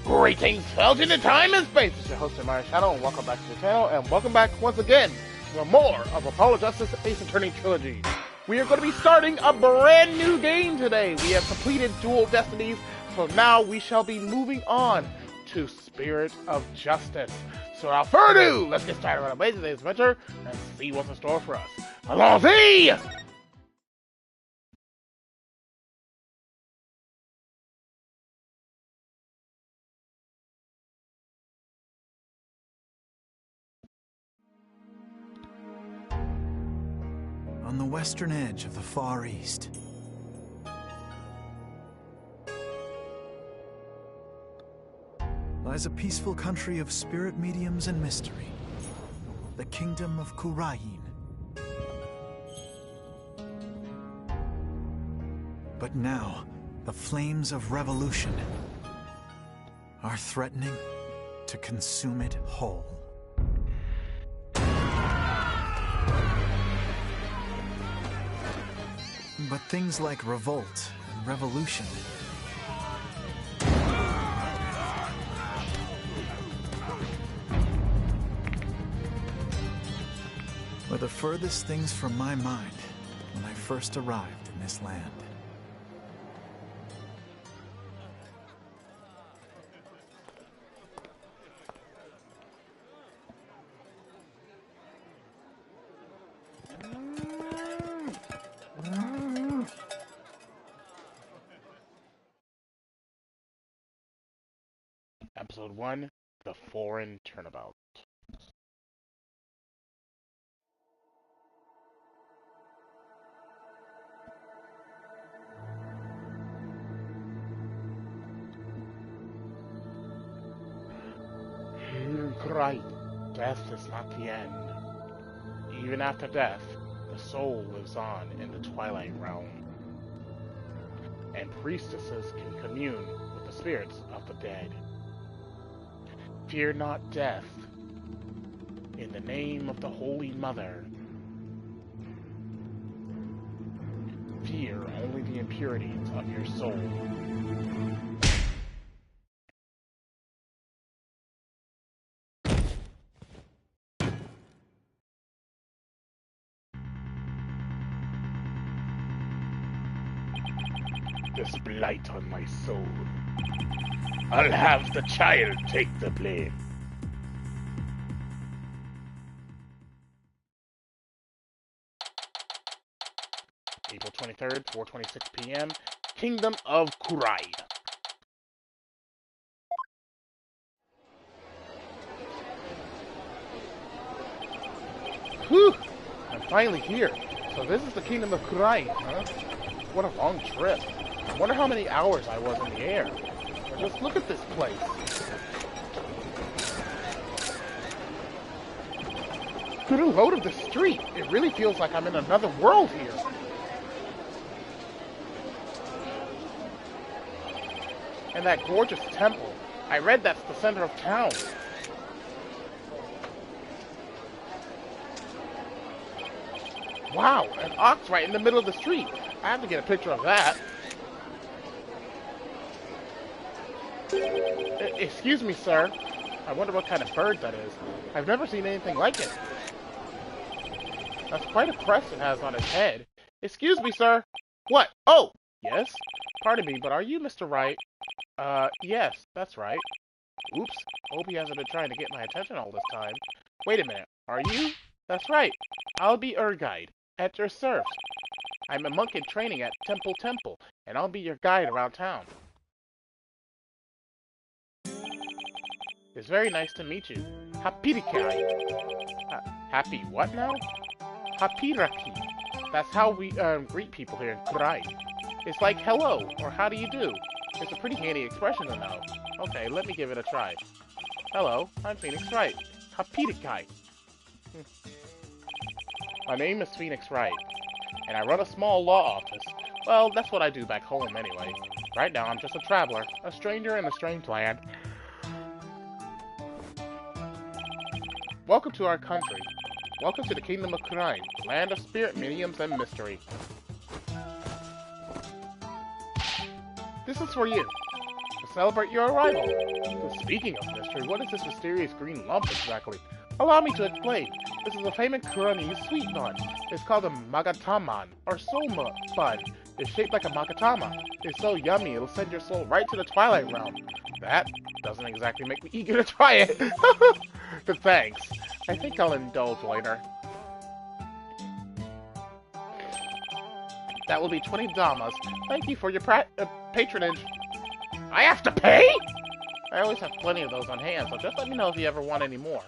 Greetings, fellas in time and space. It's your host, TheAmariaShadow, and welcome back to the channel, and welcome back once again for more of Apollo Justice Ace Attorney Trilogy. We are going to be starting a brand new game today. We have completed Dual Destinies, so now we shall be moving on to Spirit of Justice. So without further ado, let's get started on today's adventure and see what's in store for us. Allons-y! On the western edge of the Far East, lies a peaceful country of spirit mediums and mystery, the Kingdom of Kurain. But now, the flames of revolution are threatening to consume it whole. But things like revolt and revolution were the furthest things from my mind when I first arrived in this land. Episode 1, The Foreign Turnabout. Right. Death is not the end. Even after death, the soul lives on in the Twilight Realm, and priestesses can commune with the spirits of the dead. Fear not death. In the name of the Holy Mother. Fear only the impurities of your soul. This blight on my soul. I'll have the child take the blame. April 23rd, 4:26 p.m. Kingdom of Kurai. Whew! I'm finally here. So this is the Kingdom of Kurai, huh? What a long trip. I wonder how many hours I was in the air. Just look at this place. Good load of the street. It really feels like I'm in another world here. And that gorgeous temple. I read that's the center of town. Wow, an ox right in the middle of the street. I have to get a picture of that. Excuse me, sir. I wonder what kind of bird that is. I've never seen anything like it. That's quite a crest it has on its head. Excuse me, sir. What? Oh! Yes? Pardon me, but are you Mr. Wright? Yes, that's right. Oops. Hope he hasn't been trying to get my attention all this time. Wait a minute. Are you? That's right. I'll be your guide. At your service. I'm a monk in training at Temple, and I'll be your guide around town. It's very nice to meet you. Hapirikai. Happy what now? Hapiraki. That's how we greet people here in Kurai. It's like hello, or how do you do? It's a pretty handy expression to know. Okay, let me give it a try. Hello, I'm Phoenix Wright. Hapirikai. My name is Phoenix Wright, and I run a small law office. Well, that's what I do back home anyway. Right now, I'm just a traveler, a stranger in a strange land. Welcome to our country. Welcome to the Kingdom of Kurai, land of spirit, mediums, and mystery. This is for you. The to celebrate your arrival. So speaking of mystery, what is this mysterious green lump exactly? Allow me to explain. This is a famous Kuranese sweet bun. It's called a magataman, or soul bun. It's shaped like a magatama. It's so yummy, it'll send your soul right to the Twilight Realm. That doesn't exactly make me eager to try it. But thanks. I think I'll indulge later. That will be 20 damas. Thank you for your patronage. I have to pay? I always have plenty of those on hand, so just let me know if you ever want any more.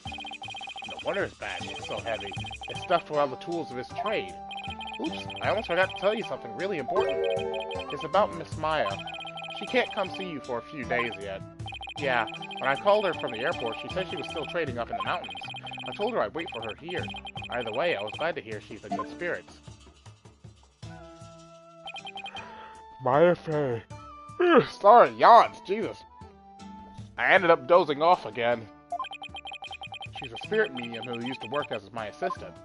No wonder his bag is so heavy. It's stuffed with all the tools of his trade. Oops, I almost forgot to tell you something really important. It's about Miss Maya. She can't come see you for a few days yet. Yeah, when I called her from the airport, she said she was still trading up in the mountains. I told her I'd wait for her here. Either way, I was glad to hear she's in good spirits. Maya Fey. Sorry, yawns, Jesus. I ended up dozing off again. She's a spirit medium who used to work as my assistant.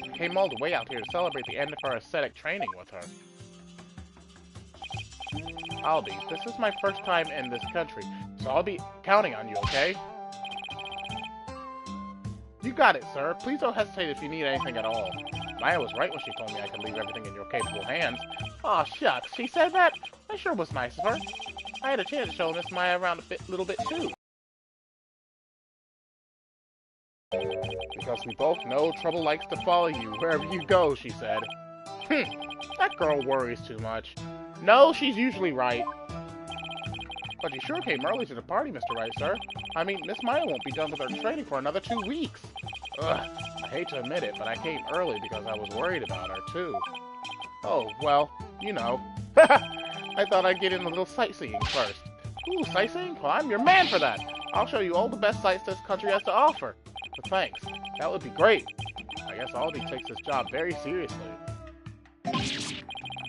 I came all the way out here to celebrate the end of our ascetic training with her. This is my first time in this country, so I'll be counting on you, okay? You got it, sir. Please don't hesitate if you need anything at all. Maya was right when she told me I could leave everything in your capable hands. Aw, shucks, she said that? That sure was nice of her. I had a chance to show Miss Maya around a little bit too. Because we both know trouble likes to follow you wherever you go, she said. That girl worries too much. No, she's usually right. But you sure came early to the party, Mr. Right, sir. I mean, Miss Maya won't be done with her training for another 2 weeks. Ugh, I hate to admit it, but I came early because I was worried about her, too. Oh, well, you know. I thought I'd get in a little sightseeing first. Ooh, sightseeing? Well, I'm your man for that. I'll show you all the best sights this country has to offer. But thanks. That would be great. I guess Albie takes this job very seriously.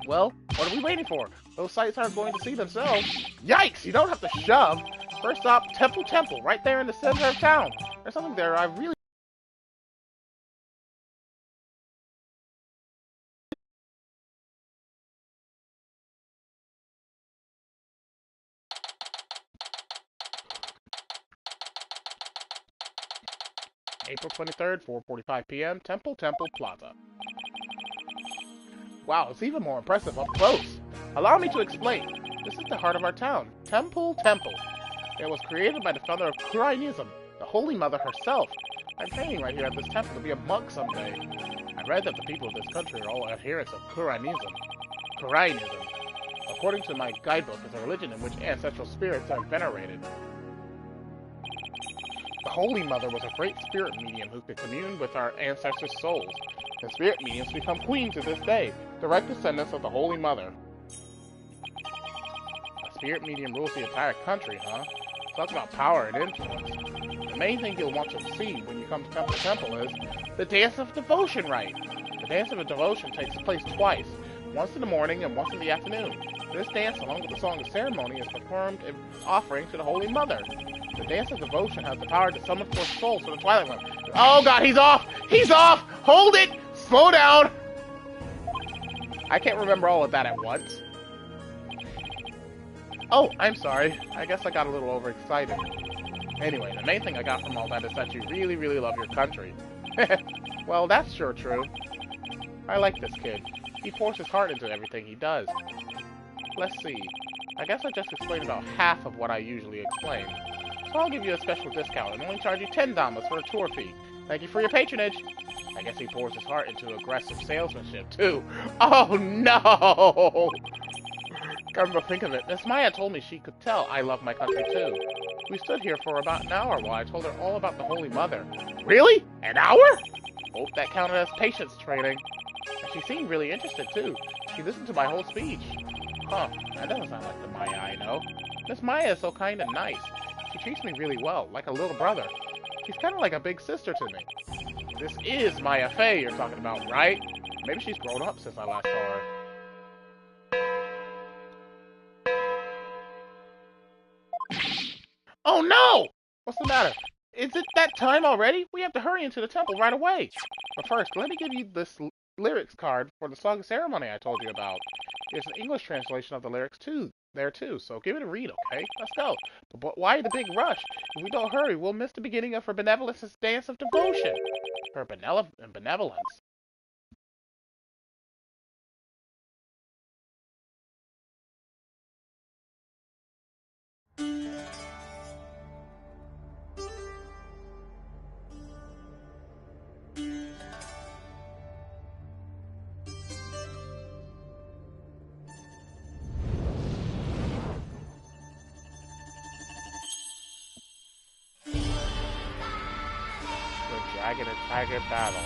Well, what are we waiting for? Those sights aren't going to see themselves. Yikes! You don't have to shove! First stop, Temple, right there in the center of town. There's something there I really... April 23rd, 4:45 p.m., Temple Plaza. Wow, it's even more impressive up close. Allow me to explain. This is the heart of our town, Temple. It was created by the founder of Kurainism, the Holy Mother herself. I'm training right here at this temple to be a monk someday. I read that the people of this country are all adherents of Kurainism. According to my guidebook, is a religion in which ancestral spirits are venerated. The Holy Mother was a great spirit medium who could commune with our ancestors' souls. And spirit mediums become queens to this day, direct descendants of the Holy Mother. A spirit medium rules the entire country, huh? Talk about power and influence. The main thing you'll want to see when you come to Temple is the Dance of Devotion rite. The Dance of Devotion takes place twice, once in the morning and once in the afternoon. This dance, along with the Song of Ceremony, is performed in offering to the Holy Mother. The Dance of Devotion has the power to summon forth souls from the Twilight Realm. Oh god, he's off! He's off! Hold it! Slow down! I can't remember all of that at once. Oh, I'm sorry. I guess I got a little overexcited. Anyway, the main thing I got from all that is that you really, really love your country. Well, that's sure true. I like this kid. He pours his heart into everything he does. Let's see. I guess I just explained about half of what I usually explain. So I'll give you a special discount and only charge you 10 damas for a tour fee. Thank you for your patronage. I guess he pours his heart into aggressive salesmanship, too. Oh, no! Come to think of it, Miss Maya told me she could tell I love my country, too. We stood here for about an hour while I told her all about the Holy Mother. Really? An hour? Hope that counted as patience training. And she seemed really interested, too. She listened to my whole speech. Huh, that doesn't sound like the Maya I know. Miss Maya is so kind and nice. She treats me really well, like a little brother. She's kind of like a big sister to me. This is Maya Fey you're talking about, right? Maybe she's grown up since I last saw her. Oh no! What's the matter? Is it that time already? We have to hurry into the temple right away. But first, let me give you this lyrics card for the song ceremony I told you about. There's an English translation of the lyrics too, so give it a read, okay? Let's go. But why the big rush? If we don't hurry, we'll miss the beginning of her benevolence's dance of devotion. Her benevolence. The Dragon and Tiger battle.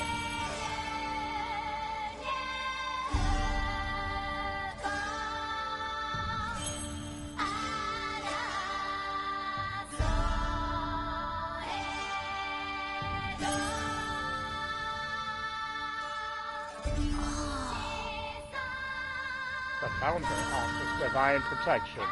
The founder offers divine protection.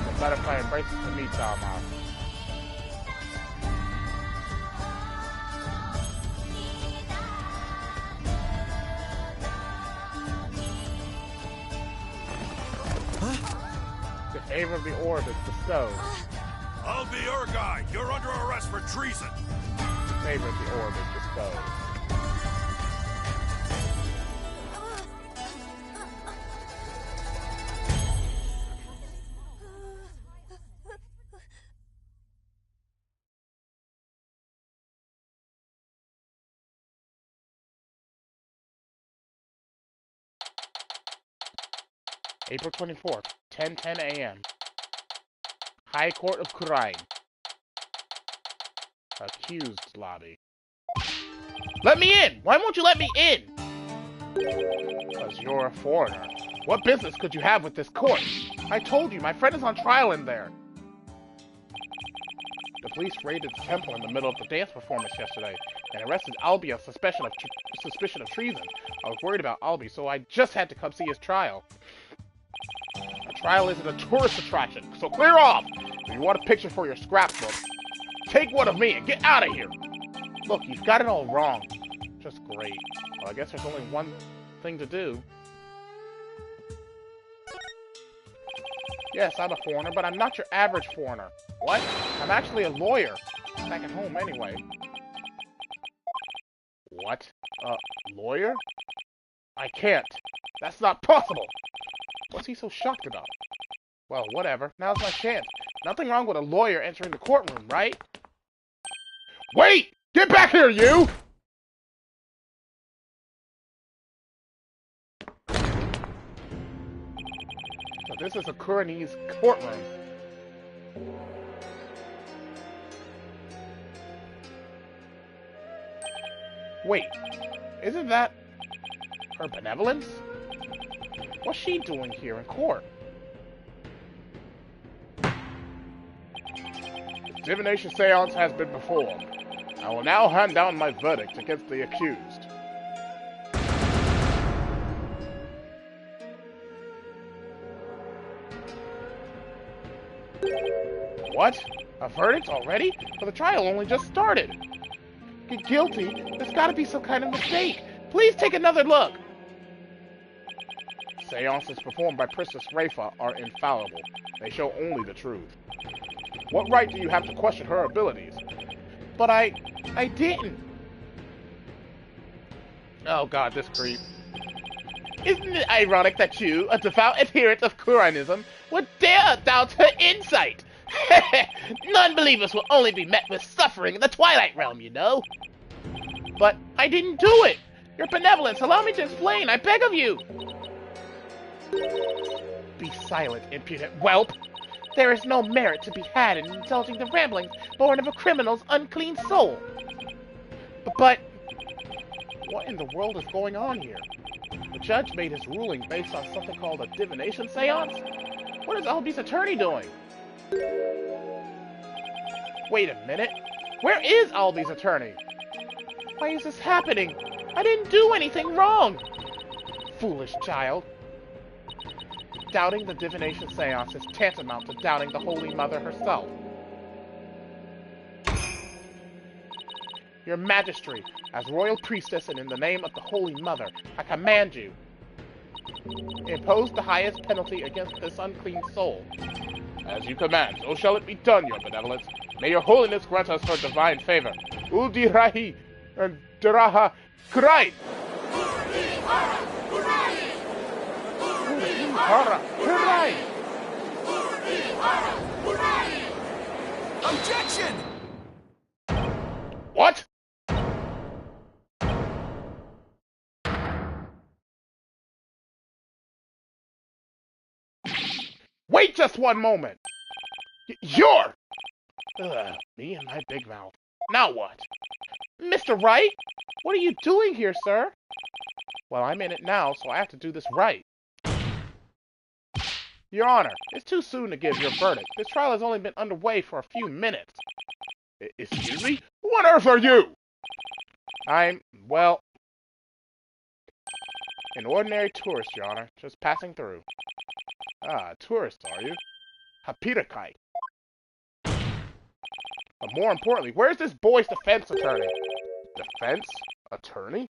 The butterfly embraces the meat Alma. The favor of the orb is bestowed. I'll be your guy. You're under arrest for treason. The favor of the orb is bestowed. April 24th, 10:10 a.m. High Court of Kurai. Accused lobby. Let me in! Why won't you let me in? Because you're a foreigner. What business could you have with this court? I told you, my friend is on trial in there. The police raided the temple in the middle of the dance performance yesterday and arrested Albie on suspicion of treason. I was worried about Albie, so I just had to come see his trial. A trial isn't a tourist attraction, so clear off! If you want a picture for your scrapbook, take one of me and get out of here! Look, you've got it all wrong. Just great. Well, I guess there's only one thing to do. Yes, I'm a foreigner, but I'm not your average foreigner. What? I'm actually a lawyer. Back at home anyway. What? Lawyer? I can't. That's not possible! What's he so shocked about? Well, whatever. Now's my chance. Nothing wrong with a lawyer entering the courtroom, right? Wait! Get back here, you! So this is a Kurani's courtroom. Wait, isn't that her benevolence? What's she doing here in court? The divination seance has been performed. I will now hand down my verdict against the accused. What? A verdict already? But the trial only just started. Guilty? There's gotta be some kind of mistake. Please take another look. Seances performed by Princess Rafa are infallible. They show only the truth. What right do you have to question her abilities? But I didn't. Oh god, this creep. Isn't it ironic that you, a devout adherent of Kuranism, would dare doubt her insight? Non-believers will only be met with suffering in the Twilight Realm, you know. But I didn't do it. Your benevolence, allow me to explain, I beg of you. Be silent, impudent whelp. There is no merit to be had in indulging the ramblings born of a criminal's unclean soul. But what in the world is going on here? The judge made his ruling based on something called a divination seance? What is Albie's attorney doing? Wait a minute. Where is Albi's attorney? Why is this happening? I didn't do anything wrong! Foolish child. Doubting the divination seance is tantamount to doubting the Holy Mother herself. Your Majesty, as royal priestess and in the name of the Holy Mother, I command you. Impose the highest penalty against this unclean soul. As you command, so shall it be done, your benevolence. May your holiness grant us her divine favor. Udirahi and Diraha Kurai! Objection! What? Wait just one moment! You're... me and my big mouth. Now what? Mr. Wright? What are you doing here, sir? Well, I'm in it now, so I have to do this right. Your Honor, it's too soon to give your verdict. This trial has only been underway for a few minutes. Excuse me? Who on earth are you? I'm, well, an ordinary tourist, Your Honor. Just passing through. Ah, a tourist, are you? Hapirakai. But more importantly, where's this boy's defense attorney? Defense attorney?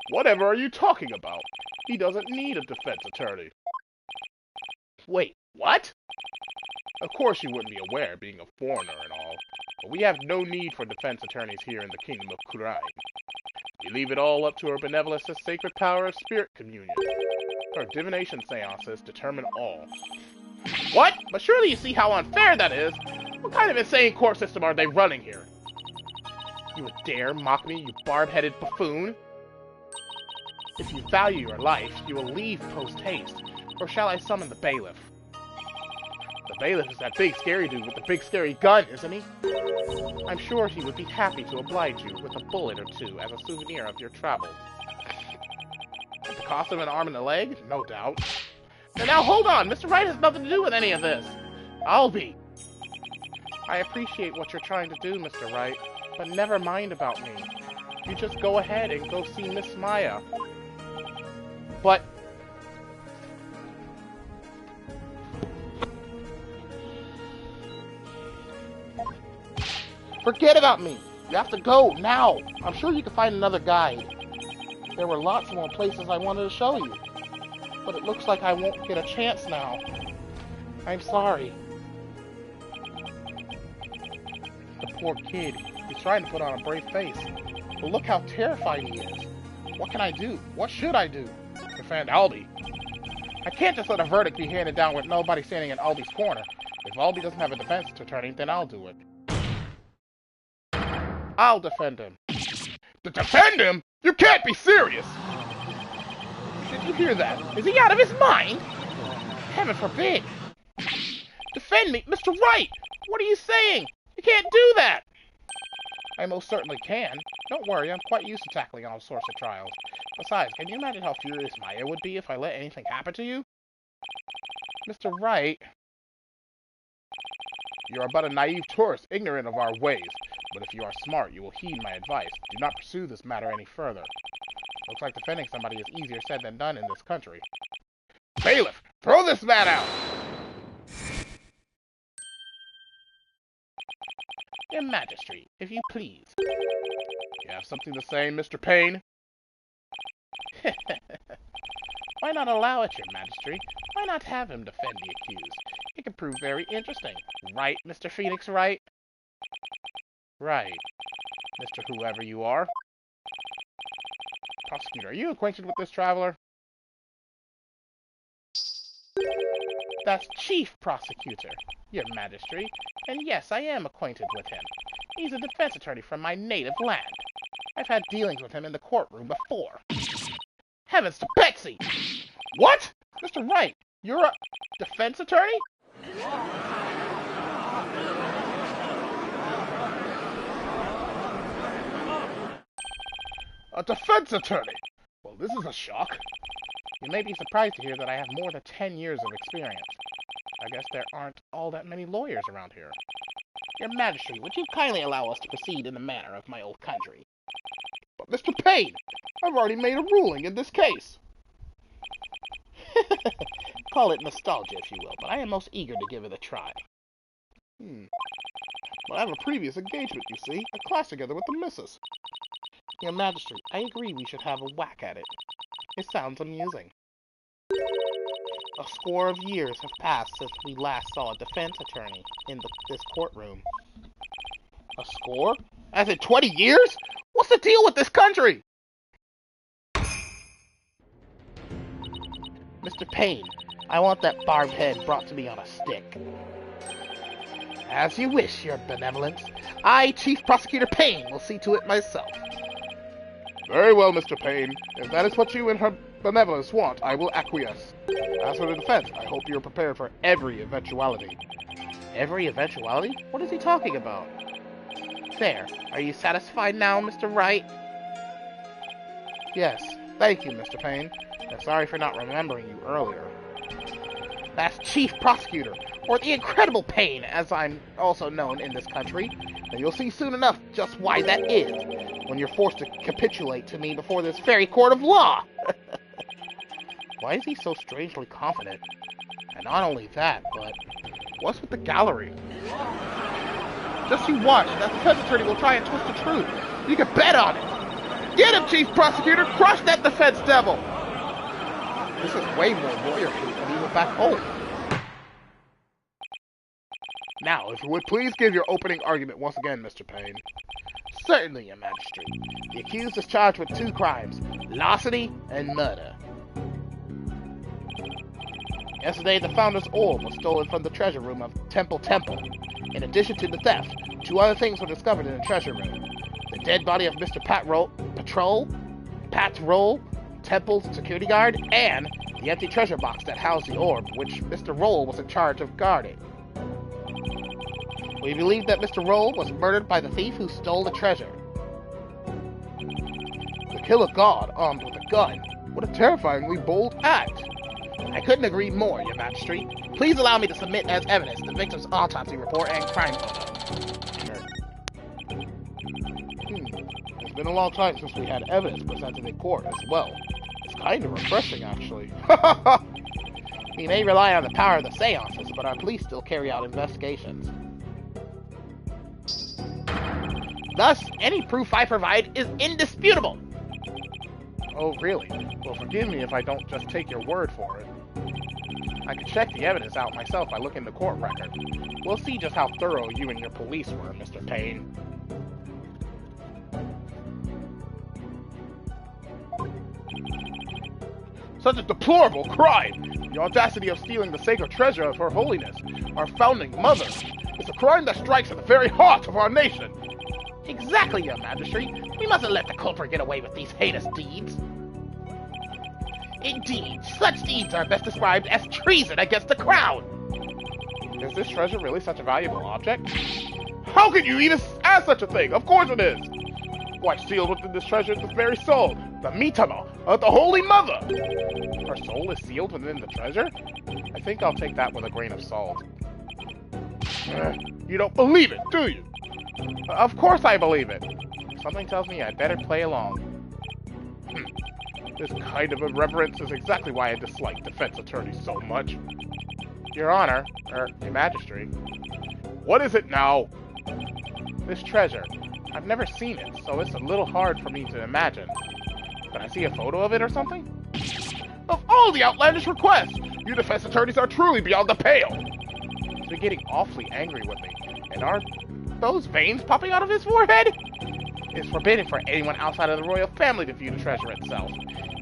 Whatever are you talking about? He doesn't need a defense attorney. Wait, what? Of course you wouldn't be aware, being a foreigner and all, but we have no need for defense attorneys here in the Kingdom of Kurai. We leave it all up to her benevolence's sacred power of spirit communion. Her divination seances determine all. What? But surely you see how unfair that is? What kind of insane court system are they running here? You would dare mock me, you barb-headed buffoon? If you value your life, you will leave post-haste, or shall I summon the bailiff? The bailiff is that big scary dude with the big scary gun, isn't he? I'm sure he would be happy to oblige you with a bullet or two as a souvenir of your travels. At the cost of an arm and a leg? No doubt. And now hold on, Mr. Wright has nothing to do with any of this. I'll be. I appreciate what you're trying to do, Mr. Wright, but never mind about me. You just go ahead and go see Miss Maya. But... forget about me. You have to go, now. I'm sure you can find another guide. There were lots more places I wanted to show you. But it looks like I won't get a chance now. I'm sorry. The poor kid. He's trying to put on a brave face. But look how terrified he is. What can I do? What should I do? Defend Albi. I can't just let a verdict be handed down with nobody standing in Albi's corner. If Albi doesn't have a defense attorney, then I'll do it. I'll defend him. To defend him? You can't be serious! Did you hear that? Is he out of his mind? Heaven forbid! Defend me! Mr. Wright! What are you saying? You can't do that! I most certainly can. Don't worry, I'm quite used to tackling all sorts of trials. Besides, can you imagine how furious Maya would be if I let anything happen to you? Mr. Wright... You are but a naive tourist, ignorant of our ways. But if you are smart, you will heed my advice. Do not pursue this matter any further. Looks like defending somebody is easier said than done in this country. Bailiff, throw this man out! Your Majesty, if you please. You have something to say, Mr. Payne? Why not allow it, Your Majesty? Why not have him defend the accused? It could prove very interesting. Right, Mr. Phoenix Wright? Right. Mr. Whoever you are. Prosecutor, are you acquainted with this traveler? That's Chief Prosecutor, Your Majesty. And yes, I am acquainted with him. He's a defense attorney from my native land. I've had dealings with him in the courtroom before. Heavens to Betsy! What? Mr. Wright, you're a defense attorney? A defense attorney? Well, this is a shock. You may be surprised to hear that I have more than 10 years of experience. I guess there aren't all that many lawyers around here. Your Majesty, would you kindly allow us to proceed in the manner of my old country? But Mr. Payne, I've already made a ruling in this case. Call it nostalgia, if you will, but I am most eager to give it a try. But I have a previous engagement, you see, a class together with the missus. Your Majesty, I agree we should have a whack at it. It sounds amusing. A score of years have passed since we last saw a defense attorney in this courtroom. A score? As in 20 years? What's the deal with this country? Mr. Payne, I want that barbed head brought to me on a stick. As you wish, Your Benevolence. I, Chief Prosecutor Payne, will see to it myself. Very well, Mr. Payne. If that is what you and Her Benevolence want, I will acquiesce. As for the defense, I hope you are prepared for every eventuality. Every eventuality? What is he talking about? There. Are you satisfied now, Mr. Wright? Yes. Thank you, Mr. Payne. I'm sorry for not remembering you earlier. That's Chief Prosecutor, or the Incredible Payne, as I'm also known in this country. And you'll see soon enough just why that is, when you're forced to capitulate to me before this very court of law. Why is he so strangely confident? And not only that, but what's with the gallery? Just you watch, that defense attorney will try and twist the truth. You can bet on it. Get him, Chief Prosecutor! Crush that defense devil! This is way more lawyer proof than even back home. Now, if you would please give your opening argument once again, Mr. Payne. Certainly, Your Majesty. The accused is charged with 2 crimes, larceny and murder. Yesterday, the Founder's Orb was stolen from the treasure room of Temple. In addition to the theft, 2 other things were discovered in the treasure room. The dead body of Mr. Pat Roll, Temple's security guard, and the empty treasure box that housed the orb, which Mr. Roll was in charge of guarding. We believe that Mr. Roll was murdered by the thief who stole the treasure. To kill a god armed with a gun. What a terrifyingly bold act. I couldn't agree more, Your Majesty. Please allow me to submit as evidence the victim's autopsy report and crime photo. Sure. It's been a long time since we had evidence presented in court as well. It's kind of refreshing, actually. We may rely on the power of the seances, but our police still carry out investigations. Thus, any proof I provide is indisputable. Oh, really? Well, forgive me if I don't just take your word for it. I could check the evidence out myself by looking at the court record. We'll see just how thorough you and your police were, Mr. Payne. Such a deplorable crime! The audacity of stealing the sacred treasure of Her Holiness, our founding mother, is a crime that strikes at the very heart of our nation. Exactly, Your Majesty. We mustn't let the culprit get away with these heinous deeds. Indeed, such deeds are best described as treason against the crown. Is this treasure really such a valuable object? How can you even ask such a thing? Of course it is. Why, sealed within this treasure is the very soul, the mitama of the Holy Mother. Her soul is sealed within the treasure? I think I'll take that with a grain of salt. You don't believe it, do you? Of course I believe it. Something tells me I'd better play along. This kind of irreverence is exactly why I dislike defense attorneys so much. Your Honor, Your Majesty. What is it now? This treasure. I've never seen it, so it's a little hard for me to imagine. Can I see a photo of it or something? Of all the outlandish requests! You defense attorneys are truly beyond the pale! He's been getting awfully angry with me. And are those veins popping out of his forehead? It's forbidden for anyone outside of the royal family to view the treasure itself.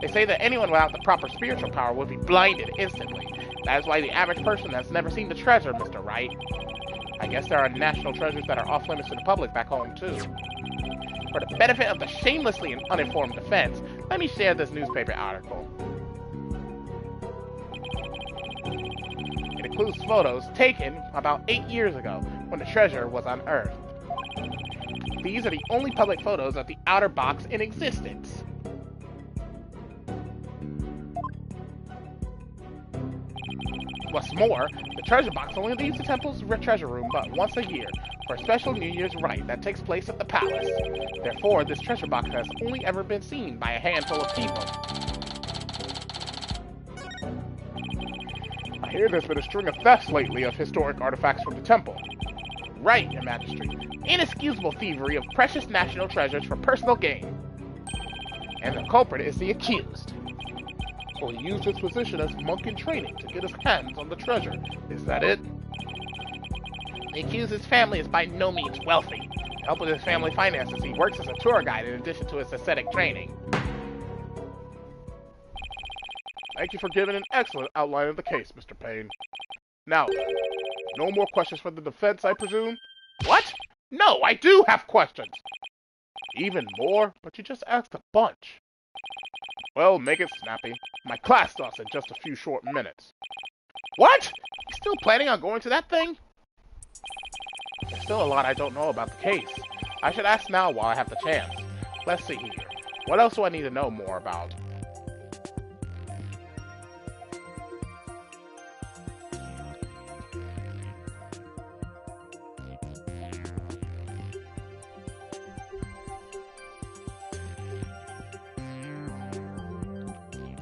They say that anyone without the proper spiritual power would be blinded instantly. That is why the average person has never seen the treasure, Mr. Wright. I guess there are national treasures that are off limits to the public back home, too. For the benefit of the shamelessly uninformed defense, let me share this newspaper article. It includes photos taken about 8 years ago, when the treasure was unearthed. These are the only public photos of the outer box in existence. What's more, the treasure box only leaves the temple's treasure room but once a year for a special New Year's rite that takes place at the palace. Therefore, this treasure box has only ever been seen by a handful of people. I hear there's been a string of thefts lately of historic artifacts from the temple. Right, Your Majesty. Inexcusable thievery of precious national treasures for personal gain. And the culprit is the accused. So he used his position as monk in training to get his hands on the treasure. Is that it? The accused's family is by no means wealthy. To help with his family finances, he works as a tour guide in addition to his ascetic training. Thank you for giving an excellent outline of the case, Mr. Payne. Now, no more questions from the defense, I presume? What? No, I do have questions! Even more? But you just asked a bunch. Well, make it snappy. My class starts in just a few short minutes. What? You still planning on going to that thing? There's still a lot I don't know about the case. I should ask now while I have the chance. Let's see here. What else do I need to know more about?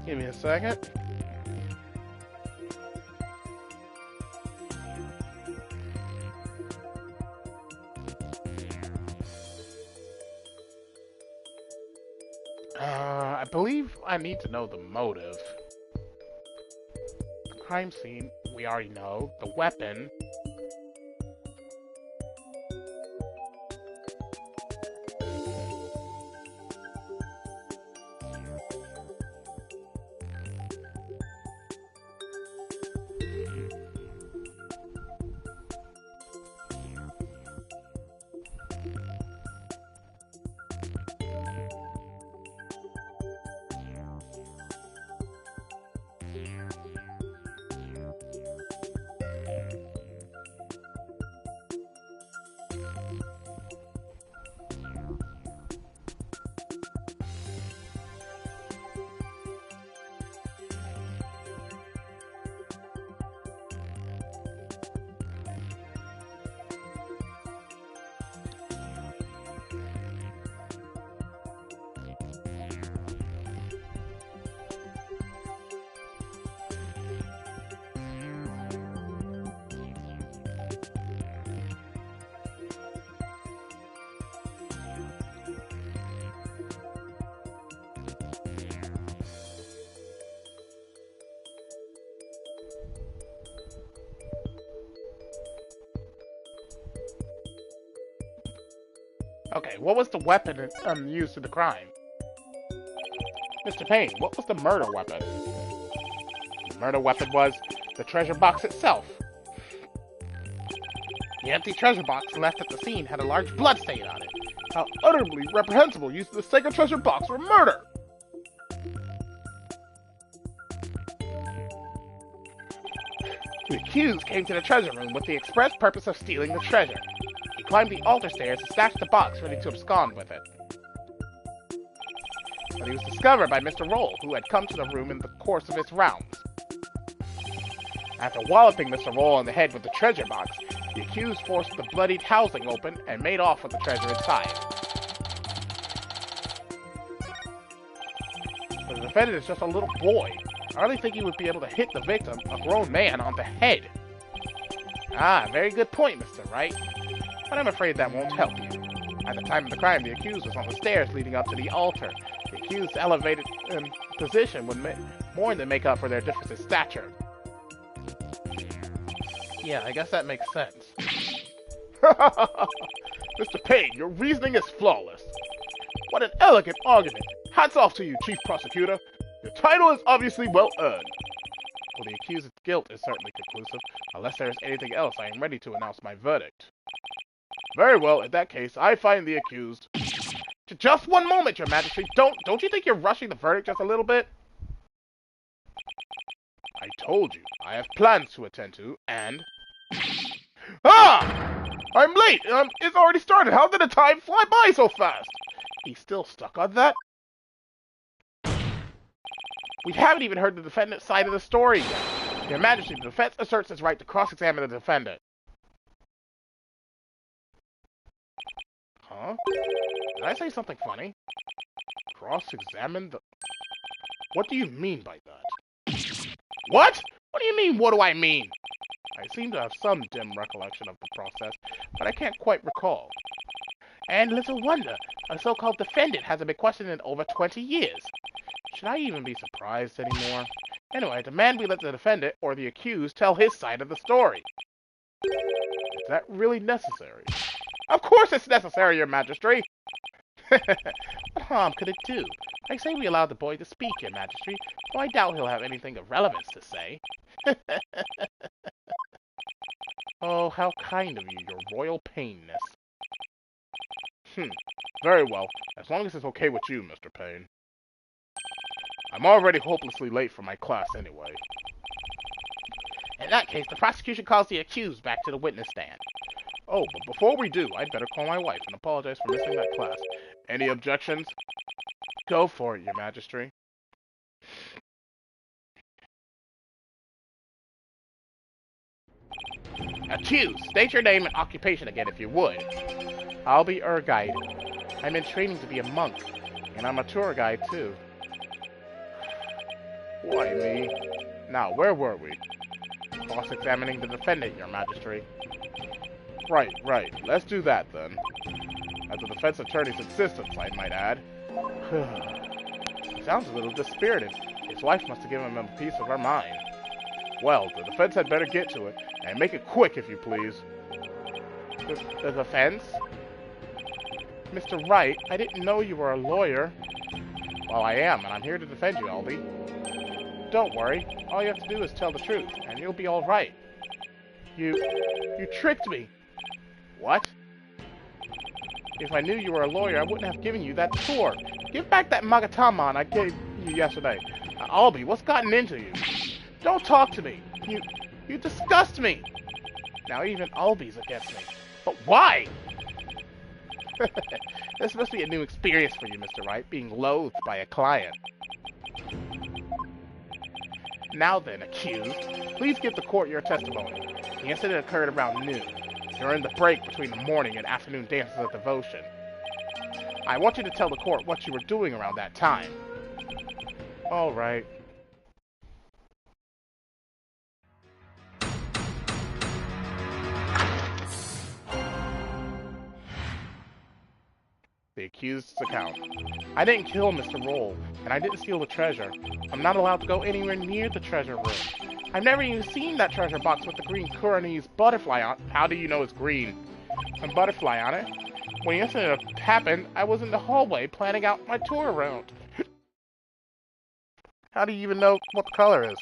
Give me a second. I believe I need to know the motive. The crime scene, we already know. The weapon. Okay, what was the weapon used in the crime? Mr. Payne, what was the murder weapon? The murder weapon was the treasure box itself. The empty treasure box left at the scene had a large blood stain on it. How utterly reprehensible use of the SEGA treasure box for murder! The accused came to the treasure room with the express purpose of stealing the treasure. He climbed the altar stairs and snatched the box, ready to abscond with it. But he was discovered by Mr. Roll, who had come to the room in the course of his rounds. After walloping Mr. Roll on the head with the treasure box, the accused forced the bloodied housing open and made off with the treasure inside. But the defendant is just a little boy. I hardly think he would be able to hit the victim, a grown man, on the head. Ah, very good point, Mr. Wright. But I'm afraid that won't help you. At the time of the crime, the accused was on the stairs leading up to the altar. The accused's elevated position would more than make up for their difference in stature. Yeah, I guess that makes sense. Mr. Payne, your reasoning is flawless. What an elegant argument. Hats off to you, Chief Prosecutor. Your title is obviously well earned. Well, the accused's guilt is certainly conclusive. Unless there is anything else, I am ready to announce my verdict. Very well, in that case, I find the accused... Just one moment, Your Majesty. Don't you think you're rushing the verdict just a little bit? I told you, I have plans to attend to, and... Ah! I'm late! It's already started! How did the time fly by so fast? He's still stuck on that? We haven't even heard the defendant's side of the story yet. Your Majesty, the defense asserts its right to cross-examine the defendant. Huh? Did I say something funny? Cross-examine the... What do you mean by that? What? What do you mean, what do I mean? I seem to have some dim recollection of the process, but I can't quite recall. And little wonder, a so-called defendant hasn't been questioned in over 20 years. Should I even be surprised anymore? Anyway, I demand we let the defendant, or the accused, tell his side of the story. Is that really necessary? Of course it's necessary, Your Majesty! What harm could it do? I say we allow the boy to speak, Your Majesty, though I doubt he'll have anything of relevance to say. Oh, how kind of you, Your Royal Painness. Very well, as long as it's okay with you, Mr. Payne. I'm already hopelessly late for my class anyway. In that case, the prosecution calls the accused back to the witness stand. Oh, but before we do, I'd better call my wife and apologize for missing that class. Any objections? Go for it, Your Majesty. Accused, state your name and occupation again if you would. I'll be guide. I'm in training to be a monk, and I'm a tour guide too. Why me? Now, where were we? Cross-examining the defendant, Your Majesty. Right. Let's do that then. At the defense attorney's insistence, I might add. Sounds a little dispirited. His wife must have given him a piece of her mind. Well, the defense had better get to it, and make it quick if you please. The defense? Mr. Wright, I didn't know you were a lawyer. Well, I am, and I'm here to defend you, Albie. Don't worry. All you have to do is tell the truth, and you'll be all right. You tricked me. What? If I knew you were a lawyer, I wouldn't have given you that tour. Give back that Magatamon I gave you yesterday. Albie, what's gotten into you? Don't talk to me. You disgust me. Now even Albie's against me. But why? This must be a new experience for you, Mr. Wright, being loathed by a client. Now then, accused, please give the court your testimony. The incident occurred around noon, during the break between the morning and afternoon dances of devotion. I want you to tell the court what you were doing around that time. All right. The accused's account. I didn't kill Mr. Roll, and I didn't steal the treasure. I'm not allowed to go anywhere near the treasure room. I've never even seen that treasure box with the green Kuranese butterfly on. How do you know it's green? A butterfly on it? When the incident happened, I was in the hallway planning out my tour route. How do you even know what the color is?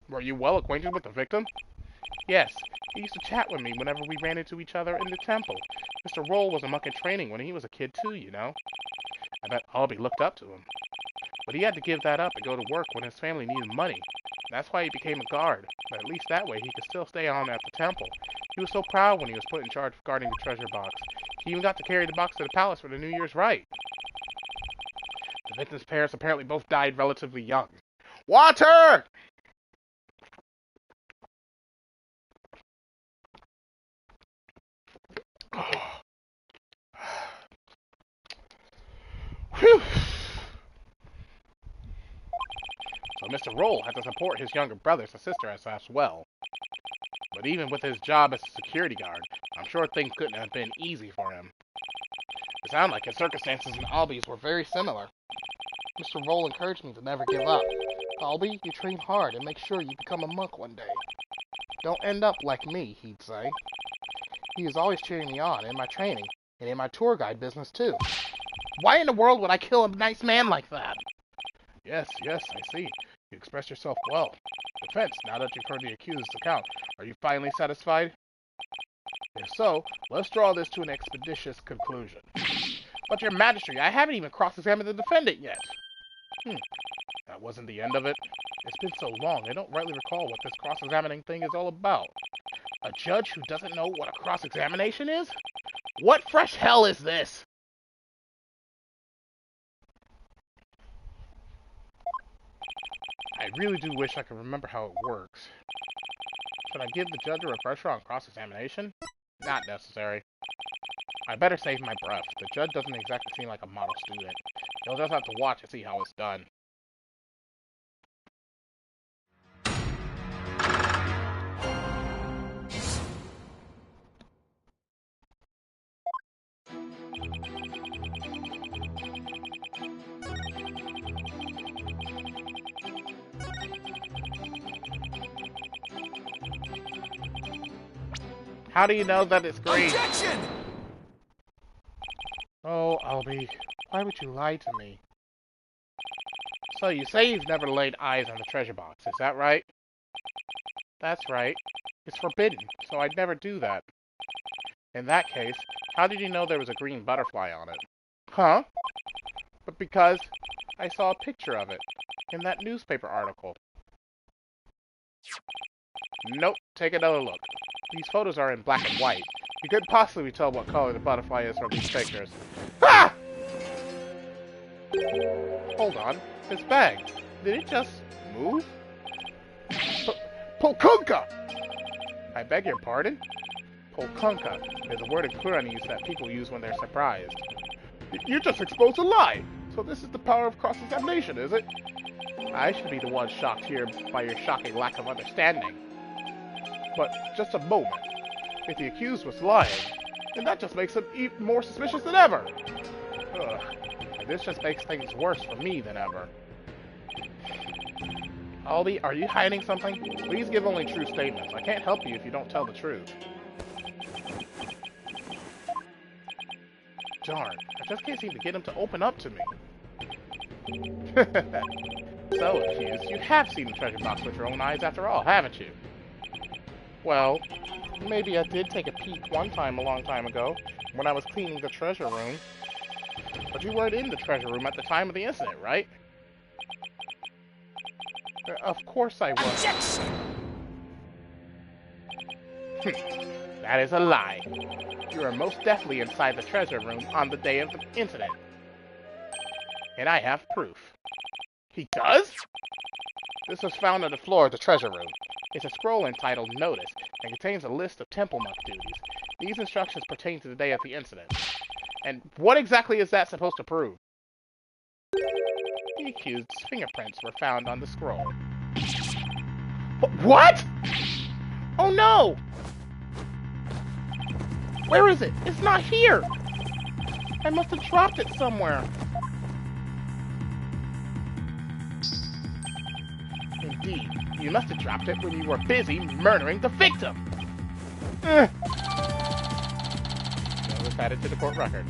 Were you well acquainted with the victim? Yes, he used to chat with me whenever we ran into each other in the temple. Mr. Roll was a monk in training when he was a kid too, you know. I bet Albie looked up to him. But he had to give that up and go to work when his family needed money. That's why he became a guard, but at least that way he could still stay on at the temple. He was so proud when he was put in charge of guarding the treasure box. He even got to carry the box to the palace for the New Year's rite. The victim's parents apparently both died relatively young. Water! Whew. So Mr. Roll had to support his younger brothers and sisters as well. But even with his job as a security guard, I'm sure things couldn't have been easy for him. It sounded like his circumstances and Albie's were very similar. Mr. Roll encouraged me to never give up. Albie, you train hard and make sure you become a monk one day. Don't end up like me, he'd say. He was always cheering me on in my training, and in my tour guide business too. Why in the world would I kill a nice man like that? Yes, I see. You expressed yourself well. Defense, now that you've heard the accused's account, are you finally satisfied? If so, let's draw this to an expeditious conclusion. But Your Majesty, I haven't even cross-examined the defendant yet. That wasn't the end of it. It's been so long, I don't rightly recall what this cross-examining thing is all about. A judge who doesn't know what a cross-examination is? What fresh hell is this? I really do wish I could remember how it works. Should I give the judge a refresher on cross-examination? Not necessary. I better save my breath. The judge doesn't exactly seem like a model student. He'll just have to watch and see how it's done. How do you know that it's green? Objection! Oh, Albie, why would you lie to me? So you say you've never laid eyes on the treasure box, is that right? That's right. It's forbidden, so I'd never do that. In that case, how did you know there was a green butterfly on it? Huh? But because I saw a picture of it in that newspaper article. Nope, take another look. These photos are in black and white. You couldn't possibly tell what color the butterfly is from these pictures. Ah! Hold on. This bag. Did it just move? Polkunka! I beg your pardon? Polkunka is a word in Kurani's that people use when they're surprised. You just exposed a lie! So this is the power of cross-examination, is it? I should be the one shocked here by your shocking lack of understanding. But just a moment. If the accused was lying, then that just makes him even more suspicious than ever. Ugh. And this just makes things worse for me than ever. Albie, are you hiding something? Please give only true statements. I can't help you if you don't tell the truth. Darn, I just can't seem to get him to open up to me. So, accused, you have seen the treasure box with your own eyes after all, haven't you? Well, maybe I did take a peek one time a long time ago, when I was cleaning the treasure room. But you weren't in the treasure room at the time of the incident, right? Of course I was. Objection! That is a lie. You are most definitely inside the treasure room on the day of the incident. And I have proof. He does? This was found on the floor of the treasure room. It's a scroll entitled Notice and contains a list of temple monk duties. These instructions pertain to the day of the incident. And what exactly is that supposed to prove? The accused's fingerprints were found on the scroll. What? Oh no! Where is it? It's not here! I must have dropped it somewhere. Indeed, you must have dropped it when you were busy murdering the victim. Notice added to the court record.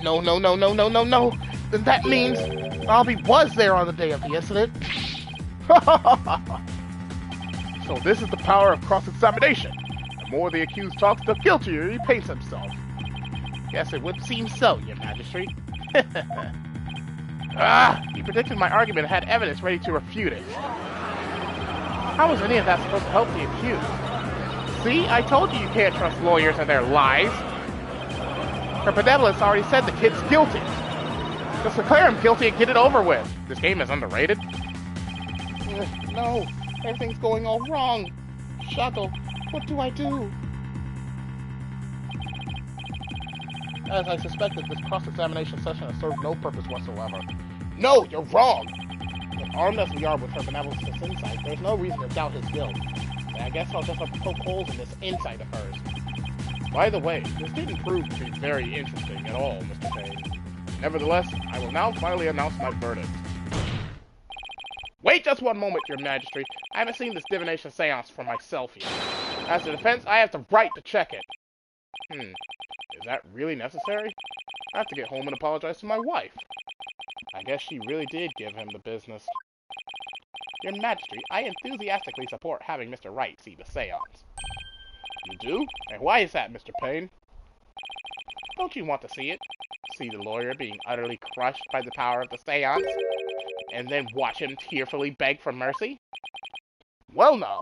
No. Then that means Albie was there on the day of the incident. So this is the power of cross-examination. The more the accused talks, the guiltier he paints himself. Yes, it would seem so, Your Majesty. He predicted my argument and had evidence ready to refute it. How was any of that supposed to help the accused? See, I told you can't trust lawyers and their lies. Her benevolence already said the kid's guilty. Just declare him guilty and get it over with. This game is underrated. No, everything's going all wrong. Shadow, what do I do? As I suspected, this cross-examination session has served no purpose whatsoever. No, you're wrong! But armed as we are with her benevolence and insight, there's no reason to doubt his guilt. And I guess I'll just have to poke holes in this insight of hers. By the way, this didn't prove to be very interesting at all, Mr. Payne. Nevertheless, I will now finally announce my verdict. Wait just one moment, Your Majesty. I haven't seen this divination seance for myself yet. As a defense, I have the right to check it. Is that really necessary? I have to get home and apologize to my wife. I guess she really did give him the business. Your Majesty, I enthusiastically support having Mr. Wright see the seance. You do? And why is that, Mr. Payne? Don't you want to see it? See the lawyer being utterly crushed by the power of the seance? And then watch him tearfully beg for mercy? Well, no.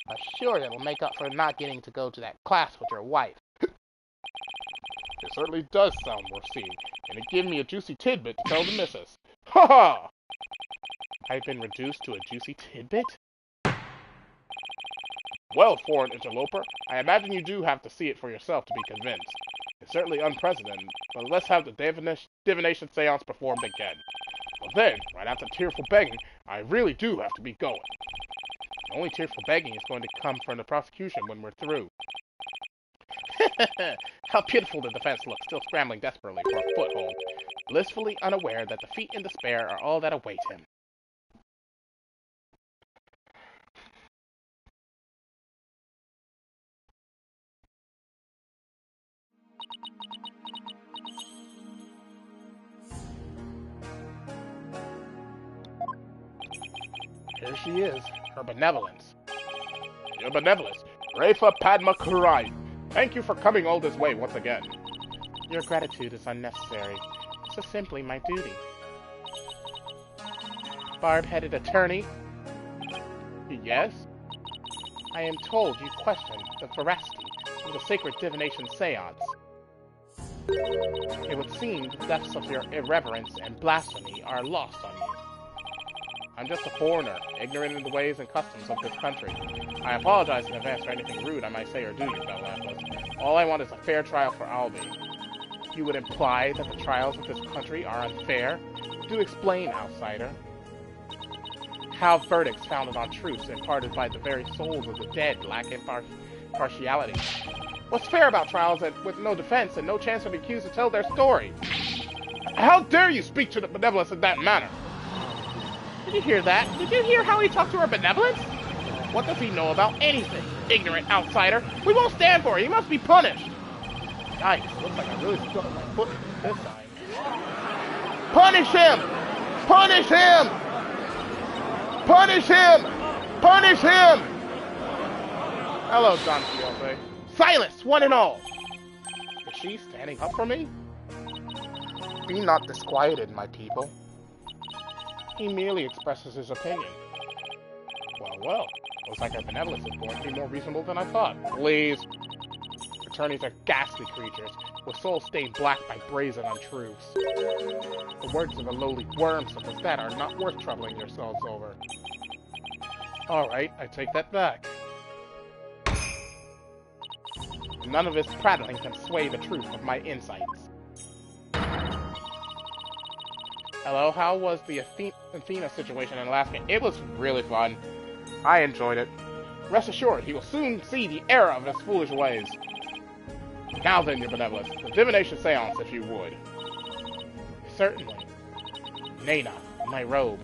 I'm sure it'll make up for not getting to go to that class with your wife. It certainly does sound worth seeing, and it gave me a juicy tidbit to tell the missus. Ha ha! I've been reduced to a juicy tidbit? Well, foreign interloper, I imagine you do have to see it for yourself to be convinced. It's certainly unprecedented, but let's have the divination seance performed again. Well then, right after tearful begging, I really do have to be going. The only tearful begging is going to come from the prosecution when we're through. How pitiful the defense looks, still scrambling desperately for a foothold, blissfully unaware that defeat and despair are all that await him. Here she is, her benevolence. Your benevolence, Refa Padma Kurai. Thank you for coming all this way once again. Your gratitude is unnecessary. This is simply my duty. Barb-headed attorney? Yes? I am told you question the veracity of the sacred divination seance. It would seem the depths of your irreverence and blasphemy are lost on you. I'm just a foreigner, ignorant in the ways and customs of this country. I apologize in advance for anything rude I might say or do, you fellow Atlas. All I want is a fair trial for Albi. You would imply that the trials of this country are unfair? Do explain, outsider. How verdicts founded on truths imparted by the very souls of the dead lack impartiality? What's fair about trials with no defense and no chance for the accused to tell their story? How dare you speak to the benevolence in that manner? Did you hear that? Did you hear how he talked to our benevolence? What does he know about anything? Ignorant outsider. We won't stand for it. He must be punished. Yikes, looks like I really stuck my foot this time. Punish him! Punish him! Punish him! Punish him! Hello, Don Quixote. Silence, one and all! Is she standing up for me? Be not disquieted, my people. He merely expresses his opinion. Well. Looks like our benevolence is going to be more reasonable than I thought. Please. Attorneys are ghastly creatures, with souls stained black by brazen untruths. The words of a lowly worm such as that are not worth troubling yourselves over. Alright, I take that back. None of his prattling can sway the truth of my insights. Hello, how was the Athena situation in Alaska? It was really fun. I enjoyed it. Rest assured, he will soon see the error of his foolish ways. Now then, your benevolence, the divination seance, if you would. Certainly. Nana, my robe.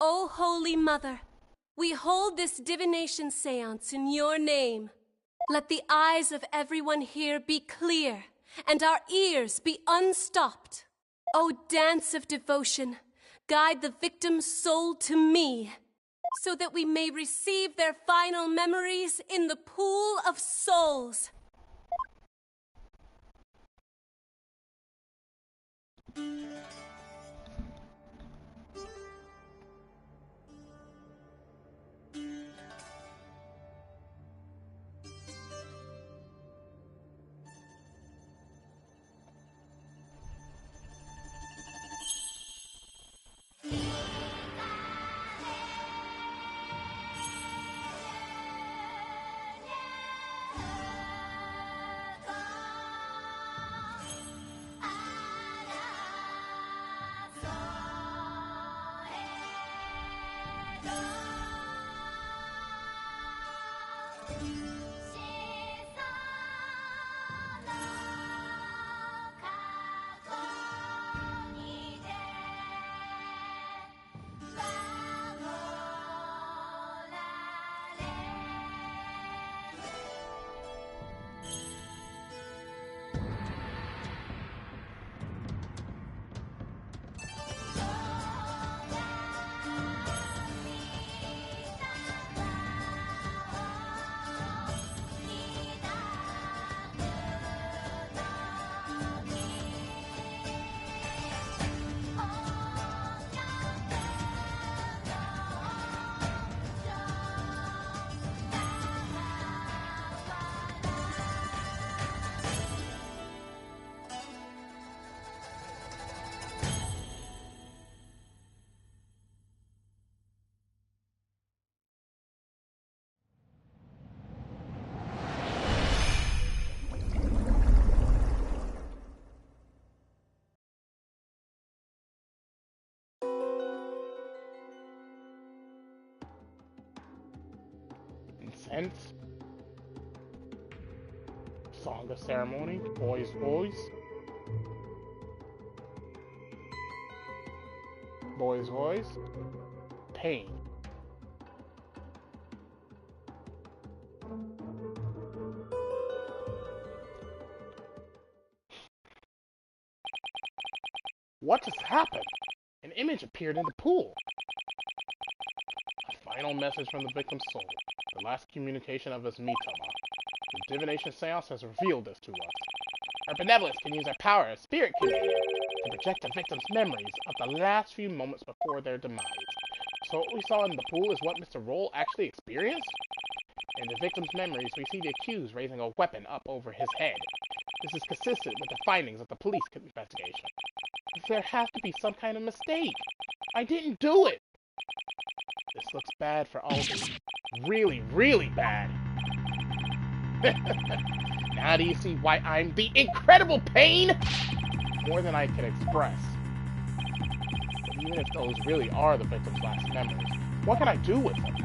O Holy Mother, we hold this divination seance in your name. Let the eyes of everyone here be clear, and our ears be unstopped. O dance of devotion, guide the victim's soul to me, so that we may receive their final memories in the pool of souls. tense. Song of ceremony. Boys, boys. Boys, boys. Pain. What just happened? An image appeared in the pool. A final message from the victim's soul. The last communication of his Mitama. The divination seance has revealed this to us. Our benevolence can use our power as spirit community to project the victim's memories of the last few moments before their demise. So what we saw in the pool is what Mr. Roll actually experienced? In the victim's memories, we see the accused raising a weapon up over his head. This is consistent with the findings of the police investigation. There has to be some kind of mistake. I didn't do it. This looks bad for Aldi. Really, really bad. Now do you see why I'm the incredible pain? More than I can express. But even if those really are the victim's last memories, what can I do with them?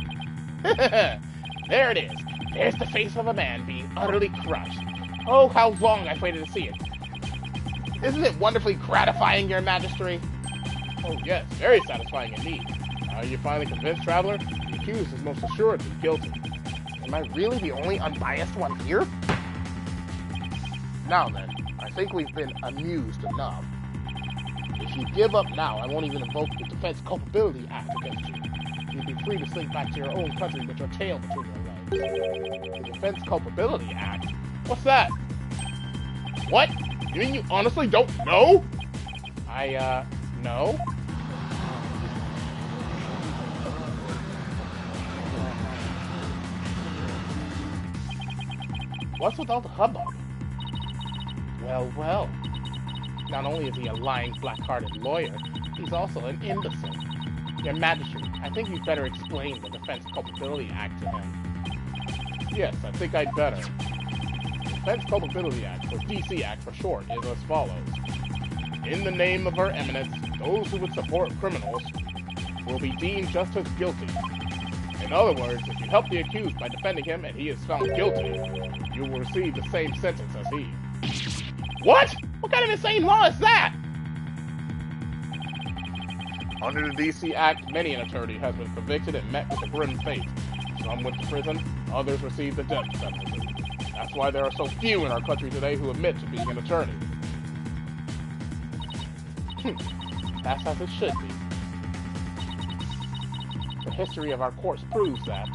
There it is. There's the face of a man being utterly crushed. Oh, how long I've waited to see it. Isn't it wonderfully gratifying, Your Majesty? Oh yes, very satisfying indeed. Are you finally convinced, Traveler? The accused is most assuredly guilty. Am I really the only unbiased one here? Now then, I think we've been amused enough. If you give up now, I won't even invoke the Defense Culpability Act against you. You'll be free to slink back to your own country with your tail between your legs. The Defense Culpability Act? What's that? What? You mean you honestly don't know? No? What's with all the hubbub? Well, well. Not only is he a lying, black-hearted lawyer, he's also an imbecile. Your Majesty, I think you'd better explain the Defense Culpability Act to him. Yes, I think I'd better. The Defense Culpability Act, or DC Act for short, is as follows. In the name of Her Eminence, those who would support criminals will be deemed just as guilty. In other words, if you help the accused by defending him and he is found guilty, you will receive the same sentence as he. What? What kind of insane law is that? Under the DC Act, many an attorney has been convicted and met with a grim fate. Some went to prison, others received the death penalty. That's why there are so few in our country today who admit to being an attorney. That's as it should be. The history of our courts proves that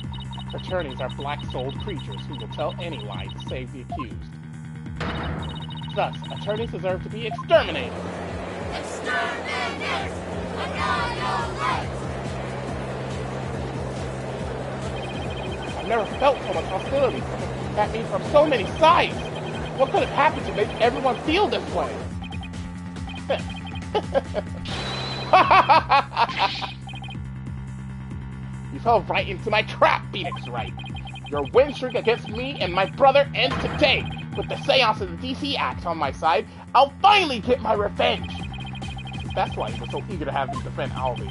attorneys are black-souled creatures who will tell any lie to save the accused. Thus, attorneys deserve to be exterminated. Exterminate! Annihilate! I've never felt so much hostility at me from so many sides. What could have happened to make everyone feel this way? You fell right into my trap, Phoenix Wright. Your win streak against me and my brother ends today. With the seance of the DC Act on my side, I'll finally get my revenge. That's why you were so eager to have me defend Alvi.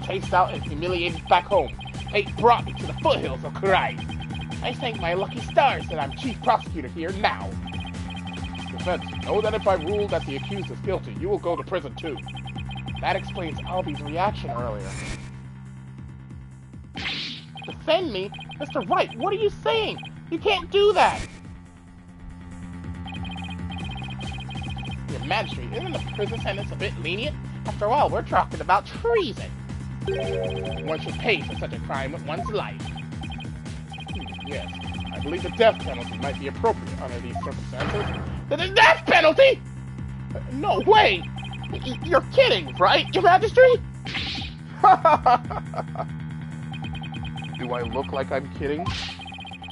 Chased out and humiliated back home, fate brought me to the foothills of Christ. I thank my lucky stars that I'm chief prosecutor here now. Defense, know that if I rule that the accused is guilty, you will go to prison too. That explains Albi's reaction earlier. Defend me? Mr. Wright, what are you saying? You can't do that! Your Majesty, isn't the prison sentence a bit lenient? After all, we're talking about treason. One should pay for such a crime with one's life. Yes, I believe the death penalty might be appropriate under these circumstances. The death penalty?! No way! You're kidding, right, Your Majesty? Do I look like I'm kidding?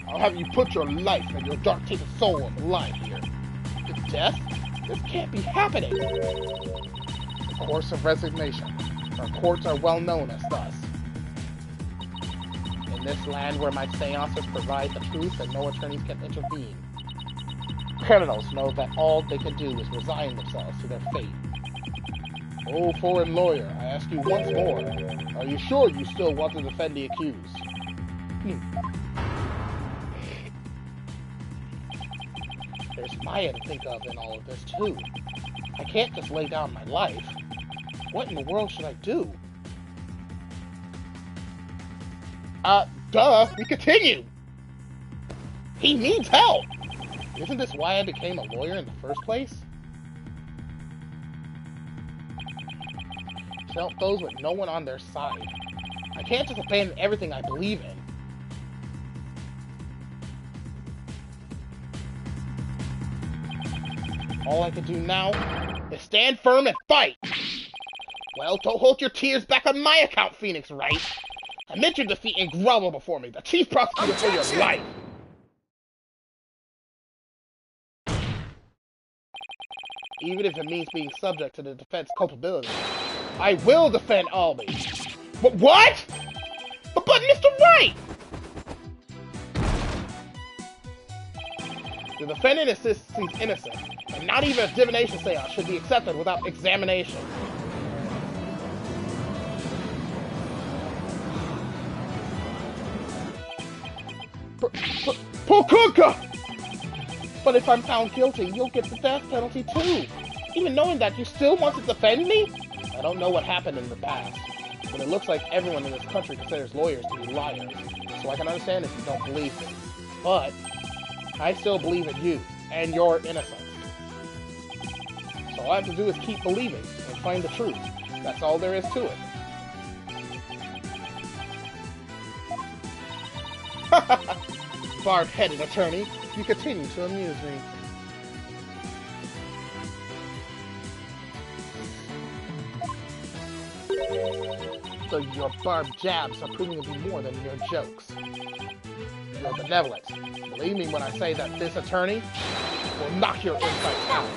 I'll have you put your life and your dark-tainted soul on the line here. The death? This can't be happening. The course of resignation. Our courts are well known as thus. In this land where my seances provide the truth and no attorneys can intervene, criminals know that all they can do is resign themselves to their fate. Oh, foreign lawyer, I ask you once more, are you sure you still want to defend the accused? There's Maya to think of in all of this, too. I can't just lay down my life. What in the world should I do? Duh, we continue! He needs help! Isn't this why I became a lawyer in the first place? To help those with no one on their side. I can't just abandon everything I believe in. All I can do now is stand firm and fight! Well, don't hold your tears back on my account, Phoenix Wright! Admit your defeat and grovel before me, the chief prosecutor for your life! Even if it means being subject to the defense culpability, I will defend Albie! But what?! But Mr. Wright! The defendant insists he's innocent, and not even a divination seance should be accepted without examination. Pokuka! But if I'm found guilty, you'll get the death penalty too. Even knowing that, you still want to defend me? I don't know what happened in the past, but it looks like everyone in this country considers lawyers to be liars, so I can understand if you don't believe me. But I still believe in you and your innocence. So all I have to do is keep believing and find the truth. That's all there is to it. Barb-headed attorney, you continue to amuse me. So your barbed jabs are proving to be more than your jokes. Your benevolence. Believe me when I say that this attorney will knock your insides out.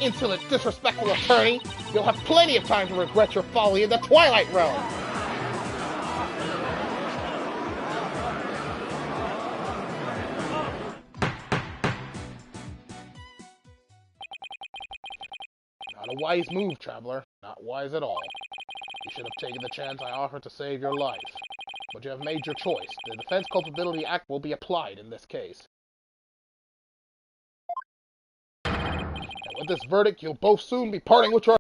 Insolent, disrespectful attorney, you'll have plenty of time to regret your folly in the Twilight Realm. Not a wise move, traveler. Not wise at all. You should have taken the chance I offered to save your life. But you have made your choice. The Defense Culpability Act will be applied in this case. And with this verdict, you'll both soon be parting with your...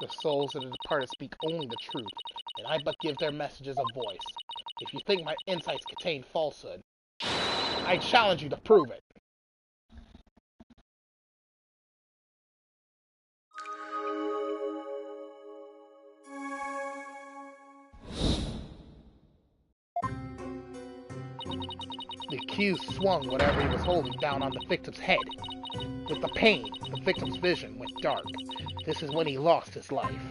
The souls of the departed speak only the truth, and I but give their messages a voice. If you think my insights contain falsehood, I challenge you to prove it. The accused swung whatever he was holding down on the victim's head. With the pain, the victim's vision went dark. This is when he lost his life.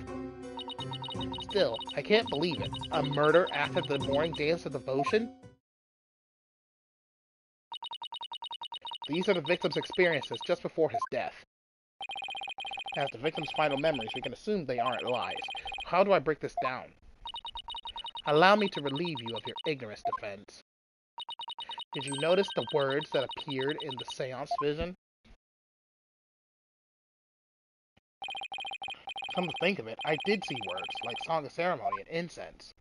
Still, I can't believe it. A murder after the morning dance of devotion? These are the victim's experiences just before his death. As the victim's final memories, we can assume they aren't lies. How do I break this down? Allow me to relieve you of your ignorance, defense. Did you notice the words that appeared in the seance vision? Come to think of it, I did see words, like Song of Ceremony and Incense.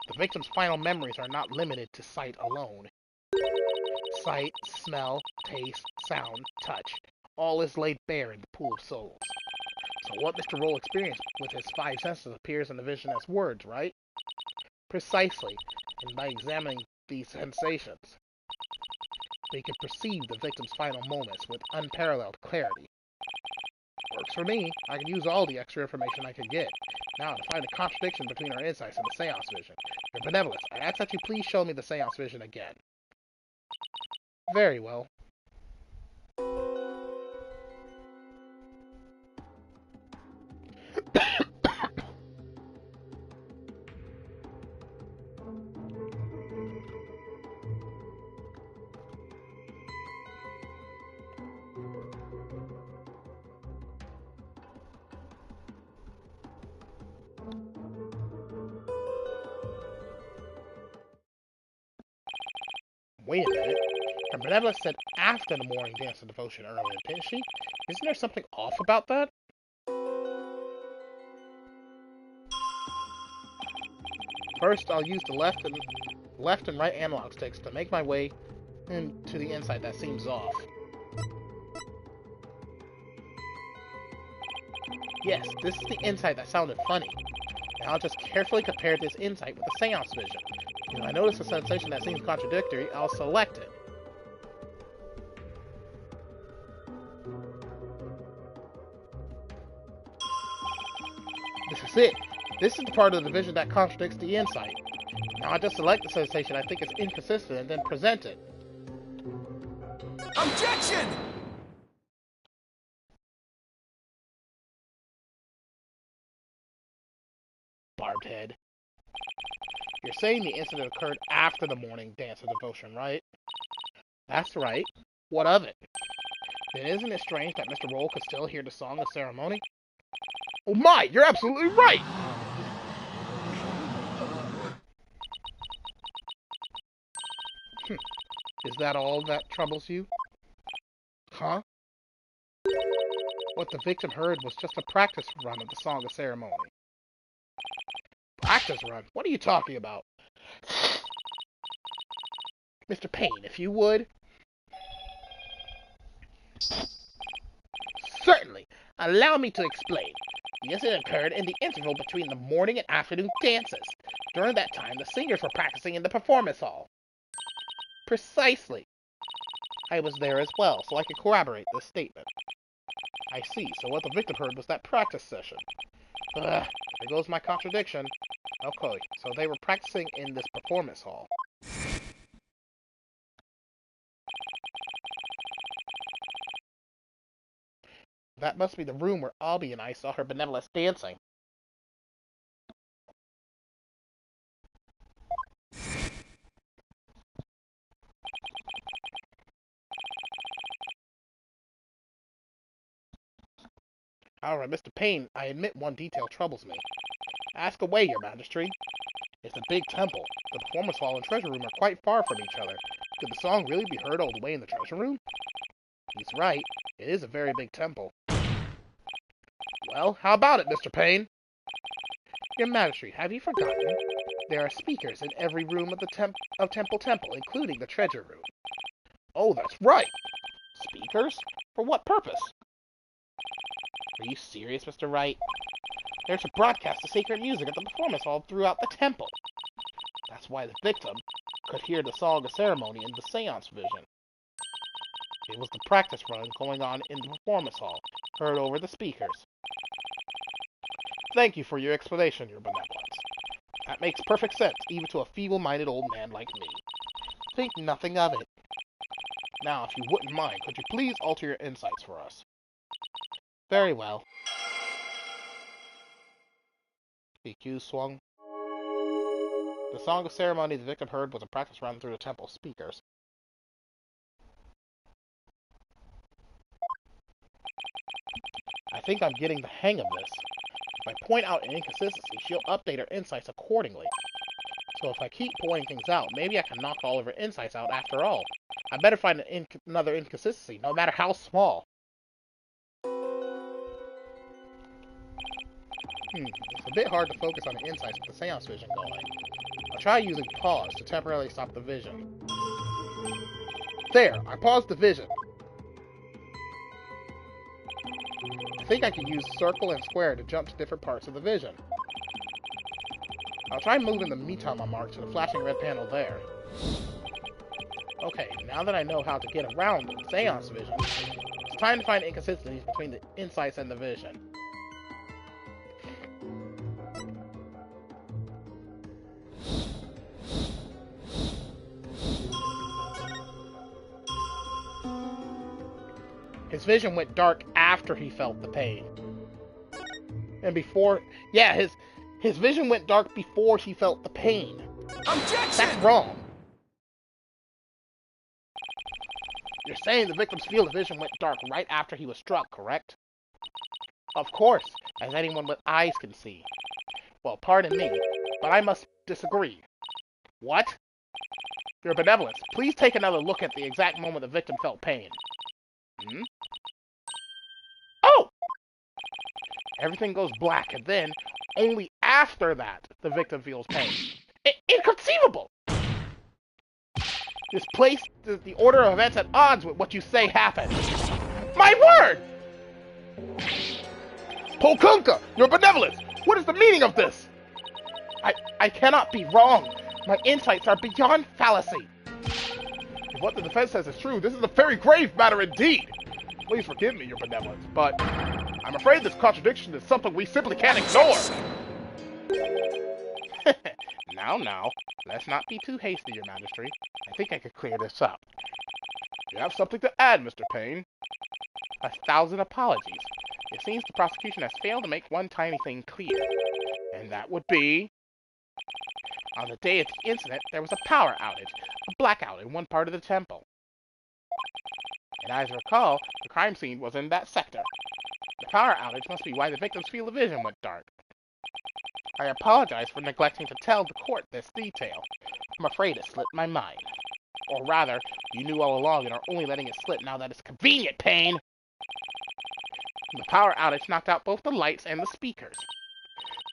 The victim's final memories are not limited to sight alone. Sight, smell, taste, sound, touch, all is laid bare in the pool of souls. So what Mr. Roll experienced with his five senses appears in the vision as words, right? Precisely, and by examining these sensations, we can perceive the victim's final moments with unparalleled clarity. Works for me. I can use all the extra information I can get. Now, to find a contradiction between our insights and the seance vision. Your benevolence, I ask that you please show me the seance vision again. Very well. Wait a minute. Her benevolence said after the morning dance of devotion earlier, didn't she? Isn't there something off about that? First, I'll use the left and right analog sticks to make my way into the insight that seems off. Yes, this is the insight that sounded funny. Now I'll just carefully compare this insight with the seance vision. If I notice a sensation that seems contradictory, I'll select it. This is it. This is the part of the vision that contradicts the insight. Now I just select the sensation I think is inconsistent and then present it. Objection! Barbed head. You're saying the incident occurred after the morning dance of devotion, right? That's right. What of it? Then isn't it strange that Mr. Roll could still hear the song of ceremony? Oh my, you're absolutely right! Is that all that troubles you? Huh? What the victim heard was just a practice run of the song of ceremony. Practice run? What are you talking about? Mr. Payne, if you would. Certainly. Allow me to explain. The incident occurred in the interval between the morning and afternoon dances. During that time, the singers were practicing in the performance hall. Precisely. I was there as well, so I can corroborate this statement. I see, so what the victim heard was that practice session. Ugh, there goes my contradiction. Okay, so they were practicing in this performance hall. That must be the room where Albie and I saw her benevolence dancing. Alright, Mr. Payne, I admit one detail troubles me. Ask away, your majesty. It's a big temple. The performance hall and treasure room are quite far from each other. Could the song really be heard all the way in the treasure room? He's right. It is a very big temple. Well, how about it, Mr. Payne? Your majesty, have you forgotten? There are speakers in every room of the Temple, including the treasure room. Oh, that's right. Speakers? For what purpose? Are you serious, Mr. Wright? They're to broadcast the sacred music at the performance hall throughout the temple. That's why the victim could hear the song of ceremony in the seance vision. It was the practice run going on in the performance hall, heard over the speakers. Thank you for your explanation, your benevolence. That makes perfect sense, even to a feeble-minded old man like me. Think nothing of it. Now, if you wouldn't mind, could you please alter your insights for us? Very well. The accused swung. The song of ceremony the victim heard was a practice run through the temple speakers. I think I'm getting the hang of this. If I point out an inconsistency, she'll update her insights accordingly. So if I keep pointing things out, maybe I can knock all of her insights out after all. I better find another inconsistency, no matter how small. It's a bit hard to focus on the insights with the seance vision going. I'll try using pause to temporarily stop the vision. There, I paused the vision. I think I can use circle and square to jump to different parts of the vision. I'll try moving the Mitama mark to the flashing red panel there. Okay, now that I know how to get around the seance vision, it's time to find inconsistencies between the insights and the vision. His vision went dark after he felt the pain. And before... Yeah, his vision went dark before he felt the pain. Objection! That's wrong. You're saying the victim's field of vision went dark right after he was struck, correct? Of course, as anyone with eyes can see. Well, pardon me, but I must disagree. What? Your Benevolence, please take another look at the exact moment the victim felt pain. Hmm? Oh! Everything goes black, and then, only after that, the victim feels pain. Inconceivable! This place, the order of events at odds with what you say happened. My word! Polkunka, Your Benevolence, what is the meaning of this? I cannot be wrong. My insights are beyond fallacy. If what the defense says is true, this is a very grave matter indeed. Please forgive me, Your Benevolence, but I'm afraid this contradiction is something we simply can't ignore. Now, let's not be too hasty, Your Majesty. I think I could clear this up. You have something to add, Mr. Payne? 1,000 apologies. It seems the prosecution has failed to make one tiny thing clear. And that would be... On the day of the incident, there was a power outage, a blackout in one part of the temple. And as I recall, the crime scene was in that sector. The power outage must be why the victim's field of vision went dark. I apologize for neglecting to tell the court this detail. I'm afraid it slipped my mind. Or rather, you knew all along and are only letting it slip now that it's convenient, Payne! The power outage knocked out both the lights and the speakers.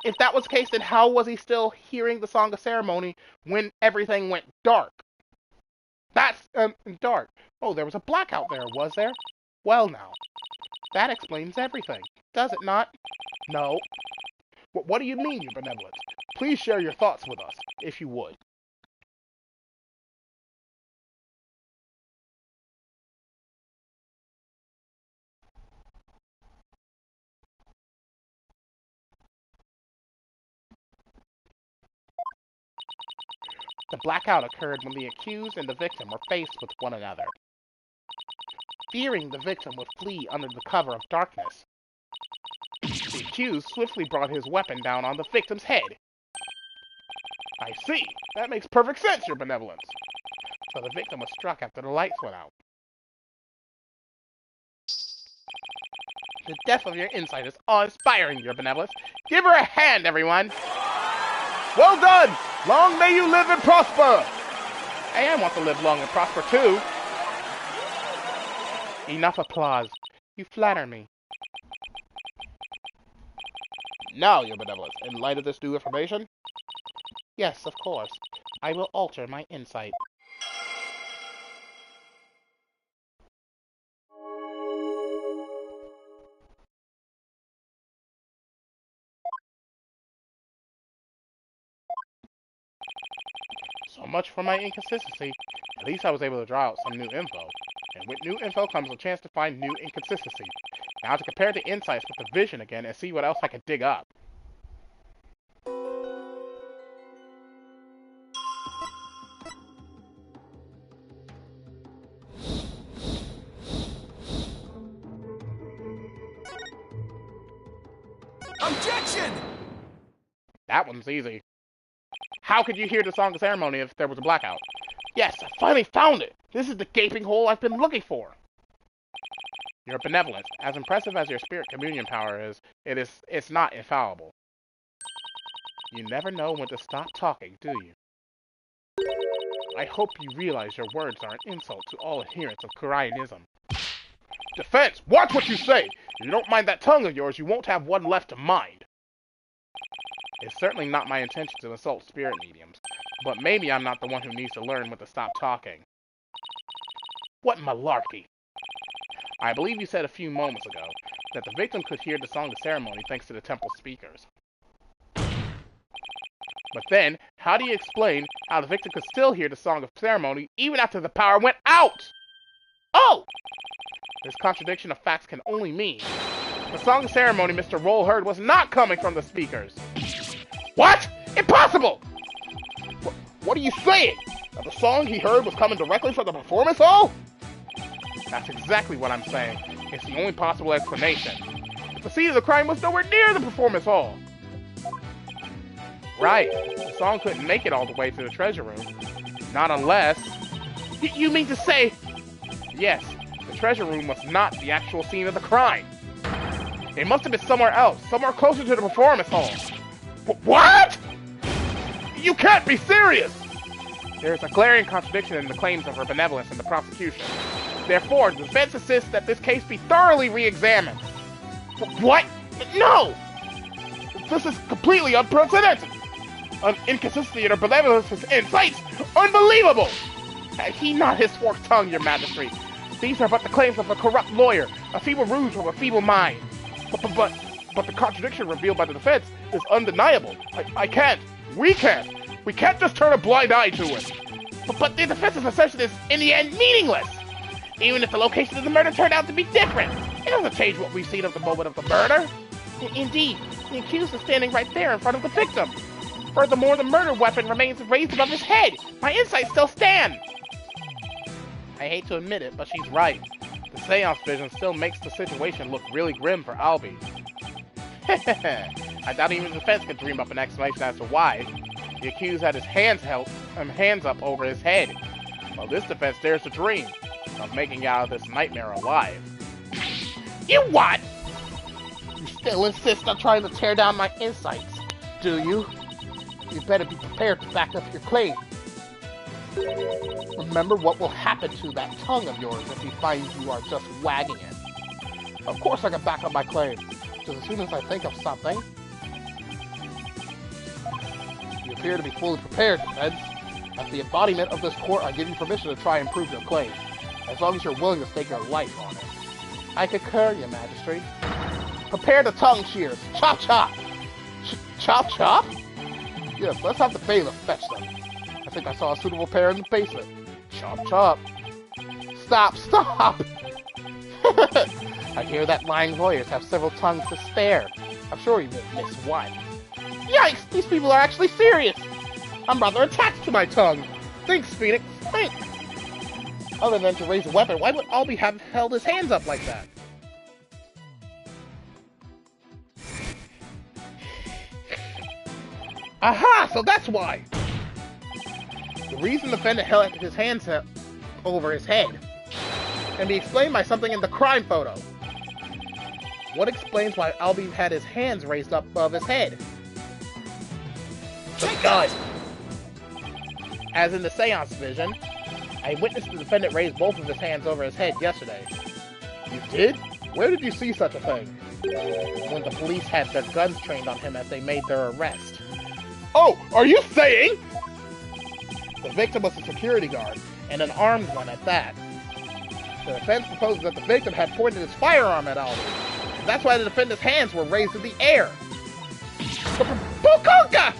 If that was the case, then how was he still hearing the Song of Ceremony when everything went dark? That's, dark. Oh, there was a blackout there, was there? Well now, that explains everything, does it not? No. What do you mean, Your Benevolence? Please share your thoughts with us, if you would. The blackout occurred when the accused and the victim were faced with one another. Fearing the victim would flee under the cover of darkness, the accused swiftly brought his weapon down on the victim's head. I see. That makes perfect sense, Your Benevolence. So the victim was struck after the lights went out. The depth of your insight is awe-inspiring, Your Benevolence. Give her a hand, everyone! Well done! Long may you live and prosper! I want to live long and prosper, too. Enough applause. You flatter me. Now, Your Benevolence, in light of this new information? Yes, of course. I will alter my insight. So much for my inconsistency. At least I was able to draw out some new info. And with new info comes a chance to find new inconsistency. Now to compare the insights with the vision again and see what else I can dig up. Objection! That one's easy. How could you hear the Song of Ceremony if there was a blackout? Yes, I finally found it! This is the gaping hole I've been looking for! Your Benevolence, as impressive as your spirit communion power is, it's not infallible. You never know when to stop talking, do you? I hope you realize your words are an insult to all adherents of Koreanism. Defense, watch what you say! If you don't mind that tongue of yours, you won't have one left to mind. It's certainly not my intention to insult spirit mediums, but maybe I'm not the one who needs to learn when to stop talking. What malarkey! I believe you said a few moments ago that the victim could hear the Song of Ceremony thanks to the temple speakers. But then, how do you explain how the victim could still hear the Song of Ceremony even after the power went out? Oh! This contradiction of facts can only mean the Song of Ceremony Mr. Roll heard was not coming from the speakers. What? Impossible! What are you saying? That the song he heard was coming directly from the performance hall? That's exactly what I'm saying. It's the only possible explanation. The scene of the crime was nowhere near the performance hall. Right. The song couldn't make it all the way to the treasure room. Not unless... You mean to say... Yes, the treasure room was not the actual scene of the crime. It must have been somewhere else, somewhere closer to the performance hall. What? You can't be serious! There is a glaring contradiction in the claims of her benevolence in the prosecution. Therefore, the defense insists that this case be thoroughly re-examined. What? No! This is completely unprecedented! An inconsistency in her benevolence insights? Unbelievable! Had he not his forked tongue, your majesty? These are but the claims of a corrupt lawyer, a feeble ruse from a feeble mind. But the contradiction revealed by the defense is undeniable. We can't just turn a blind eye to it. But the defense's assertion is, in the end, meaningless. Even if the location of the murder turned out to be different, it doesn't change what we've seen of the moment of the murder. Indeed, the accused is standing right there in front of the victim. Furthermore, the murder weapon remains raised above his head. My insights still stand. I hate to admit it, but she's right. The seance vision still makes the situation look really grim for Albie. I doubt even the defense could dream up an explanation as to why. The accused had his hands up over his head. Well, this defense dares to dream of making out of this nightmare alive. You what? You still insist on trying to tear down my insights, do you? You better be prepared to back up your claim. Remember what will happen to that tongue of yours if he finds you are just wagging it. Of course I can back up my claim, because as soon as I think of something... You appear to be fully prepared, defense. As the embodiment of this court, I give you permission to try and prove your claim, as long as you're willing to stake your life on it. I concur, your majesty. Prepare the tongue shears. Chop chop! Chop chop? Yes, let's have the bailiff fetch them. I think I saw a suitable pair in the basement. Chop chop. Stop! I hear that lying lawyers have several tongues to spare. I'm sure you won't miss one. Yikes! These people are actually serious! I'm rather attached to my tongue. Thanks, Phoenix. Thanks. Other than to raise a weapon, why would Albie have held his hands up like that? Aha! So that's why! The reason the defendant held his hands up over his head can be explained by something in the crime photo. What explains why Albie had his hands raised up above his head? The gun! As in the seance vision, I witnessed the defendant raise both of his hands over his head yesterday. You did? Where did you see such a thing? When the police had their guns trained on him as they made their arrest. Oh, are you saying? The victim was a security guard, and an armed one at that. The defense proposes that the victim had pointed his firearm at Albie. That's why the defendant's hands were raised in the air. Bukonka!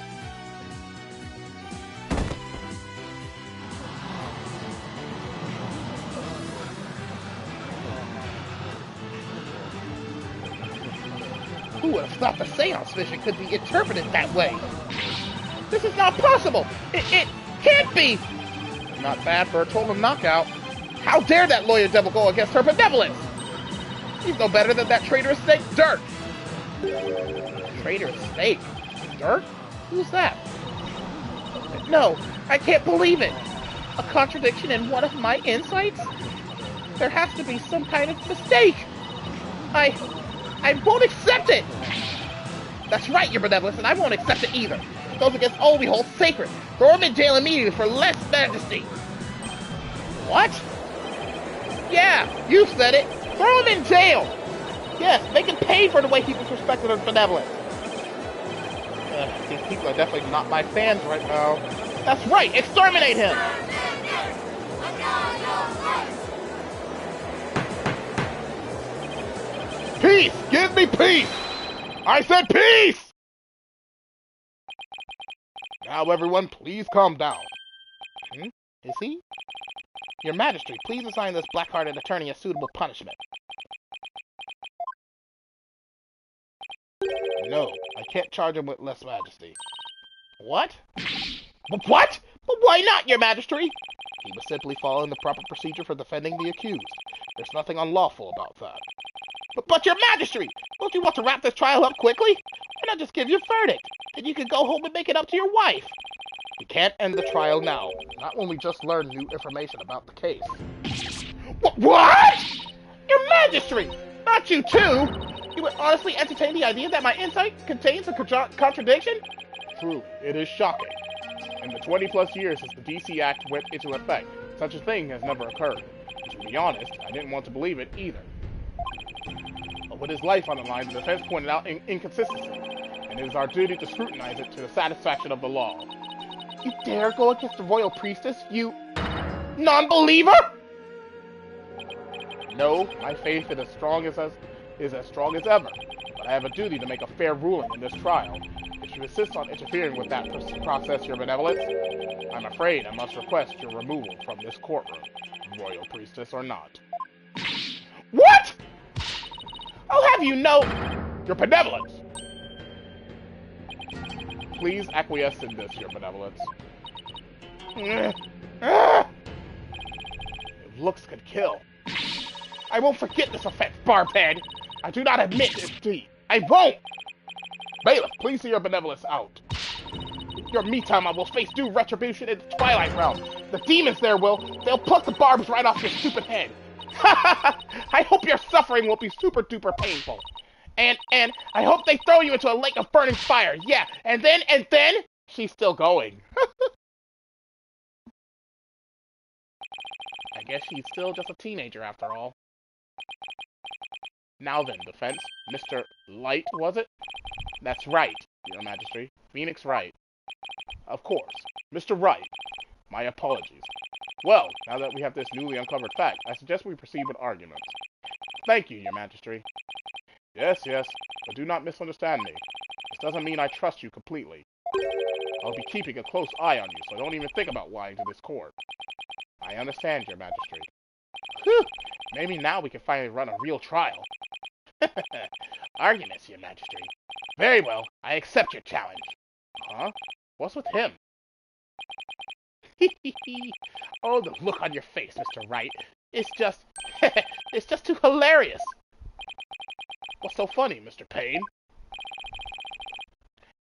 Who would have thought the seance vision could be interpreted that way? This is not possible! It can't be! Not bad for a total knockout. How dare that lawyer devil go against her benevolence? He's no better than that traitorous snake, Dirk. Traitorous snake? Dirk? Who's that? No, I can't believe it. A contradiction in one of my insights? There has to be some kind of mistake. I won't accept it! That's right, your benevolence, and I won't accept it either. It goes against all we hold sacred. Throw him in jail immediately for less majesty. What? Yeah, you said it. Throw him in jail. Yes, make him pay for the way he disrespected his benevolence. These people are definitely not my fans right now. That's right, exterminate him! Peace! Give me peace! I said peace! Now everyone, please calm down. Is he? Your Majesty, please assign this black-hearted attorney a suitable punishment. No, I can't charge him with less majesty. What? What? But why not, your Majesty? He was simply following the proper procedure for defending the accused. There's nothing unlawful about that. But your Majesty, don't you want to wrap this trial up quickly? Why not just give your verdict? Then you can go home and make it up to your wife. We can't end the trial now, not when we just learned new information about the case. What? Your Majesty! Not you too! You would honestly entertain the idea that my insight contains a contradiction? True, it is shocking. In the 20-plus years since the DC Act went into effect, such a thing has never occurred. To be honest, I didn't want to believe it either. But with his life on the line, the defense pointed out inconsistency, and it is our duty to scrutinize it to the satisfaction of the law. You dare go against the royal priestess, you non-believer? No, my faith is as strong as ever, but I have a duty to make a fair ruling in this trial. If you insist on interfering with that process, Your Benevolence, I'm afraid I must request your removal from this courtroom, royal priestess or not. What? I'll have you know, Your Benevolence! Please acquiesce in this, Your Benevolence. Looks could kill. I won't forget this offense, barbhead! I do not admit this deed. I won't! Bailiff, please see Your Benevolence out. Your me time, I will face due retribution in the Twilight Realm. The demons there they'll pluck the barbs right off your stupid head. I hope your suffering will be super duper painful. And I hope they throw you into a lake of burning fire. Yeah, and then, she's still going. I guess she's still just a teenager after all. Now then, defense. Mr. Light, was it? That's right, Your Majesty. Phoenix Wright. Of course. Mr. Wright. My apologies. Well, now that we have this newly uncovered fact, I suggest we proceed with arguments. Thank you, Your Majesty. Yes, but do not misunderstand me. This doesn't mean I trust you completely. I'll be keeping a close eye on you, so don't even think about lying to this court. I understand, Your Majesty. Whew! Maybe now we can finally run a real trial. Arguments, Your Majesty. Very well, I accept your challenge. Huh? What's with him? Oh, the look on your face, Mr. Wright. It's just too hilarious. What's so funny, Mr. Payne?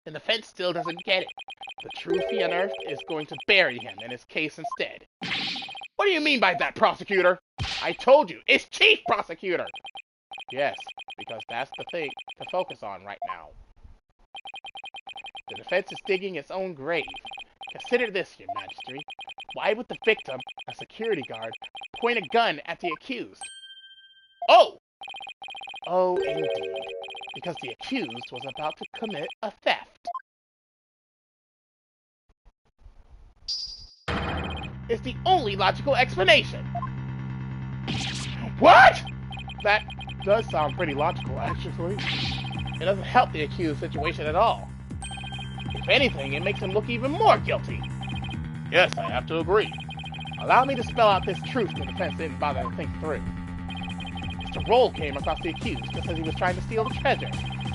The defense still doesn't get it. The truth he unearthed is going to bury him in his case instead. What do you mean by that, prosecutor? I told you, it's Chief Prosecutor! Yes, because that's the thing to focus on right now. The defense is digging its own grave. Consider this, Your Majesty. Why would the victim, a security guard, point a gun at the accused? Oh! Oh, indeed. Because the accused was about to commit a theft. It's the only logical explanation. What? That does sound pretty logical, actually. It doesn't help the accused situation at all. If anything, it makes him look even more guilty. Yes, I have to agree. Allow me to spell out this truth the defense didn't bother to think through. Mr. Roll came across the accused just as he was trying to steal the treasure.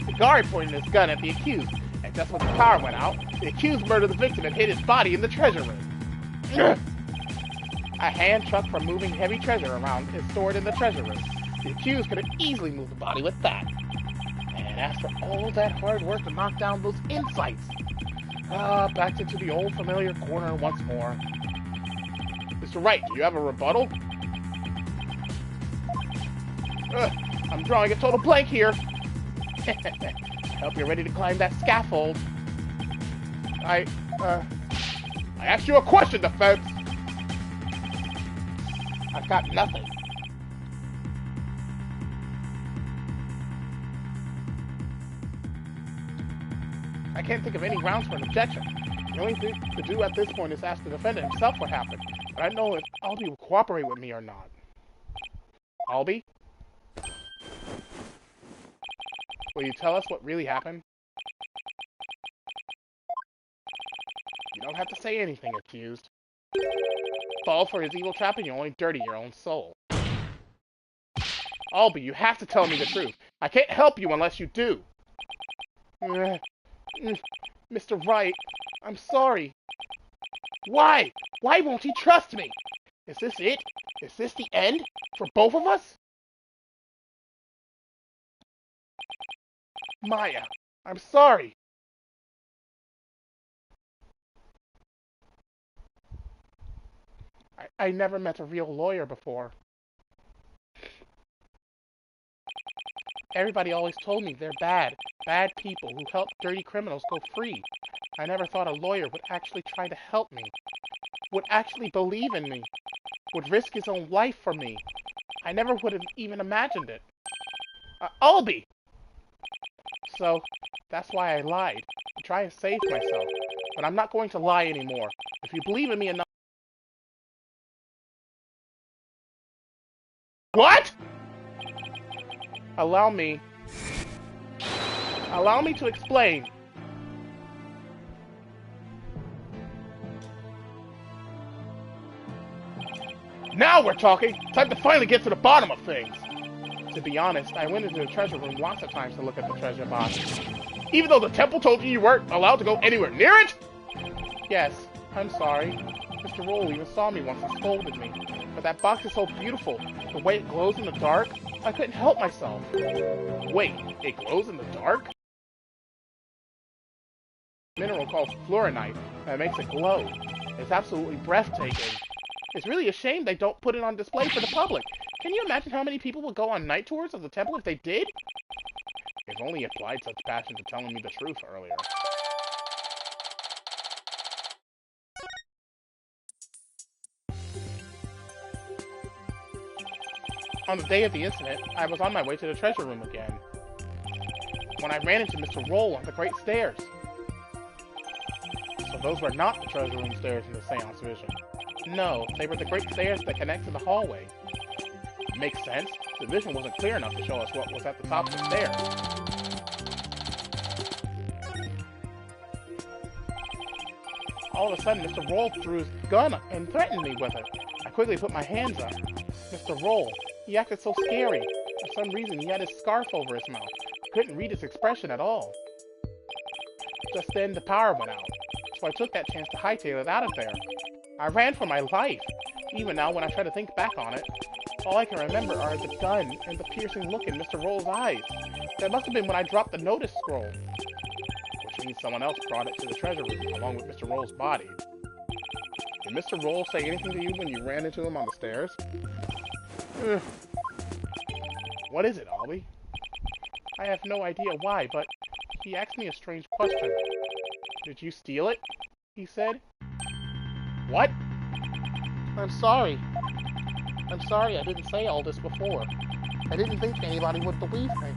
The guard pointed his gun at the accused, and just when the power went out, the accused murdered the victim and hid his body in the treasure room. A hand truck for moving heavy treasure around is stored in the treasure room. The accused could have easily moved the body with that. And after all that hard work to knock down those insights, back into the old familiar corner once more. Mr. Wright, do you have a rebuttal? I'm drawing a total blank here. I hope you're ready to climb that scaffold. I asked you a question, defense. I've got nothing. I can't think of any grounds for an objection. The only thing to do at this point is ask the defendant himself what happened. But I don't know if Albie will cooperate with me or not. Albie? Will you tell us what really happened? You don't have to say anything, accused. Fall for his evil trap and you only dirty your own soul. Albie, you have to tell me the truth. I can't help you unless you do. Mr. Wright, I'm sorry. Why? Why won't he trust me? Is this it? Is this the end? For both of us? Maya, I'm sorry. I never met a real lawyer before. Everybody always told me they're bad people who help dirty criminals go free. I never thought a lawyer would actually try to help me, would actually believe in me, would risk his own life for me. I never would have even imagined it. Albie! So, that's why I lied, to try to save myself. But I'm not going to lie anymore. If you believe in me enough... What?! Allow me to explain. Now we're talking! Time to finally get to the bottom of things! To be honest, I went into the treasure room lots of times to look at the treasure box. Even though the temple told you weren't allowed to go anywhere near it? Yes, I'm sorry. Mr. Roll even saw me once and scolded me. But that box is so beautiful. The way it glows in the dark, I couldn't help myself. Wait, it glows in the dark? Mineral called fluorinite that makes it glow. It's absolutely breathtaking. It's really a shame they don't put it on display for the public. Can you imagine how many people would go on night tours of the temple if they did? If only he applied such passion to telling me the truth earlier. On the day of the incident, I was on my way to the treasure room again, when I ran into Mr. Roll on the Great Stairs. So those were not the treasure room stairs in the seance vision. No, they were the Great Stairs that connect to the hallway. Makes sense. The vision wasn't clear enough to show us what was at the top of the stairs. All of a sudden, Mr. Roll threw his gun and threatened me with it. I quickly put my hands up. Mr. Roll, he acted so scary. For some reason, he had his scarf over his mouth. I couldn't read his expression at all. Just then, the power went out, so I took that chance to hightail it out of there. I ran for my life. Even now, when I try to think back on it, all I can remember are the gun and the piercing look in Mr. Roll's eyes. That must have been when I dropped the notice scroll. Which means someone else brought it to the treasure room, along with Mr. Roll's body. Did Mr. Roll say anything to you when you ran into him on the stairs? What is it, Albie? I have no idea why, but he asked me a strange question. Did you steal it? He said. What? I'm sorry. I'm sorry I didn't say all this before. I didn't think anybody would believe me.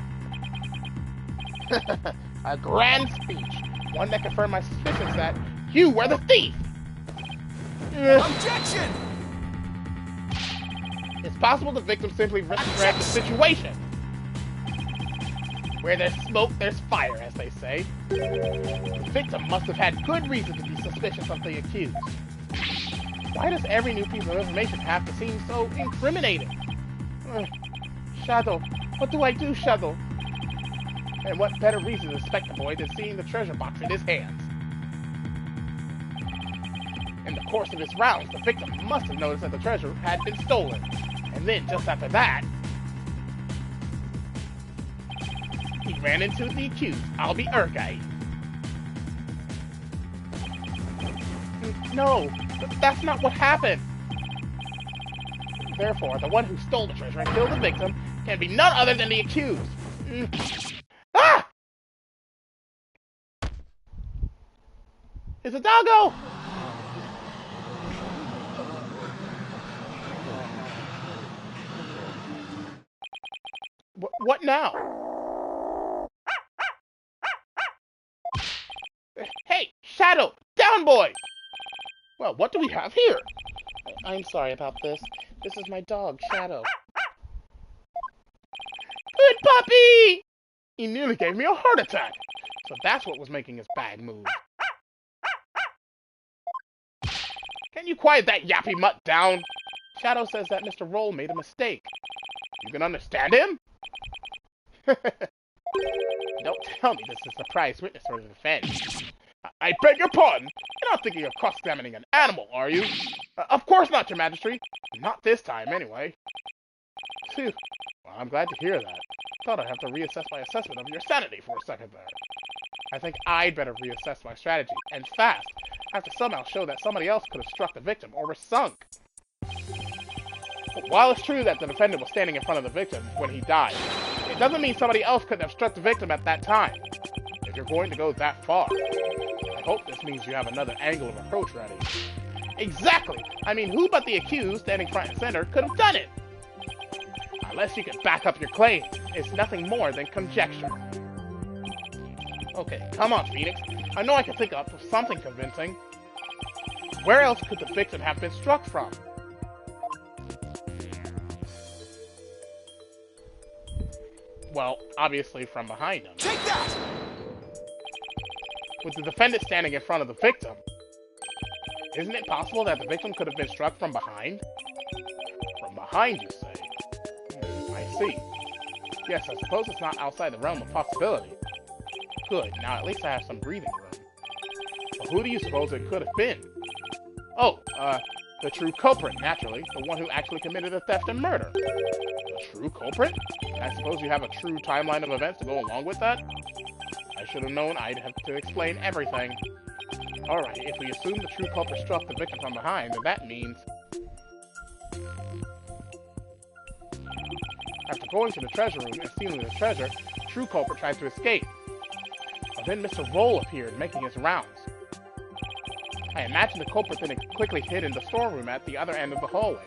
A grand speech. One that confirmed my suspicions that you were the thief! Objection! It's possible the victim simply read the situation. Where there's smoke, there's fire, as they say. The victim must have had good reason to be suspicious of the accused. Why does every new piece of information have to seem so incriminating? Shadow, what do I do, Shadow? And what better reason to suspect the boy than seeing the treasure box in his hands? In the course of his rounds, the victim must have noticed that the treasure had been stolen. And then, just after that, he ran into the accused, Albie Ergai. No, that's not what happened. Therefore, the one who stole the treasure and killed the victim can be none other than the accused. Ah! It's a doggo! What now? Hey, Shadow! Down, boy! Well, what do we have here? I'm sorry about this. This is my dog, Shadow. Good puppy! He nearly gave me a heart attack. So that's what was making his bag move. Can you quiet that yappy mutt down? Shadow says that Mr. Roll made a mistake. You can understand him? Don't tell me this is a surprise witness for the defense. I beg your pardon. You're not thinking of cross-examining an animal, are you? Of course not, Your Majesty. Not this time, anyway. Phew. Well, I'm glad to hear that. Thought I'd have to reassess my assessment of your sanity for a second there. I think I'd better reassess my strategy, and fast. I have to somehow show that somebody else could have struck the victim or was sunk. But while it's true that the defendant was standing in front of the victim when he died, it doesn't mean somebody else couldn't have struck the victim at that time. If you're going to go that far, I hope this means you have another angle of approach ready. Exactly! I mean, who but the accused, standing front and center, could have done it? Unless you can back up your claims, it's nothing more than conjecture. Okay, come on, Phoenix. I know I can think up of something convincing. Where else could the victim have been struck from? Well, obviously from behind him. Take that! With the defendant standing in front of the victim, isn't it possible that the victim could have been struck from behind? From behind, you say? I see. Yes, I suppose it's not outside the realm of possibility. Good, now at least I have some breathing room. But who do you suppose it could have been? Oh, the true culprit, naturally. The one who actually committed the theft and murder. The true culprit? I suppose you have a true timeline of events to go along with that? I should have known I'd have to explain everything. Alright, if we assume the true culprit struck the victim from behind, then that means... After going to the treasure room and stealing the treasure, the true culprit tried to escape. But then Mr. Roll appeared, making his rounds. I imagine the culprit then quickly hid in the storeroom at the other end of the hallway.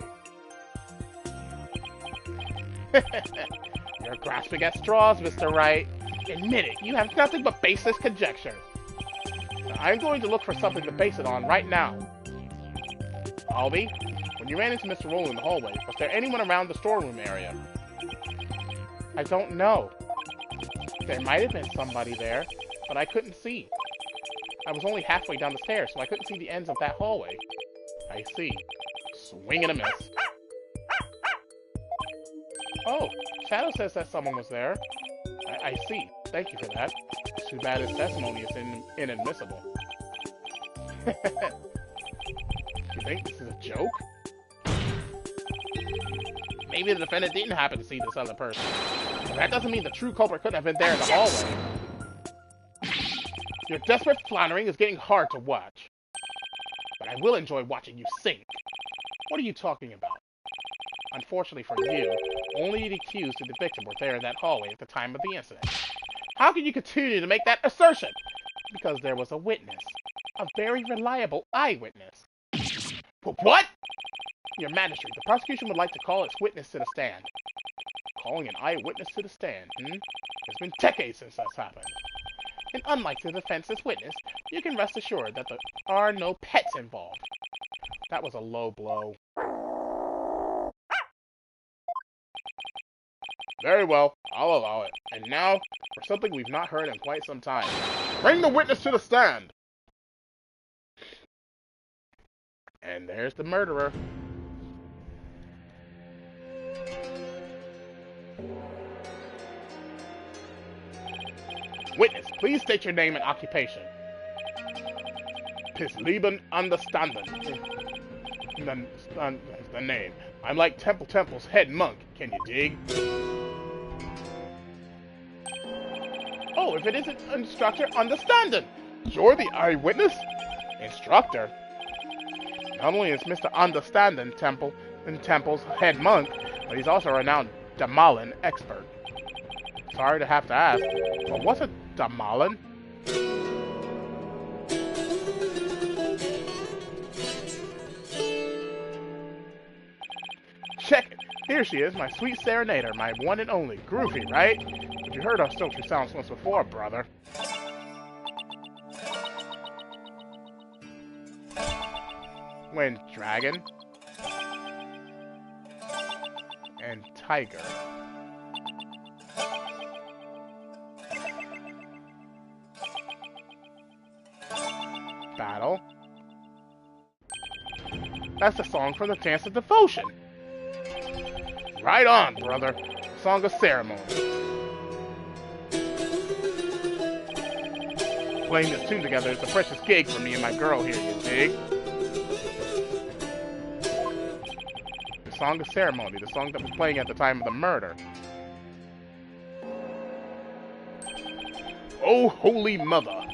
You're grasping at straws, Mr. Wright. Admit it, you have nothing but baseless conjecture. Now, I'm going to look for something to base it on right now. Albie, when you ran into Mr. Roll in the hallway, was there anyone around the storeroom area? I don't know. There might have been somebody there, but I couldn't see. I was only halfway down the stairs, so I couldn't see the ends of that hallway. I see. Swing and a miss. Oh, Shadow says that someone was there. I see. Thank you for that. Too bad his testimony is inadmissible. You think this is a joke? Maybe the defendant didn't happen to see this other person. But that doesn't mean the true culprit couldn't have been there in the hallway. Your desperate floundering is getting hard to watch. But I will enjoy watching you sink. What are you talking about? Unfortunately for you, only the accused and the victim were there in that hallway at the time of the incident. How can you continue to make that assertion? Because there was a witness. A very reliable eyewitness. What? Your Majesty, the prosecution would like to call its witness to the stand. Calling an eyewitness to the stand, It's been decades since that's happened. And unlike the defense's witness, you can rest assured that there are no pets involved. That was a low blow. Very well, I'll allow it. And now, for something we've not heard in quite some time. Bring the witness to the stand! And there's the murderer. Witness, please state your name and occupation. Pis Leben understanden. The name. I'm like Temple's head monk. Can you dig? Oh, if it isn't instructor, understanding. You're the eyewitness? Instructor? Not only is Mr. Understanding Temple's head monk, but he's also a renowned Damalan expert. Sorry to have to ask, but what's a Damalan? Check it! Here she is, my sweet serenader, my one and only. Groovy, right? But you heard our sultry sounds once before, brother. When dragon and tiger. Battle. That's the song from the Dance of Devotion. Right on, brother. Song of ceremony. Playing this tune together is a precious gig for me and my girl here, you dig? The song of ceremony, the song that was playing at the time of the murder. Oh, Holy Mother,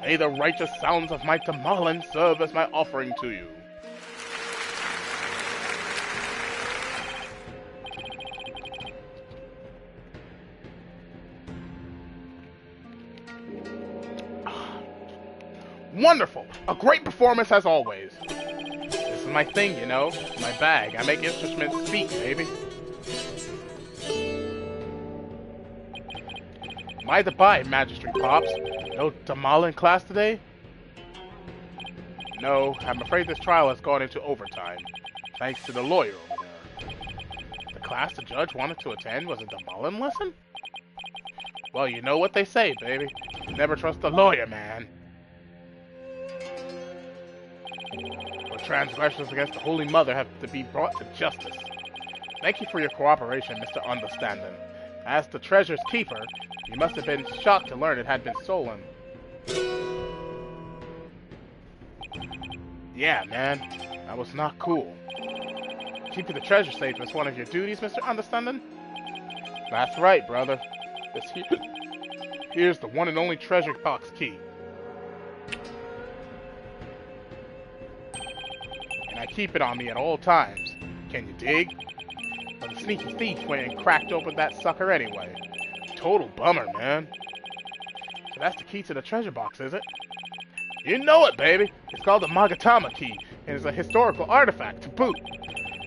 may the righteous sounds of my Damalan serve as my offering to you. Wonderful! A great performance as always. This is my thing, you know? My bag. I make instruments speak, baby. My goodbye, Magistrate Pops. No Tamal in class today? No, I'm afraid this trial has gone into overtime. Thanks to the lawyer over there. The class the judge wanted to attend was a Tamalin lesson? Well, you know what they say, baby. Never trust the lawyer, man. But transgressions against the Holy Mother have to be brought to justice. Thank you for your cooperation, Mr. Understanding. As the treasure's keeper, you must have been shocked to learn it had been stolen. Yeah, man. That was not cool. Keeping the treasure safe is one of your duties, Mr. Understanding? That's right, brother. Here's the one and only treasure box key. And I keep it on me at all times. Can you dig? But the sneaky thief went and cracked open that sucker anyway. Total bummer, man. So that's the key to the treasure box, is it? You know it, baby! It's called the Magatama key, and is a historical artifact to boot.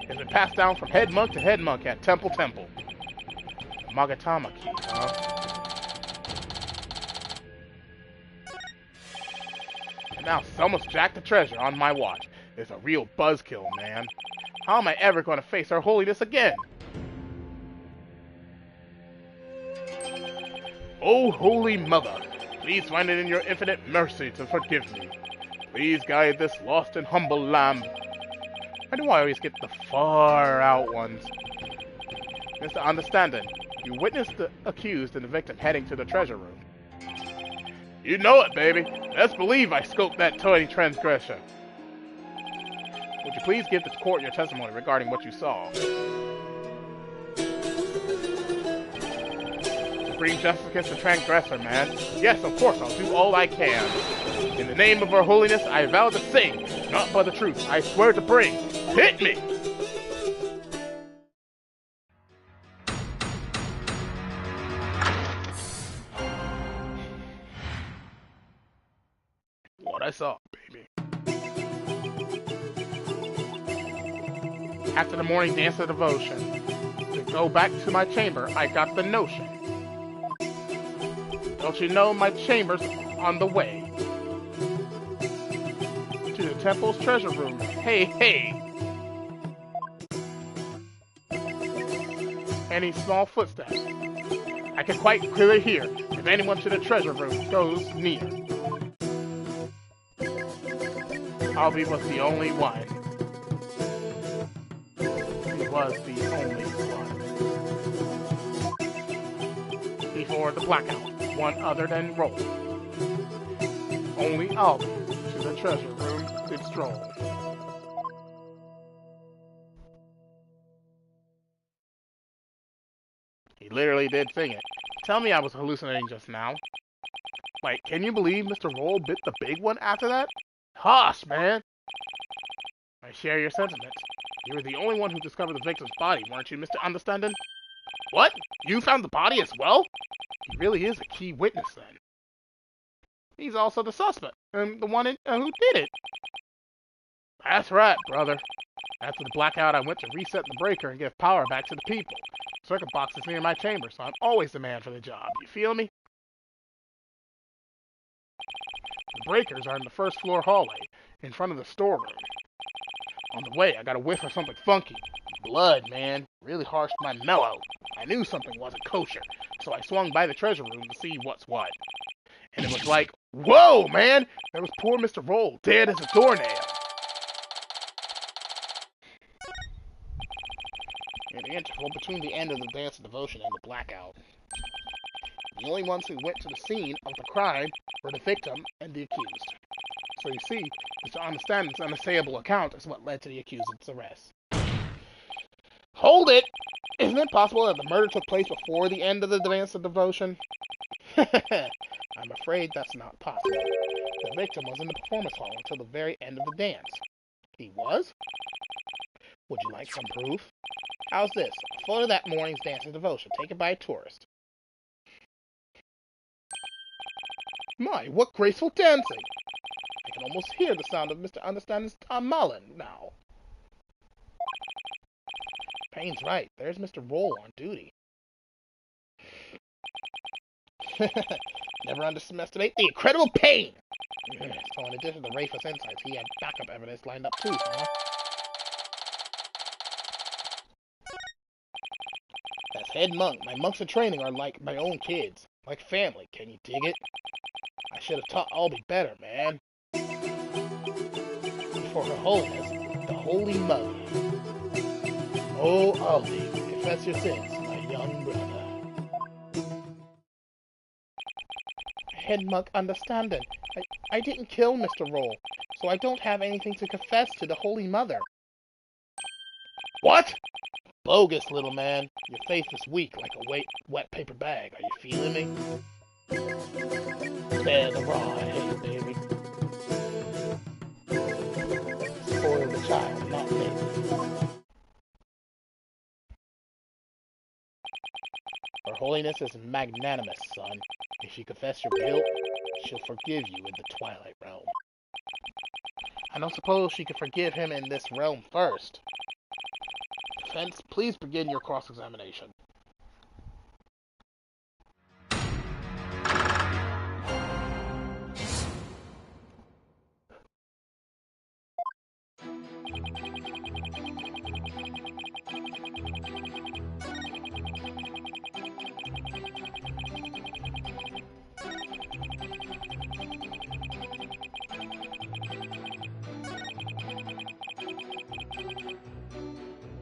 It's been passed down from head monk to head monk at Temple. The Magatama key, huh? And now someone's jacked the treasure on my watch. It's a real buzzkill, man. How am I ever going to face Her Holiness again? Oh, Holy Mother, please find it in your infinite mercy to forgive me. Please guide this lost and humble lamb. Why do I always get the far out ones? Mr. Understanding, you witnessed the accused and the victim heading to the treasure room. You know it, baby. Best believe I scoped that tiny transgressor. Would you please give the court your testimony regarding what you saw? To bring justice against the transgressor, man. Yes, of course, I'll do all I can. In the name of Her Holiness, I vow to sing, not but the truth. I swear to bring. Hit me! What I saw, baby. After the morning dance of devotion, to go back to my chamber, I got the notion. Don't you know my chamber's on the way to the temple's treasure room? Hey, hey! Any small footsteps, I can quite clearly hear if anyone to the treasure room goes near. Albie was the only one. He was the only one. Before the blackout, one other than Roll. Only Albie to the treasure room did stroll. He literally did sing it. Tell me I was hallucinating just now. Like, can you believe Mr. Roll bit the big one after that? Hoss, man! I share your sentiments. You were the only one who discovered the victim's body, weren't you, Mr. Understanding? What? You found the body as well? He really is a key witness, then. He's also the suspect, and the one who did it. That's right, brother. After the blackout, I went to reset the breaker and give power back to the people. The circuit box is near my chamber, so I'm always the man for the job. You feel me? The breakers are in the first floor hallway, in front of the storeroom. On the way, I got a whiff of something funky. Blood, man. Really harshed my mellow. I knew something wasn't kosher, so I swung by the treasure room to see what's what. And it was like, whoa, man! There was poor Mr. Roll, dead as a doornail. In the interval between the end of the dance of devotion and the blackout, the only ones who went to the scene of the crime were the victim and the accused. So you see, Mr. Understanding's unassailable account is what led to the accused's arrest. Hold it! Isn't it possible that the murder took place before the end of the dance of devotion? I'm afraid that's not possible. The victim was in the performance hall until the very end of the dance. He was? Would you like some proof? How's this? A photo of that morning's dance of devotion, taken by a tourist. My, what graceful dancing! can almost hear the sound of Mr. Understanding's Tamalin now. Payne's right. There's Mr. Roll on duty. Never underestimate the incredible Payne! So in addition to Rafa's insights, he had backup evidence lined up too, huh? As head monk, my monks in training are like my own kids. Like family, can you dig it? I should have taught Albie better, man. For Her Holiness, the Holy Mother. Oh, Albie, confess your sins, my young brother. Head monk understanding. I didn't kill Mr. Roll, so I don't have anything to confess to the Holy Mother. What? Bogus, little man. Your faith is weak like a wet paper bag. Are you feeling me? Spare the raw, hey, baby. Spoil the child, not me. Her Holiness is magnanimous, son. If you confess your guilt, she'll forgive you in the Twilight Realm. I don't suppose she could forgive him in this realm first. Defense, please begin your cross-examination.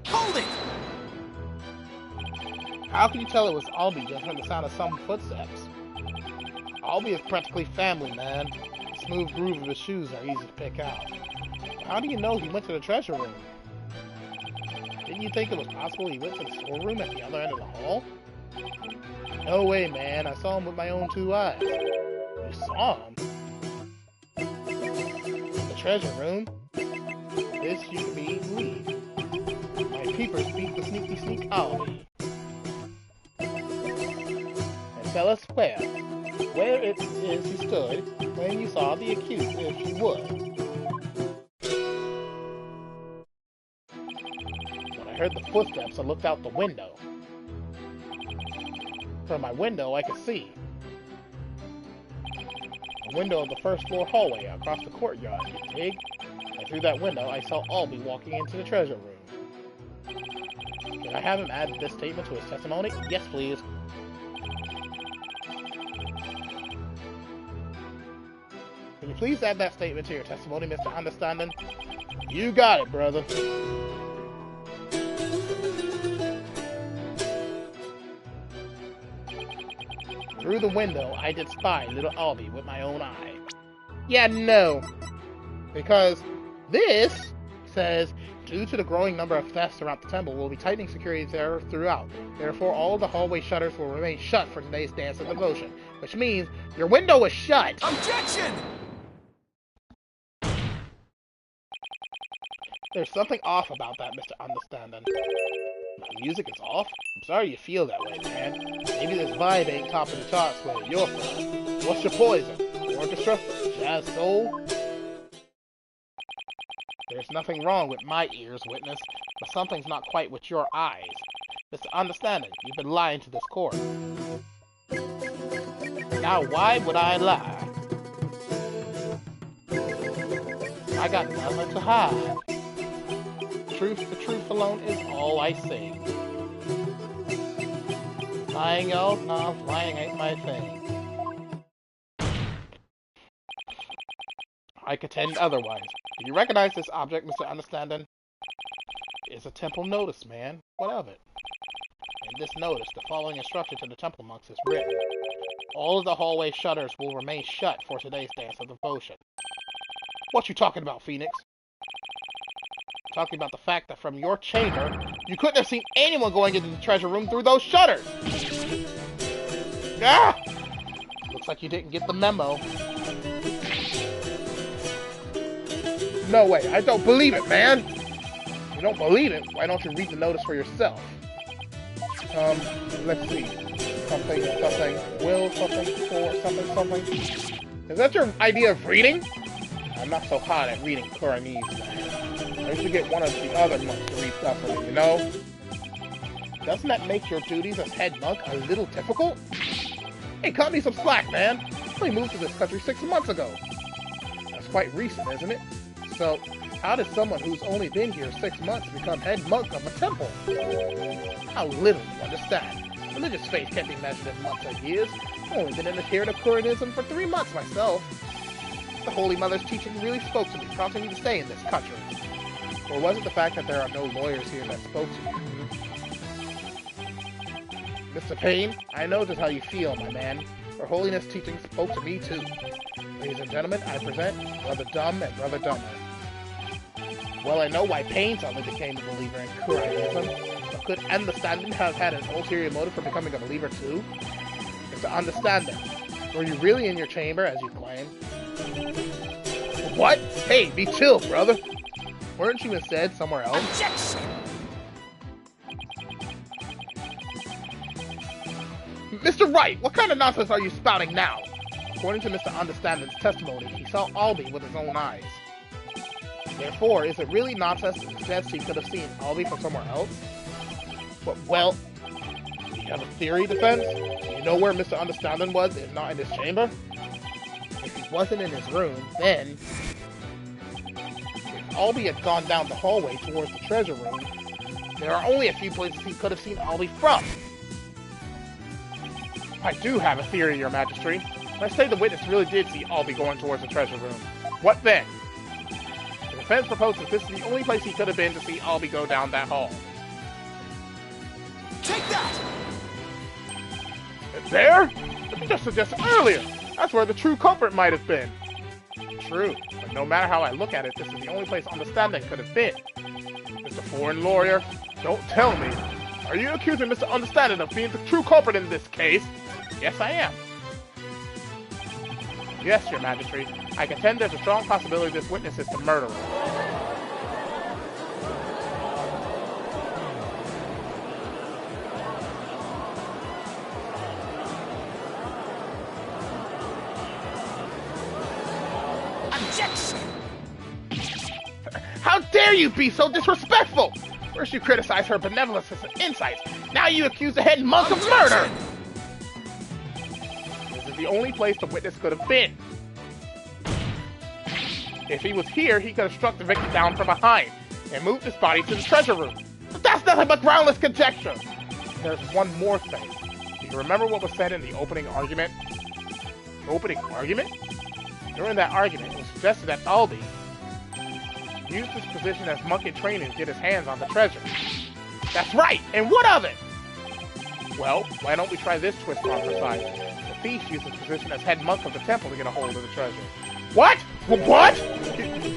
Hold it! How can you tell it was Albie just from the sound of some footsteps? Albie is practically family, man. The smooth groove of his shoes are easy to pick out. How do you know he went to the treasure room? Didn't you think it was possible he went to the storeroom at the other end of the hall? No way, man. I saw him with my own 2 eyes. You saw him? The treasure room? This you can be we. My peepers beat the sneaky sneak Albie. And tell us where it is you stood when you saw the accused, if you would. When I heard the footsteps, I looked out the window. From my window, I could see the window of the first floor hallway across the courtyard, you dig? And through that window, I saw Albie walking into the treasure room. Can I have him add this statement to his testimony? Yes, please. Can you please add that statement to your testimony, Mr. Understanding? You got it, brother. Through the window, I did spy little Albie with my own eye. Yeah, no. Because this says, due to the growing number of thefts throughout the temple, we'll be tightening security there throughout. Therefore, all the hallway shutters will remain shut for today's dance of devotion. Which means, your window is shut! Objection! There's something off about that, Mr. Understanding. My music is off? I'm sorry you feel that way, man. Maybe this vibe ain't top of the charts where you're from. What's your poison? Orchestra? Jazz soul? There's nothing wrong with my ears, witness, but something's not quite with your eyes. Mr. Understanding, you've been lying to this court. Now, why would I lie? I got nothing to hide. The truth alone is all I say. Lying, y'all? Nah, lying ain't my thing. I contend otherwise. Do you recognize this object, Mr. Understanding? It's a temple notice, man. What of it? In this notice, the following instruction to the temple monks is written. All of the hallway shutters will remain shut for today's dance of devotion. What you talking about, Phoenix? Talking about the fact that from your chamber, you couldn't have seen anyone going into the treasure room through those shutters! Ah! Looks like you didn't get the memo. No way, I don't believe it, man! You don't believe it? Why don't you read the notice for yourself? Let's see. Something, will, something, for, something. Is that your idea of reading? I'm not so hot at reading Kuranese, man. I usually get one of the other monks to read stuff for me, you know? Doesn't that make your duties as head monk a little difficult? Hey, cut me some slack, man. I only moved to this country 6 months ago. That's quite recent, isn't it? So, how does someone who's only been here 6 months become head monk of a temple? How little you understand. Religious faith can't be measured in months or years. I've only been adherent to Kuranism for 3 months myself. The Holy Mother's teaching really spoke to me, prompting me to stay in this country. Or was it the fact that there are no lawyers here that spoke to you? Mr. Payne, I know just how you feel, my man. Her Holiness' teaching spoke to me too. Ladies and gentlemen, I present Brother Dumb and Brother Dumber. Well, I know why Payne suddenly became a believer in Kuranism, but could Understanding have had an ulterior motive for becoming a believer too? It's Understanding. Were you really in your chamber, as you claim? What? Hey, be chill, brother. Weren't you instead somewhere else? Objection! Mr. Wright, what kind of nonsense are you spouting now? According to Mr. Understanding's testimony, he saw Albie with his own eyes. Therefore, is it really nonsense to suggest he could have seen Albie from somewhere else? But, well, do you have a theory, Defense? Do you know where Mr. Understanding was, if not in his chamber? If he wasn't in his room, then... if Albie had gone down the hallway towards the treasure room, there are only a few places he could have seen Albie from. I do have a theory, Your Majesty. Let's say the witness really did see Albie going towards the treasure room. What then? The defense proposes this is the only place he could have been to see Albie go down that hall. Take that! There? But you just suggested earlier. That's where the true culprit might have been. True, but no matter how I look at it, this is the only place Understanding could have been. Mr. Foreign Lawyer, don't tell me. Are you accusing Mr. Understanding of being the true culprit in this case? Yes, I am. Yes, Your Majesty. I contend there's a strong possibility this witness is the murderer. Objection! How dare you be so disrespectful! First you criticize her benevolence and insights, now you accuse the head monk of murder! This is the only place the witness could have been. If he was here, he could have struck the victim down from behind and moved his body to the treasure room. But that's nothing but groundless conjecture! There's one more thing. Do you remember what was said in the opening argument? Opening argument? During that argument, it was suggested that Albie used his position as monk in training to get his hands on the treasure. That's right! And what of it? Well, why don't we try this twist on for size? The thief used his position as head monk of the temple to get a hold of the treasure. What? What?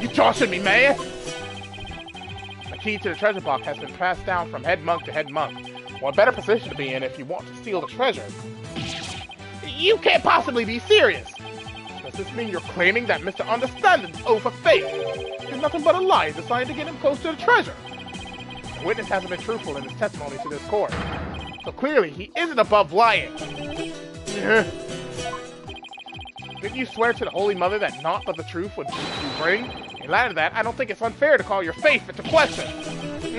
You tossing me, man? The key to the treasure box has been passed down from head monk to head monk. Well, a better position to be in if you want to steal the treasure. You can't possibly be serious! Does this mean you're claiming that Mr. Understanding's oath of faith is nothing but a lie designed to get him close to the treasure? The witness hasn't been truthful in his testimony to this court, so clearly he isn't above lying. Didn't you swear to the Holy Mother that naught but the truth would you bring? In light of that, I don't think it's unfair to call your faith into question.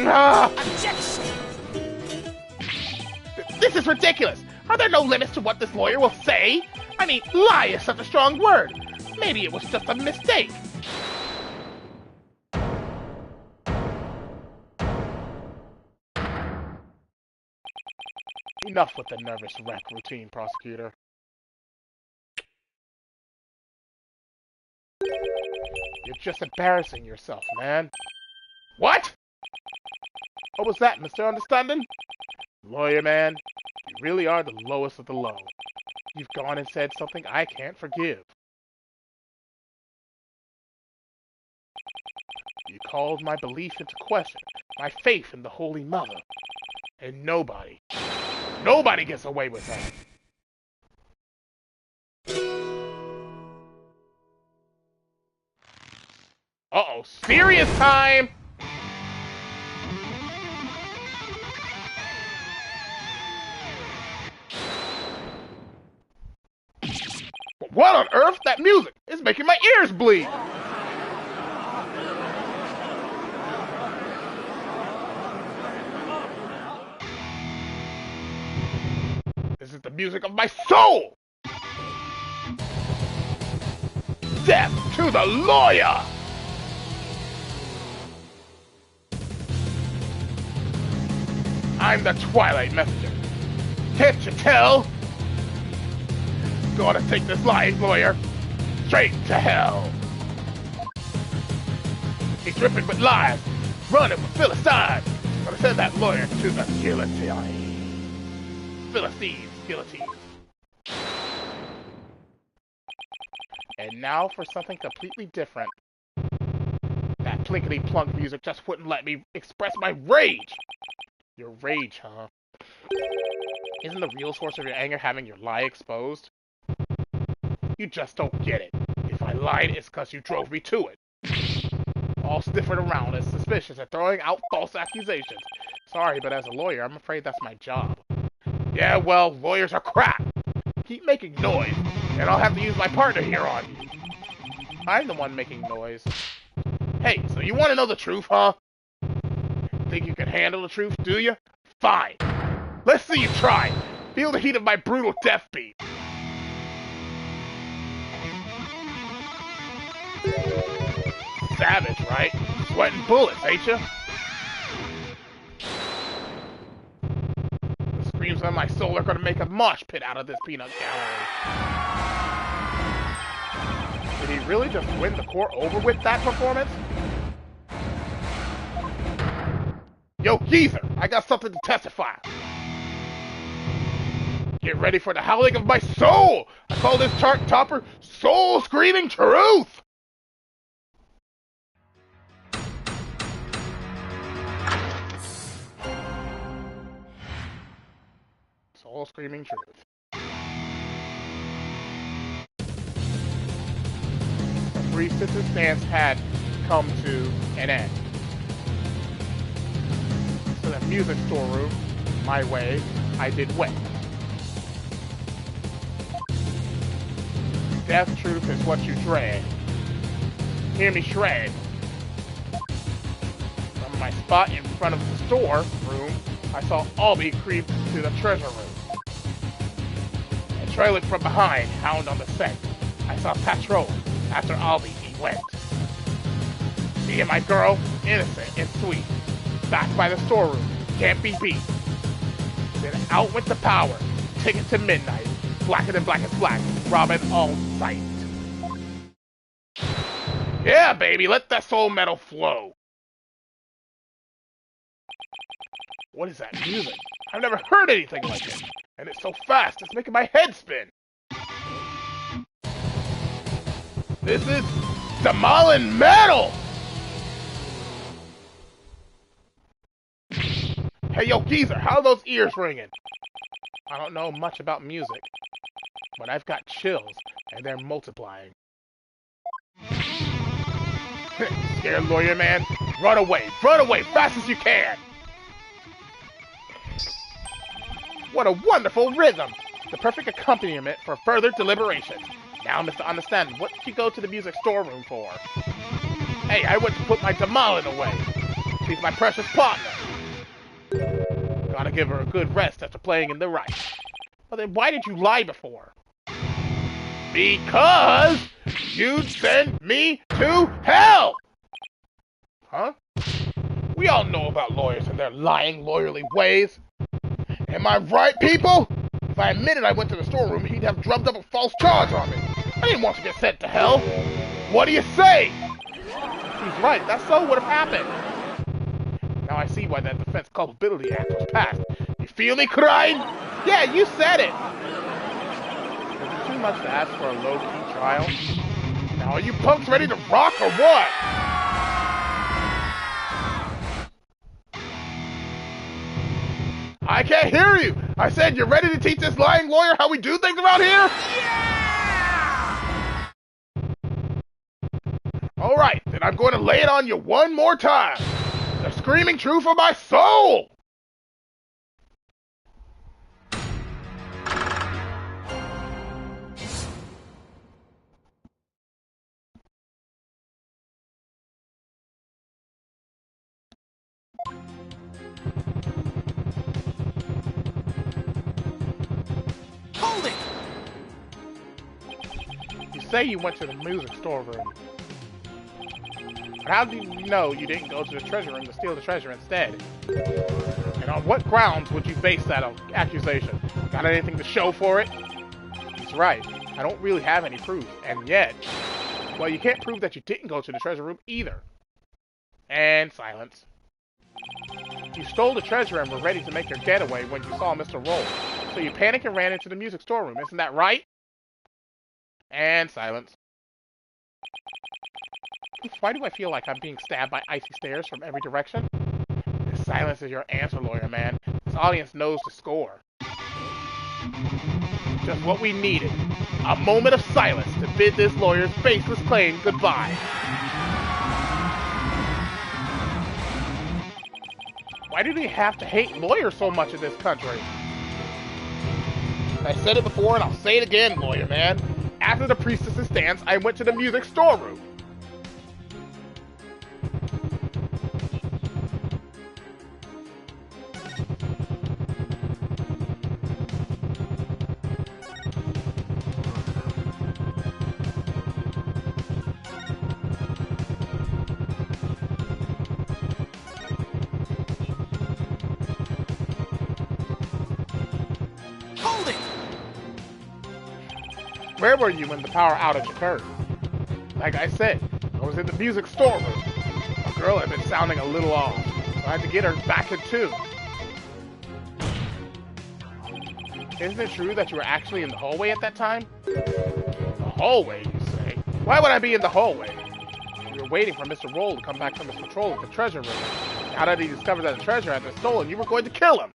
Objection! This is ridiculous! Are there no limits to what this lawyer will say? I mean, lie is such a strong word. Maybe it was just a mistake. Enough with the nervous wreck routine, prosecutor. You're just embarrassing yourself, man. What? What was that, Mr. Understanding? Lawyer man, you really are the lowest of the low. You've gone and said something I can't forgive. You called my belief into question, my faith in the Holy Mother. And nobody gets away with that. Uh-oh, serious time! What on earth? That music is making my ears bleed! is the music of my soul! Death to the lawyer! I'm the Twilight Messenger. Can't you tell? Gonna take this lying lawyer straight to hell. He's dripping with lies, running with Philistines. Gonna send that lawyer to the guillotine. Philistines, guillotine. And now for something completely different. That plinkety-plunk music just wouldn't let me express my rage. Your rage, huh? Isn't the real source of your anger having your lie exposed? You just don't get it. If I lied, it's because you drove me to it. All sniffing around as suspicious and throwing out false accusations. Sorry, but as a lawyer, I'm afraid that's my job. Yeah, well, lawyers are crap. Keep making noise, and I'll have to use my partner here on you. I'm the one making noise. Hey, so you want to know the truth, huh? Think you can handle the truth, do you? Fine. Let's see you try. Feel the heat of my brutal death beat. Savage, right? Sweating bullets, ain't you? The screams of my soul are gonna make a mosh pit out of this peanut gallery. Did he really just win the court over with that performance? Yo, geezer, I got something to testify. Get ready for the howling of my soul! I call this chart topper Soul Screaming Truth! Soul Screaming Truth. The 3 sentence dance had come to an end. To the music storeroom, my way, I did wet. Death truth is what you dread. Hear me shred. From my spot in front of the store room, I saw Albie creep to the treasure room. And trailing from behind, hound on the scent, I saw Patrol after Albie he went. Me and my girl, innocent and sweet, back by the storeroom, can't be beat. Then out with the power, ticket to midnight, blacker than black is black, robbing all sight. Yeah, baby, let that soul metal flow. What is that music? I've never heard anything like it. And it's so fast, it's making my head spin. This is Demolin' Metal! Hey, yo, geezer, how are those ears ringing? I don't know much about music, but I've got chills, and they're multiplying. Scared lawyer man? Run away, fast as you can! What a wonderful rhythm! The perfect accompaniment for further deliberations. Now, Mr. Understand, what did you go to the music storeroom for? Hey, I went to put my Demolin away. She's my precious partner. Gotta give her a good rest after playing in the right. But then why did you lie before? Because you'd send me to hell! Huh? We all know about lawyers and their lying, lawyerly ways. Am I right, people? If I admitted I went to the storeroom, he'd have drummed up a false charge on me. I didn't want to get sent to hell. What do you say? He's right, that so would have happened. Now I see why that Defense Culpability Act was passed. You feel me, crying? Yeah, you said it! Is it too much to ask for a low-key trial? Now are you punks ready to rock or what? I can't hear you! I said, you're ready to teach this lying lawyer how we do things around here? Yeah! Alright, then I'm going to lay it on you one more time. The screaming truth of my soul! say you went to the music storeroom. But how do you know you didn't go to the treasure room to steal the treasure instead? And on what grounds would you base that accusation? Got anything to show for it? He's right. I don't really have any proof. And yet, well, you can't prove that you didn't go to the treasure room either. And silence. You stole the treasure and were ready to make your getaway when you saw Mr. Roll. So you panicked and ran into the music storeroom. Isn't that right? And silence. Why do I feel like I'm being stabbed by icy stares from every direction? This silence is your answer, lawyer man. This audience knows the score. Just what we needed. A moment of silence to bid this lawyer's baseless claim goodbye. Why do they have to hate lawyers so much in this country? I said it before and I'll say it again, lawyer man. After the priestess's dance, I went to the music storeroom. Where were you when the power outage occurred? Like I said, I was in the music storeroom. A girl had been sounding a little off, so I had to get her back in tune. Isn't it true that you were actually in the hallway at that time? The hallway, you say? Why would I be in the hallway? You were waiting for Mr. Roll to come back from his patrol at the treasure room. Now that he discovered that the treasure had been stolen, you were going to kill him!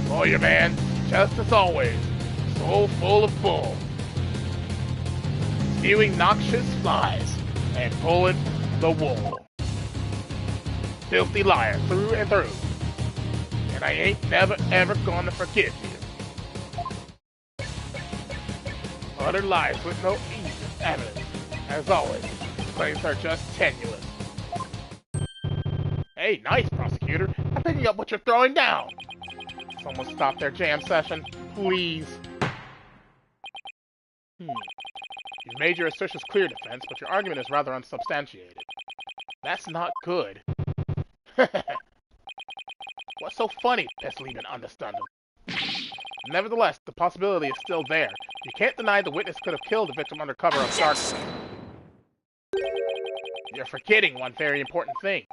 Lawyer man, just as always, so full of bull. Spewing noxious flies and pulling the wool. Filthy liar through and through. And I ain't never ever gonna forgive you. Utter lies with no evidence. As always, claims are just tenuous. Hey, nice, prosecutor. I'm picking up what you're throwing down. Someone stop their jam session, please. You've made your assertions clear, defense, but your argument is rather unsubstantiated. That's not good. What's so funny, Pestleben understanding? Nevertheless, the possibility is still there. You can't deny the witness could have killed the victim under cover of darkness. You're forgetting one very important thing.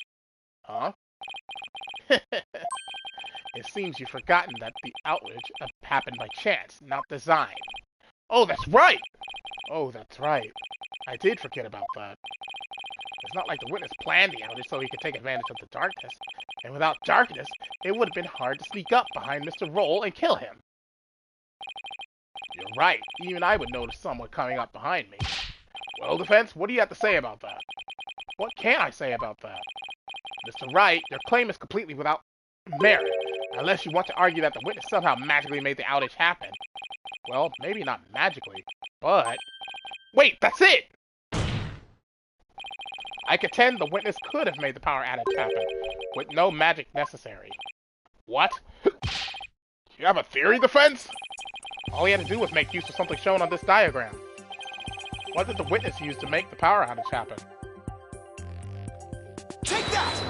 Huh? It seems you've forgotten that the outrage happened by chance, not design. Oh, that's right! Oh, that's right. I did forget about that. It's not like the witness planned the outage so he could take advantage of the darkness. And without darkness, it would have been hard to sneak up behind Mr. Roll and kill him. You're right. Even I would notice someone coming up behind me. Well, defense, what do you have to say about that? What can I say about that? Mr. Wright, your claim is completely without merit. Unless you want to argue that the witness somehow magically made the outage happen. Well, maybe not magically, but... Wait, that's it! I contend the witness could have made the power outage happen, with no magic necessary. What? You have a theory, defense? All he had to do was make use of something shown on this diagram. What did the witness use to make the power outage happen? Take that!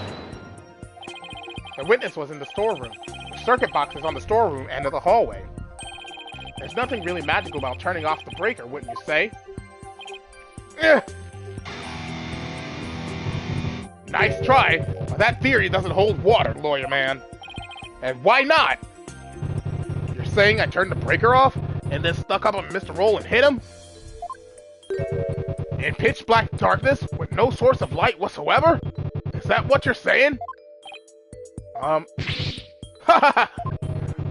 The witness was in the storeroom. The circuit box is on the storeroom end of the hallway. There's nothing really magical about turning off the breaker, wouldn't you say? Eh. Nice try, but that theory doesn't hold water, lawyer man. And why not? You're saying I turned the breaker off and then stuck up on Mr. Roll and hit him? In pitch black darkness with no source of light whatsoever? Is that what you're saying?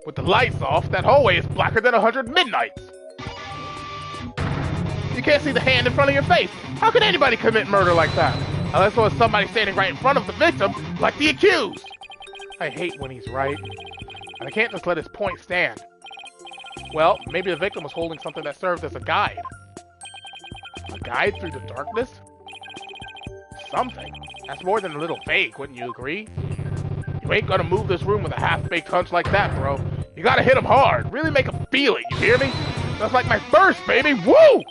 With the lights off, that hallway is blacker than 100 midnights. You can't see the hand in front of your face. How can anybody commit murder like that? Unless there was somebody standing right in front of the victim, like the accused. I hate when he's right. And I can't just let his point stand. Well, maybe the victim was holding something that served as a guide. A guide through the darkness? Something. That's more than a little vague, wouldn't you agree? You ain't gonna move this room with a half-baked hunch like that, bro. You gotta hit him hard. Really make him feel it, you hear me? That's like my first, baby. Woo!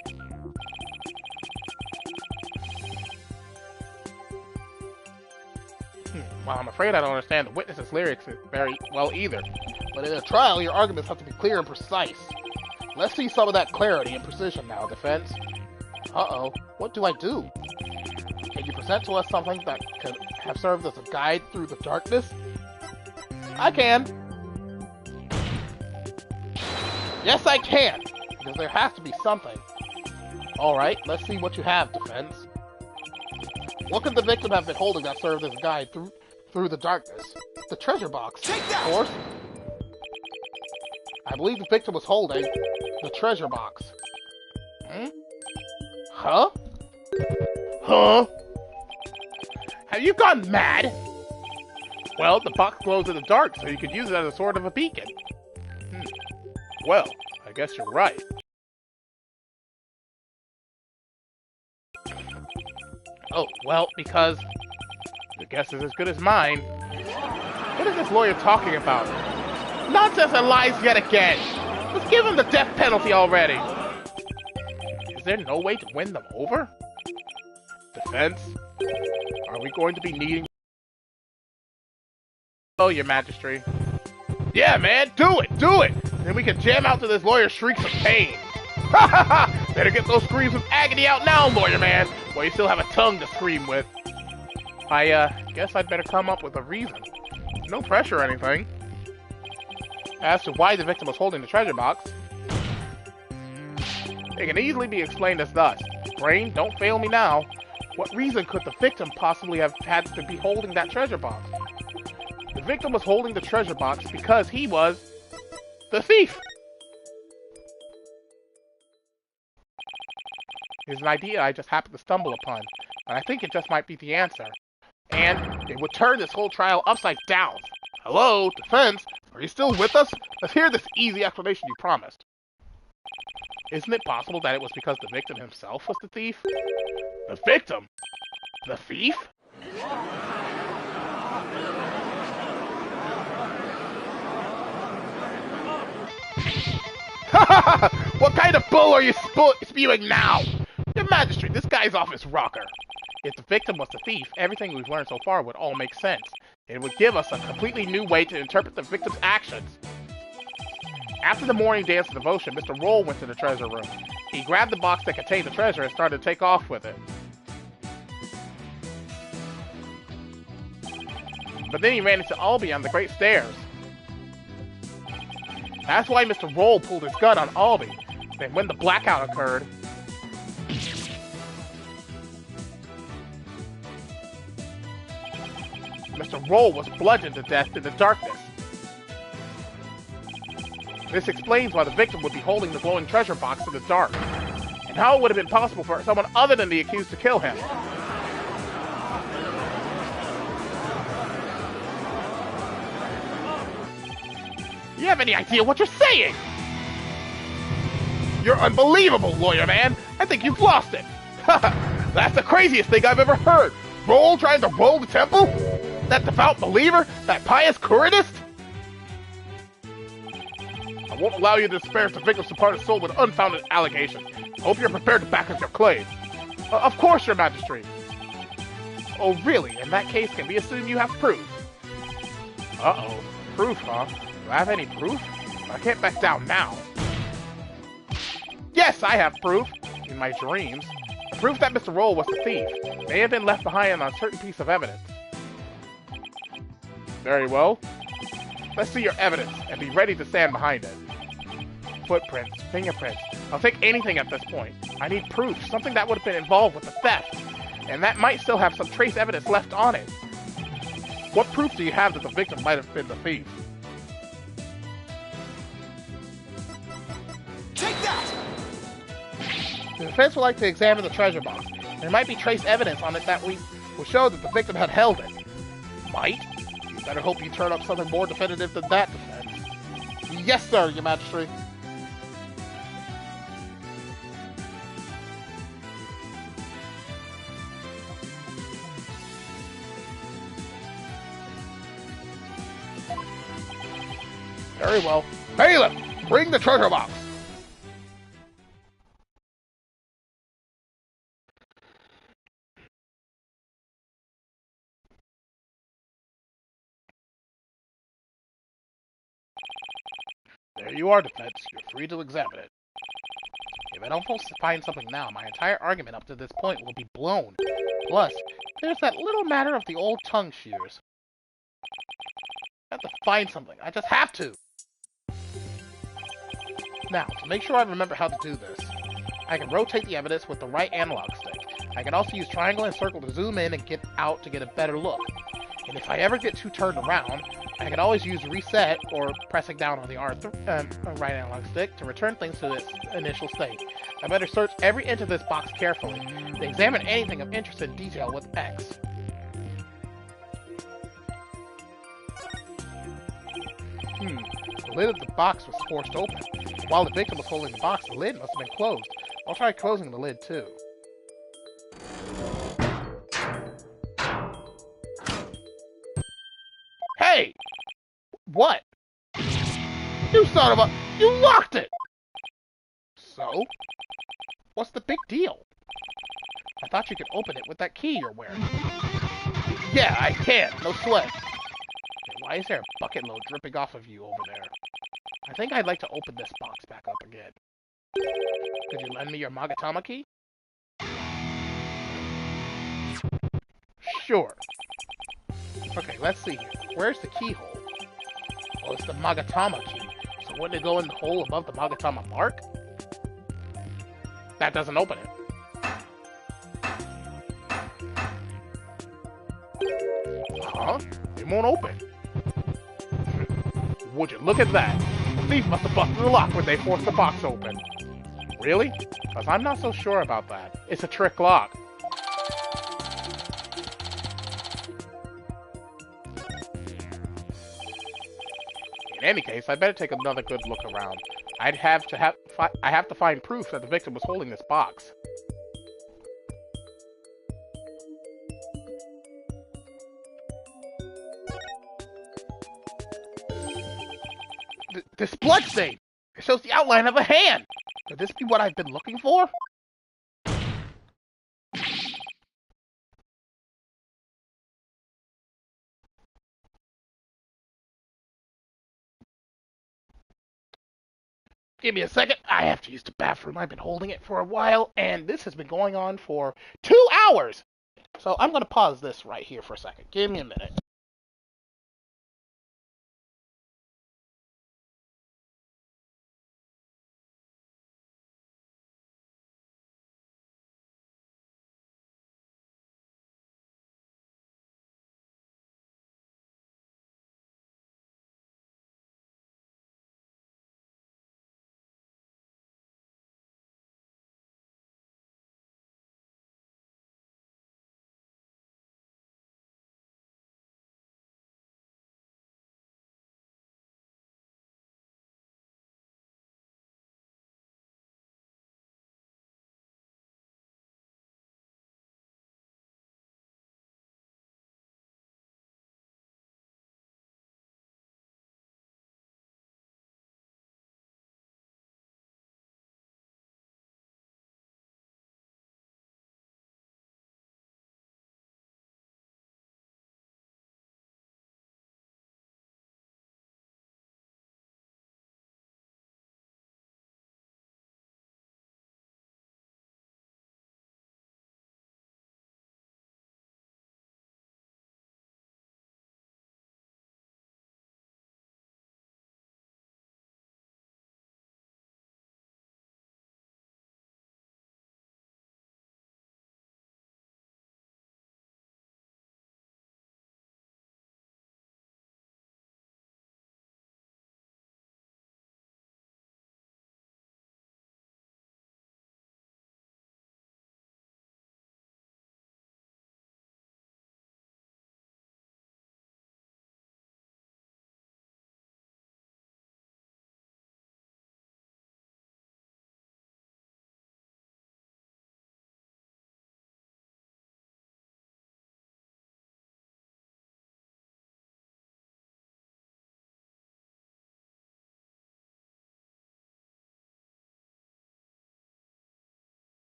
Well, I'm afraid I don't understand the witness's lyrics very well either. But in a trial, your arguments have to be clear and precise. Let's see some of that clarity and precision now, defense. Uh-oh. What do I do? Can you present to us something that could have served as a guide through the darkness? I can. Yes, I can. Because there has to be something. Alright, let's see what you have, defense. What could the victim have been holding that served as a guide through the darkness? The treasure box, Take that! of course. I believe the victim was holding the treasure box. Hmm? Huh? Huh? Have you gone mad? Well, the box glows in the dark, so you could use it as a sort of a beacon. Well, I guess you're right. Oh, well, because your guess is as good as mine. What is this lawyer talking about? Nonsense and lies yet again! Let's give him the death penalty already! Is there no way to win them over? Defense? Are we going to be needing... Oh, your majesty. Yeah, man, do it! Do it! Then we can jam out to this lawyer's shrieks of pain. Ha ha ha! Better get those screams of agony out now, lawyer man, while you still have a tongue to scream with. I, guess I'd better come up with a reason. No pressure or anything. As to why the victim was holding the treasure box, it can easily be explained as thus. Brain, don't fail me now. What reason could the victim possibly have had to be holding that treasure box? The victim was holding the treasure box because he was the thief. It's an idea I just happened to stumble upon, and I think it just might be the answer. And it would turn this whole trial upside down. Hello, defense? Are you still with us? Let's hear this easy explanation you promised. Isn't it possible that it was because the victim himself was the thief? The victim? The thief? What kind of bull are you spewing now? Your Majesty, this guy's off his rocker. If the victim was the thief, everything we've learned so far would all make sense. It would give us a completely new way to interpret the victim's actions. After the morning dance of devotion, Mr. Roll went to the treasure room. He grabbed the box that contained the treasure and started to take off with it. But then he ran into Albie on the great stairs. That's why Mr. Roll pulled his gun on Albie. Then when the blackout occurred, Mr. Roll was bludgeoned to death in the darkness. This explains why the victim would be holding the glowing treasure box in the dark, and how it would have been possible for someone other than the accused to kill him. You have any idea what you're saying? You're unbelievable, lawyer man. I think you've lost it. That's the craziest thing I've ever heard. Roll trying to roll the temple? That devout believer? That pious Curanist? I won't allow you to disparage the victim's departed soul with unfounded allegations. I hope you're prepared to back up your claim. Of course, your Majesty. Oh, really? In that case, can we assume you have proof? Uh-oh. Proof, huh? Do I have any proof? I can't back down now. Yes, I have proof. In my dreams. The proof that Mr. Roll was the thief may have been left behind on a certain piece of evidence. Very well. Let's see your evidence and be ready to stand behind it. Footprints, fingerprints. I'll take anything at this point. I need proof, something that would have been involved with the theft, and that might still have some trace evidence left on it. What proof do you have that the victim might have been the thief? Take that! The defense would like to examine the treasure box. There might be trace evidence on it that will show that the victim had held it. Might? You better hope you turn up something more definitive than that, defense. Yes, sir, your Majesty. Very well. Bailiff, bring the treasure box. There you are, defense. You're free to examine it. If I don't find something now, my entire argument up to this point will be blown. Plus, there's that little matter of the old tongue shears. I have to find something. I just have to. Now, to make sure I remember how to do this, I can rotate the evidence with the right analog stick. I can also use triangle and circle to zoom in and get out to get a better look. And if I ever get too turned around, I can always use reset or pressing down on the right analog stick to return things to its initial state. I better search every inch of this box carefully to examine anything of interest in detail with X. The lid of the box was forced open. While the victim was holding the box, the lid must have been closed. I'll try closing the lid too. Hey! What? You son of a... You locked it! So? What's the big deal? I thought you could open it with that key you're wearing. Yeah, I can. No sweat. Why is there a bucket load dripping off of you over there? I think I'd like to open this box back up again. Could you lend me your Magatama key? Sure. Okay, let's see here. Where's the keyhole? Well, it's the Magatama key. So wouldn't it go in the hole above the Magatama mark? That doesn't open it. Huh? It won't open. Would you look at that? The thief must have busted the lock when they forced the box open. Really? Because I'm not so sure about that. It's a trick lock. In any case, I better take another good look around. I have to find proof that the victim was holding this box. This bloodstain! It shows the outline of a hand! Could this be what I've been looking for? Give me a second. I have to use the bathroom. I've been holding it for a while, and this has been going on for 2 hours! So I'm going to pause this right here for a second. Give me a minute.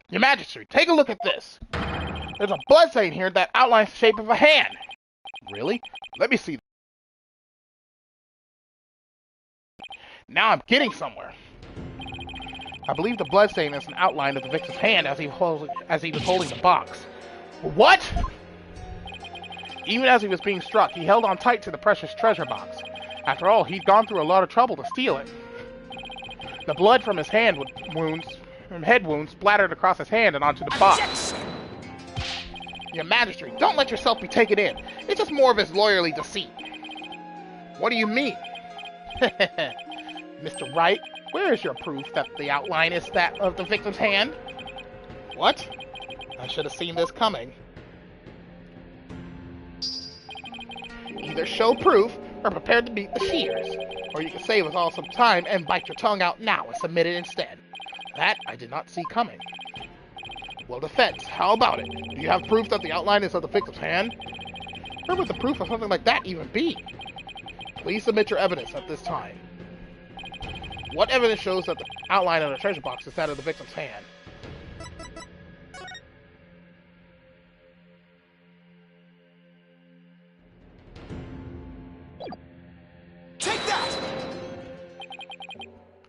Your Majesty, take a look at this. There's a blood stain here that outlines the shape of a hand. Really? Let me see. Now I'm getting somewhere. I believe the bloodstain is an outline of the victim's hand as he was holding the box. What? Even as he was being struck, he held on tight to the precious treasure box. After all, he'd gone through a lot of trouble to steal it. The blood from his head wounds splattered across his hand and onto the box. Your Majesty, don't let yourself be taken in. It's just more of his lawyerly deceit. What do you mean? Mr. Wright, where is your proof that the outline is that of the victim's hand? What? I should have seen this coming. Either show proof or prepare to beat the shears. Or you can save us all some time and bite your tongue out now and submit it instead. That I did not see coming. Well, defense, how about it? Do you have proof that the outline is of the victim's hand? Where would the proof of something like that even be? Please submit your evidence at this time. What evidence shows that the outline of the treasure box is that of the victim's hand? Take that!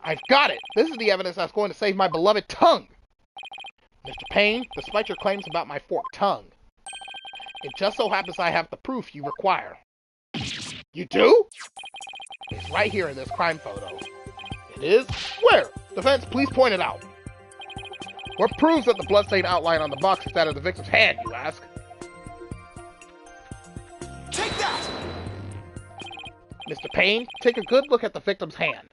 I've got it! This is the evidence that's going to save my beloved tongue! Mr. Payne, despite your claims about my forked tongue, it just so happens I have the proof you require. You do? It's right here in this crime photo. It is? Where? Defense, please point it out. What proves that the bloodstain outline on the box is that of the victim's hand, you ask? Take that! Mr. Payne, take a good look at the victim's hand.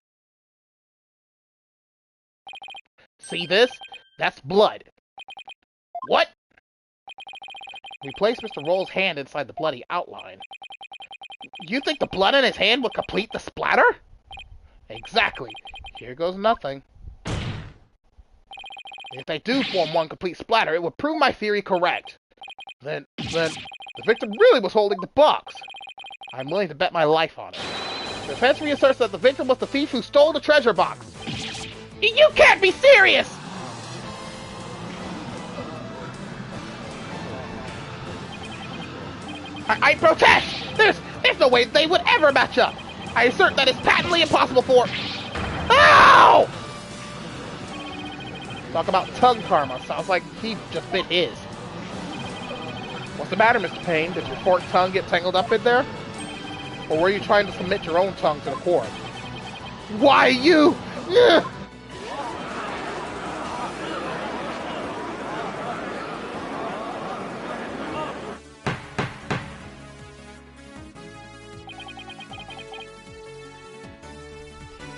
See this? That's blood. What? We place Mr. Roll's hand inside the bloody outline. You think the blood in his hand would complete the splatter? Exactly. Here goes nothing. If they do form one complete splatter, it would prove my theory correct. Then, the victim really was holding the box. I'm willing to bet my life on it. The defense reasserts that the victim was the thief who stole the treasure box. You can't be serious! I protest! There's no way they would ever match up! I assert that it's patently impossible for... Ow! Talk about tongue karma. Sounds like he just bit his. What's the matter, Mr. Payne? Did your forked tongue get tangled up in there? Or were you trying to submit your own tongue to the court? Why, you... Ugh.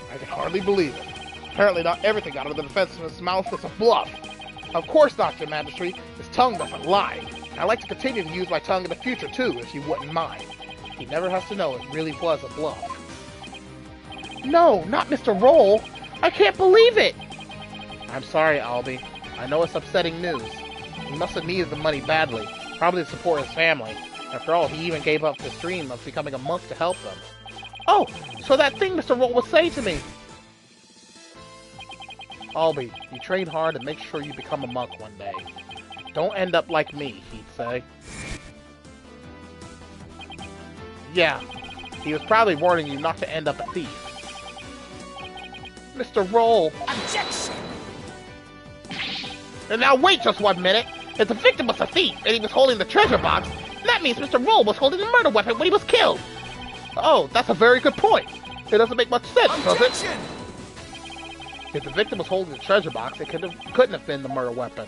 I can hardly believe it. Apparently not everything out of the defenseman's mouth is a bluff. Of course not, Your Majesty. His tongue doesn't lie. And I'd like to continue to use my tongue in the future, too, if you wouldn't mind. He never has to know it really was a bluff. No, not Mr. Roll! I can't believe it! I'm sorry, Albie. I know it's upsetting news. He must have needed the money badly, probably to support his family. After all, he even gave up his dream of becoming a monk to help them. Oh, so that thing Mr. Roll was saying to me! Albie, you train hard and make sure you become a monk one day. Don't end up like me, he'd say. Yeah, he was probably warning you not to end up a thief. Mr. Roll! Objection! And now wait just 1 minute! If the victim was a thief and he was holding the treasure box, that means Mr. Roll was holding a murder weapon when he was killed! Oh, that's a very good point. It doesn't make much sense, does it? If the victim was holding the treasure box, it couldn't have been the murder weapon.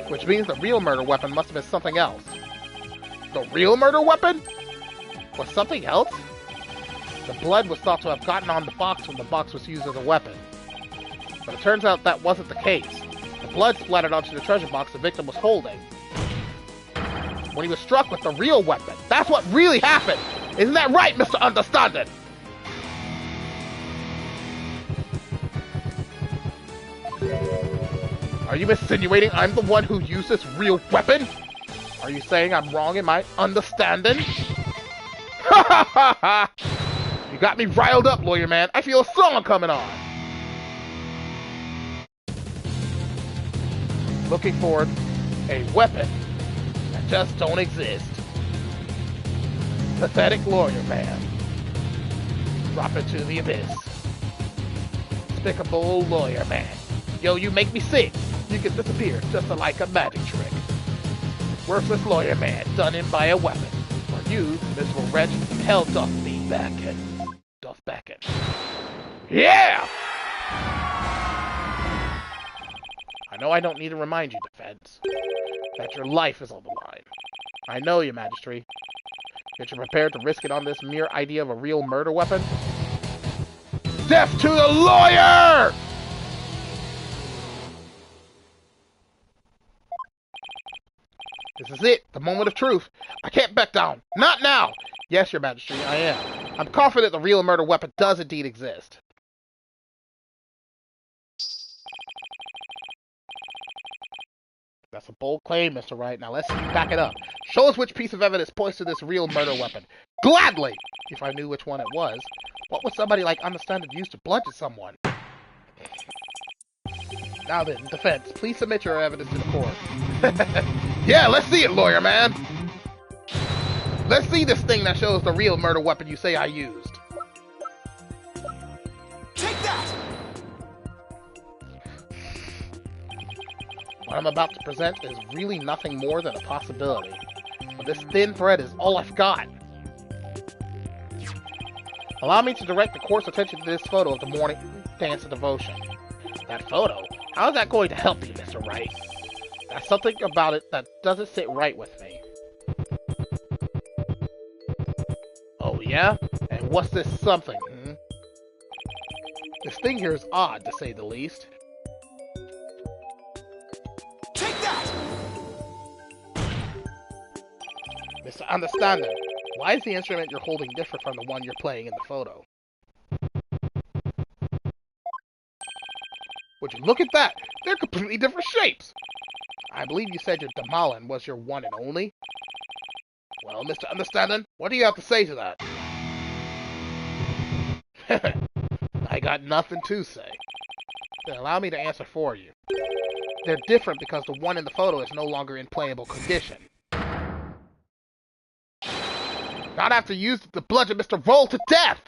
Which means the real murder weapon must have been something else. The real murder weapon? Was something else? The blood was thought to have gotten on the box when the box was used as a weapon. But it turns out that wasn't the case. The blood splattered onto the treasure box the victim was holding. When he was struck with the real weapon. That's what really happened! Isn't that right, Mr. Understanding? Are you insinuating I'm the one who used this real weapon? Are you saying I'm wrong in my understanding? Ha ha ha ha! You got me riled up, lawyer man. I feel a song coming on. looking for a weapon that just don't exist. Pathetic lawyer man. Drop it to the abyss. Despicable lawyer man. Yo, you make me sick. You can disappear just like a magic trick. Worthless lawyer man, done in by a weapon. For you, miserable wretch, hell doth me beckon. Doth beckon. Yeah! I know I don't need to remind you, defense, that your life is on the line. I know you, Magistrate. That you're prepared to risk it on this mere idea of a real murder weapon? Death to the lawyer! This is it, the moment of truth. I can't back down. Not now! Yes, Your Majesty, I am. I'm confident the real murder weapon does indeed exist. That's a bold claim, Mr. Wright. Now let's see you back it up. Show us which piece of evidence points to this real murder weapon. Gladly! If I knew which one it was. What would somebody like Understanding use to bludgeon someone? Now then, defense, please submit your evidence to the court. Yeah, let's see it, lawyer man! Let's see this thing that shows the real murder weapon you say I used. Take that! What I'm about to present is really nothing more than a possibility. But this thin thread is all I've got. Allow me to direct the court's attention to this photo of the morning dance of devotion. That photo? How is that going to help you, Mr. Wright? There's something about it that doesn't sit right with me. Oh, yeah? And what's this something, hmm? This thing here is odd, to say the least. Take that! Mr. Understanding, why is the instrument you're holding different from the one you're playing in the photo? Would you look at that? They're completely different shapes! I believe you said your Damalin was your one and only? Well, Mr. Understanding, what do you have to say to that? I got nothing to say. Then allow me to answer for you. They're different because the one in the photo is no longer in playable condition. Not after you used the bludgeon Mr. Roll to death!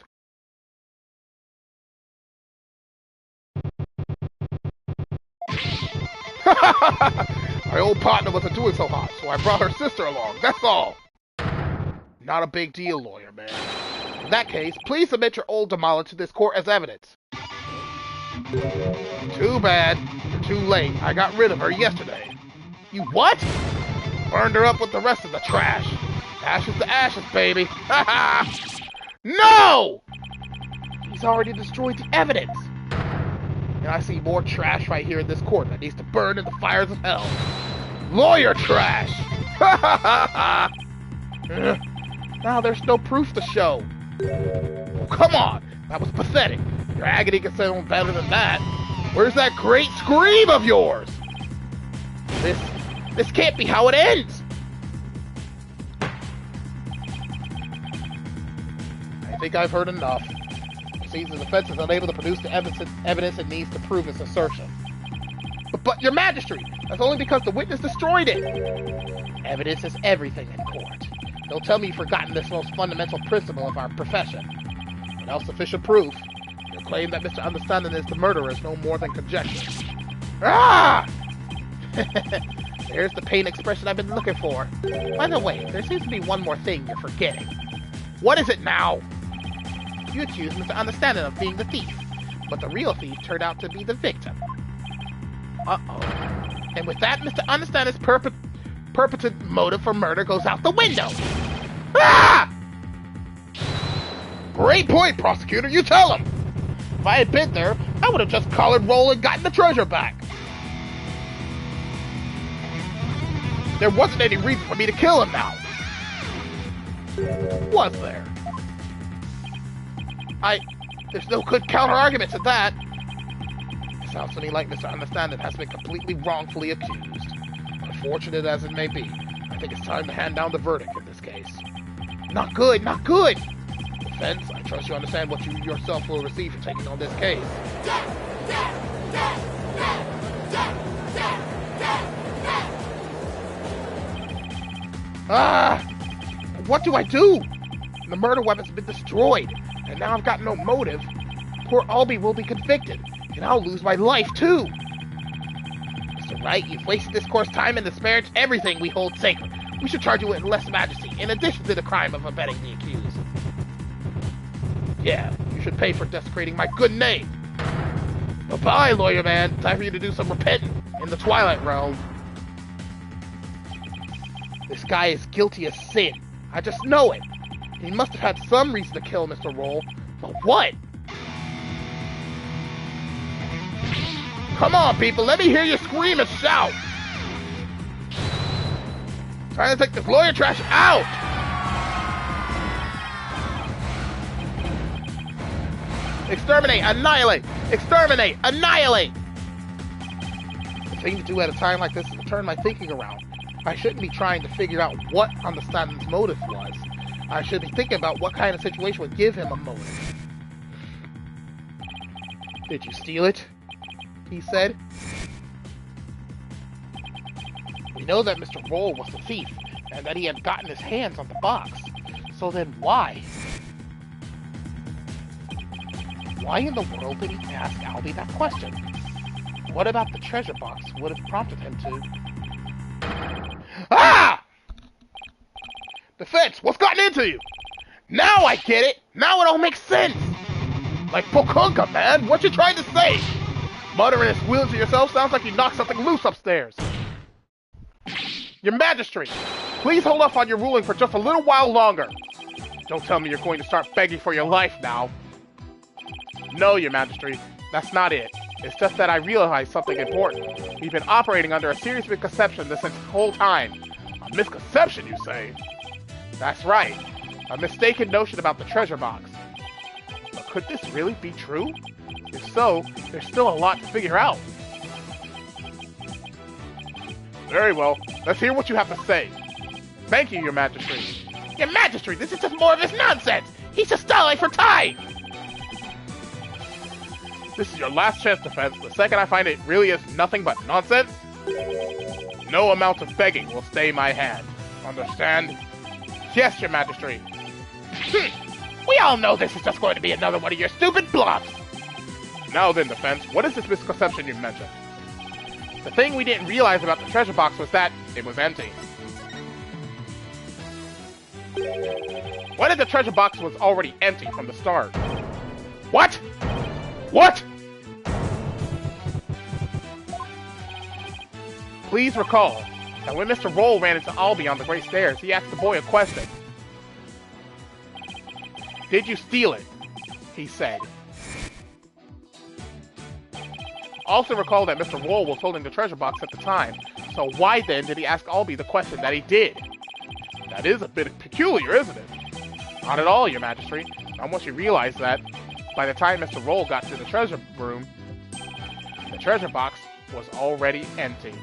My old partner wasn't doing so hot, so I brought her sister along, that's all. Not a big deal, lawyer man. In that case, please submit your old Damala to this court as evidence. Too bad. You're too late. I got rid of her yesterday. You what? Burned her up with the rest of the trash. Ashes to ashes, baby. Ha ha! No! He's already destroyed the evidence. And I see more trash right here in this court that needs to burn in the fires of hell. Lawyer trash! Ha ha ha ha! Now there's no proof to show. Oh, come on! That was pathetic. Your agony can sound better than that. Where's that great scream of yours? This can't be how it ends! I think I've heard enough. It seems the defense is unable to produce the evidence it needs to prove its assertion. But Your Majesty, that's only because the witness destroyed it. Evidence is everything in court. Don't tell me you've forgotten this most fundamental principle of our profession. Without sufficient proof, your claim that Mr. Understanding is the murderer is no more than conjecture. Ah! There's the pain expression I've been looking for. By the way, there seems to be one more thing you're forgetting. What is it now? You accuse Mr. Understanding of being the thief, but the real thief turned out to be the victim. Uh-oh. And with that, Mr. Understanding's perpetrated motive for murder goes out the window. Ah! Great point, prosecutor. You tell him. If I had been there, I would have just collared Roll and gotten the treasure back. There wasn't any reason for me to kill him now. Was there? There's no good counter-argument to that. It sounds to me like Mr. Understanding has been completely wrongfully accused. Unfortunate as it may be, I think it's time to hand down the verdict in this case. Not good, not good! Defense, I trust you understand what you yourself will receive for taking on this case. Death! Death! Death! Death! Death! Death! What do I do? The murder weapon's been destroyed, and now I've got no motive. Poor Albie will be convicted, and I'll lose my life too. Mr. Wright, you've wasted this court's time and disparaged everything we hold sacred. We should charge you with less majesty, in addition to the crime of abetting the accused. Yeah, you should pay for desecrating my good name. Bye-bye, lawyer man. Time for you to do some repenting in the Twilight Realm. This guy is guilty of sin. I just know it. He must have had some reason to kill Mr. Roll, but what? Come on, people, let me hear you scream and shout! Trying to take this lawyer trash out! Exterminate! Annihilate! Exterminate! Annihilate! The thing to do at a time like this is to turn my thinking around. I shouldn't be trying to figure out what Understanding's motive was. I should be thinking about what kind of situation would give him a motive. Did you steal it? He said. We know that Mr. Roll was the thief, and that he had gotten his hands on the box. So then why? Why in the world did he ask Albie that question? What about the treasure box would have prompted him to... Ah! Defense, what's gotten into you? Now I get it! Now it all makes sense! Like Pokunka, man! What you trying to say? Muttering and squealing to yourself sounds like you knocked something loose upstairs. Your Majesty, please hold off on your ruling for just a little while longer. Don't tell me you're going to start begging for your life now. No, Your Majesty, that's not it. It's just that I realized something important. We've been operating under a serious misconception this whole time. A misconception, you say? That's right. A mistaken notion about the treasure box. But could this really be true? If so, there's still a lot to figure out. Very well. Let's hear what you have to say. Thank you, Your Majesty. Your Majesty, this is just more of his nonsense! He's just stalling for time! This is your last chance, Defense. The second I find it really is nothing but nonsense, no amount of begging will stay my hand. Understand? Yes, Your Majesty. We all know this is just going to be another one of your stupid bluffs! Now then, Defense, what is this misconception you mentioned? The thing we didn't realize about the treasure box was that it was empty. What if the treasure box was already empty from the start? What? What? Please recall that when Mr. Roll ran into Albie on the Great Stairs, he asked the boy a question. Did you steal it? He said. Also recall that Mr. Roll was holding the treasure box at the time, so why then did he ask Albie the question that he did? That is a bit peculiar, isn't it? Not at all, Your Majesty. Not once you realize that, by the time Mr. Roll got to the treasure room, the treasure box was already empty.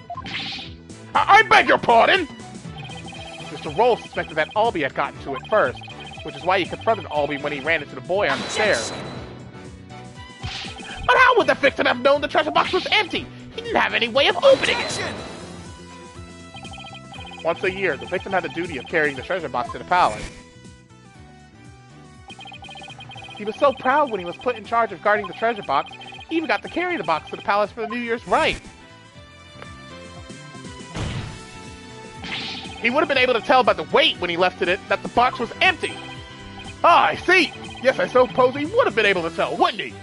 I beg your pardon! Mr. Roll suspected that Albie had gotten to it first, which is why he confronted Albie when he ran into the boy on the stairs. But how would the victim have known the treasure box was empty? He didn't have any way of opening it! Once a year, the victim had the duty of carrying the treasure box to the palace. He was so proud when he was put in charge of guarding the treasure box, he even got to carry the box to the palace for the New Year's rite. He would have been able to tell by the weight when he lifted it that the box was empty. Ah, I see! Yes, I suppose he would have been able to tell, wouldn't he?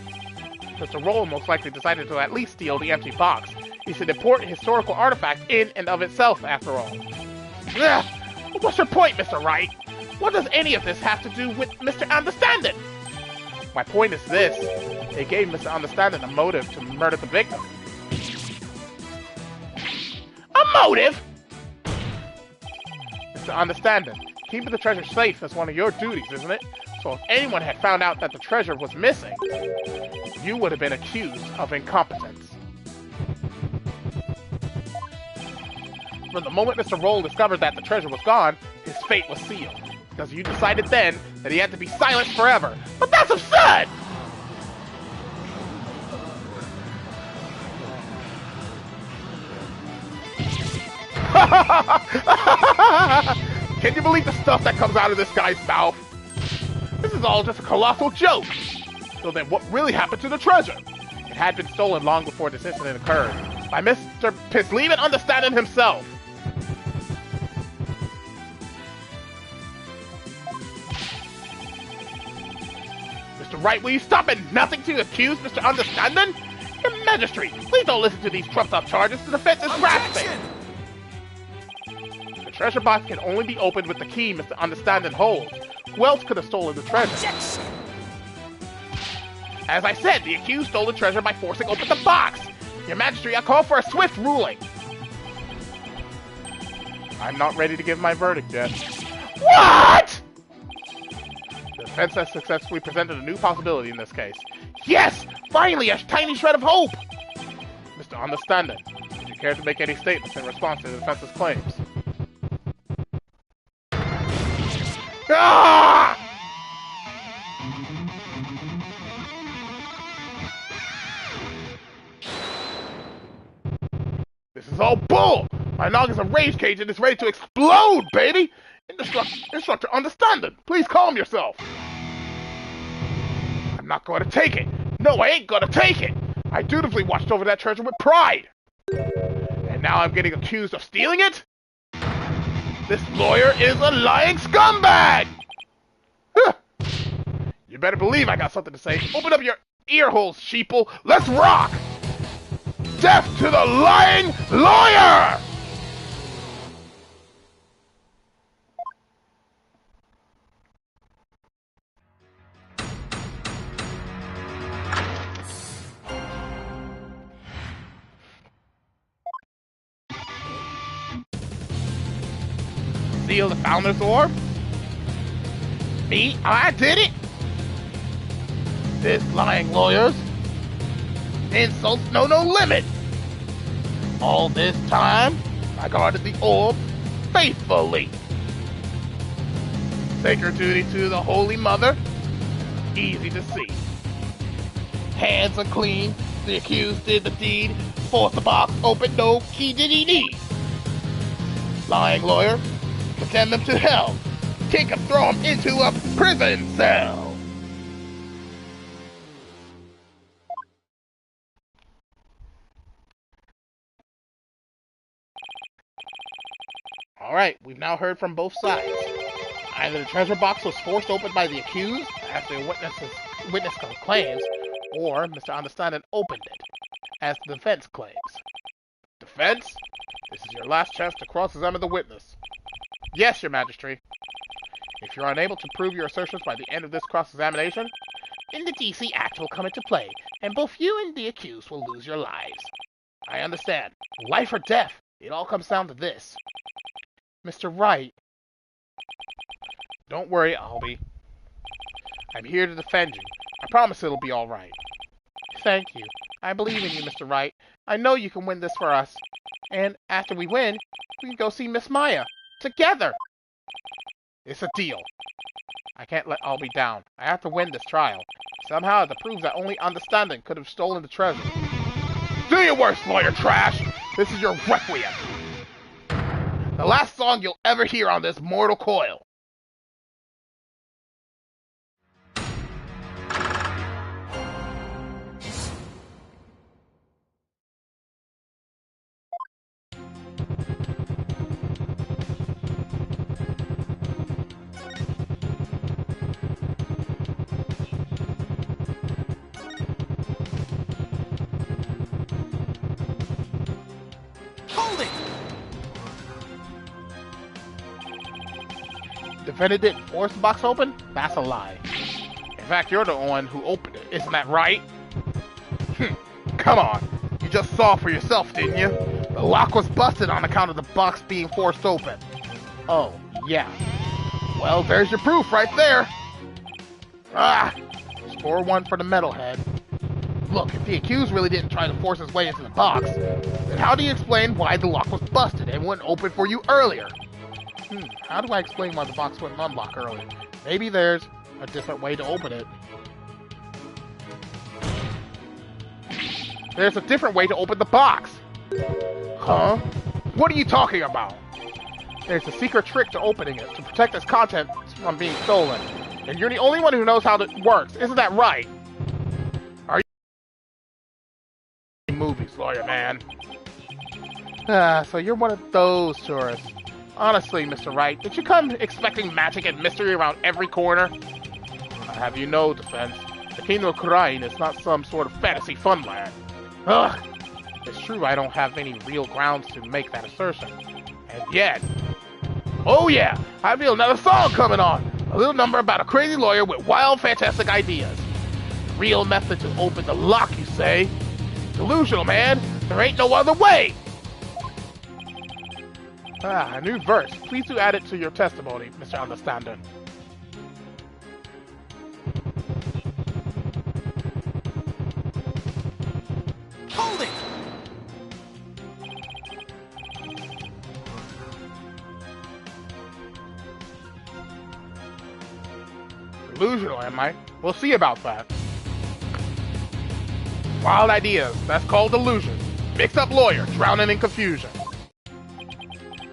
Mr. Roll most likely decided to at least steal the empty box. It's an important historical artifact in and of itself, after all. Ugh, what's your point, Mr. Wright? What does any of this have to do with Mr. Understanding? My point is this. It gave Mr. Understanding a motive to murder the victim. A motive? Mr. Understanding, keeping the treasure safe is one of your duties, isn't it? So if anyone had found out that the treasure was missing, you would have been accused of incompetence. From the moment Mr. Roll discovered that the treasure was gone, his fate was sealed. Because you decided then that he had to be silenced forever. But that's absurd! Can you believe the stuff that comes out of this guy's mouth? This is all just a colossal joke. So then what really happened to the treasure? It had been stolen long before this incident occurred by Mr. Pisleven Understanding himself. Mr. Wright, will you stop at nothing to accuse Mr. Understanding? Your Majesty, please don't listen to these trumped-up charges. The defense is grasping. The treasure box can only be opened with the key Mr. Understanding holds. Who else could have stolen the treasure? Objection! As I said, the accused stole the treasure by forcing open the box. Your Majesty, I call for a swift ruling. I'm not ready to give my verdict yet. What?! The defense has successfully presented a new possibility in this case. Yes! Finally, a tiny shred of hope! Mr. Understanding, would you care to make any statements in response to the defense's claims? Ah! This is all bull! My noggin is a rage cage and it's ready to explode, baby! Instructor Understanding, please calm yourself! I'm not going to take it! No, I ain't gonna take it! I dutifully watched over that treasure with pride! And now I'm getting accused of stealing it? This lawyer is a lying scumbag! Huh. You better believe I got something to say. Open up your ear holes, sheeple! Let's rock! Death to the lying lawyer! Steal the Founder's Orb? Me? I did it? This lying lawyer's insults know no limit. All this time, I guarded the orb faithfully. Sacred duty to the Holy Mother, easy to see. Hands are clean, the accused did the deed, forced the box open, no key did he need. Lying lawyer, condemn him to hell. Take him, throw him into a prison cell. Alright, we've now heard from both sides. Either the treasure box was forced open by the accused, as the witness claims, or Mr. Understanding opened it, as the defense claims. Defense? This is your last chance to cross-examine the witness. Yes, Your Majesty. If you're unable to prove your assertions by the end of this cross-examination, then the DC Act will come into play, and both you and the accused will lose your lives. I understand. Life or death, it all comes down to this. Mr. Wright. Don't worry, Albie. I'm here to defend you. I promise it'll be alright. Thank you. I believe in you, Mr. Wright. I know you can win this for us. And after we win, we can go see Miss Maya. Together! It's a deal. I can't let Albie down. I have to win this trial. Somehow I have to prove that only Understanding could have stolen the treasure. Do your worst, lawyer trash! This is your requiem. The last song you'll ever hear on this mortal coil. Hold it! Defendant didn't force the box open? That's a lie. In fact, you're the one who opened it. Isn't that right? Come on. You just saw for yourself, didn't you? The lock was busted on account of the box being forced open. Oh, yeah. Well, there's your proof right there. Ah, score 1 for the metalhead. Look, if the accused really didn't try to force his way into the box, then how do you explain why the lock was busted and wouldn't open for you earlier? How do I explain why the box wouldn't unlock earlier? Maybe there's a different way to open it. There's a different way to open the box! Huh? What are you talking about? there's a secret trick to opening it to protect its contents from being stolen. And you're the only one who knows how it works. Isn't that right? Are you movies, lawyer man? So you're one of those tourists. Honestly, Mr. Wright, did you come expecting magic and mystery around every corner? I have you know, Defense, the Kingdom of Kurain is not some sort of fantasy funland. Ugh! It's true I don't have any real grounds to make that assertion. And yet... Oh yeah! I feel another song coming on! A little number about a crazy lawyer with wild, fantastic ideas. Real method to open the lock, you say? Delusional, man! There ain't no other way! A new verse. Please do add it to your testimony, Mr. Understander. Hold it! Delusional, am I? We'll see about that. Wild ideas. That's called delusion. Mixed up lawyer, drowning in confusion.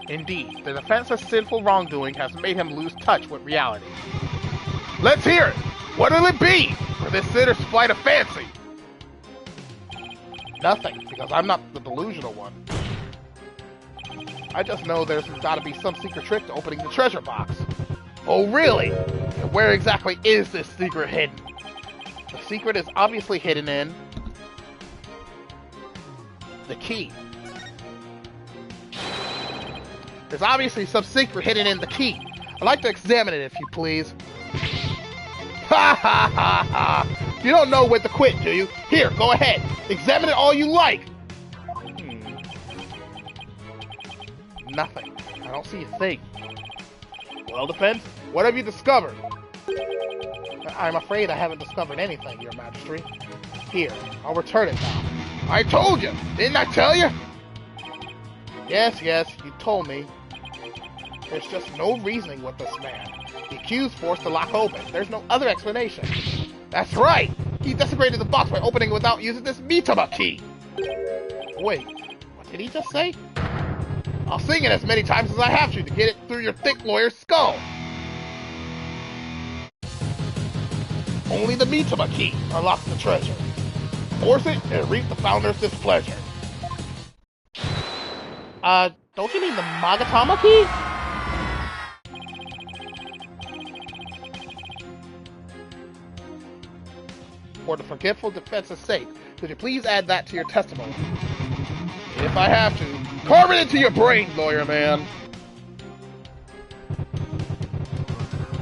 Indeed, the defense's sinful wrongdoing has made him lose touch with reality. Let's hear it! What'll it be for this sitter's flight of fancy? Nothing, because I'm not the delusional one. I just know there's gotta be some secret trick to opening the treasure box. Oh really? And where exactly is this secret hidden? The secret is obviously hidden in... the key. There's obviously some secret hidden in the key. I'd like to examine it if you please. Ha ha ha ha! You don't know when to quit, do you? Here, go ahead. Examine it all you like. Nothing. I don't see a thing. Well, Defense, what have you discovered? I'm afraid I haven't discovered anything, Your Majesty. Here, I'll return it now. I told you! Didn't I tell you? Yes, you told me. There's just no reasoning with this man. The accused forced the lock open. There's no other explanation. That's right! He desecrated the box by opening it without using this Mitama key! Wait, what did he just say? I'll sing it as many times as I have to get it through your thick lawyer's skull! Only the Mitama key unlocks the treasure. Force it and reap the founder's displeasure. Don't you mean the Magatama key? For the forgetful defense's sake, could you please add that to your testimony? If I have to, carve it into your brain, lawyer man.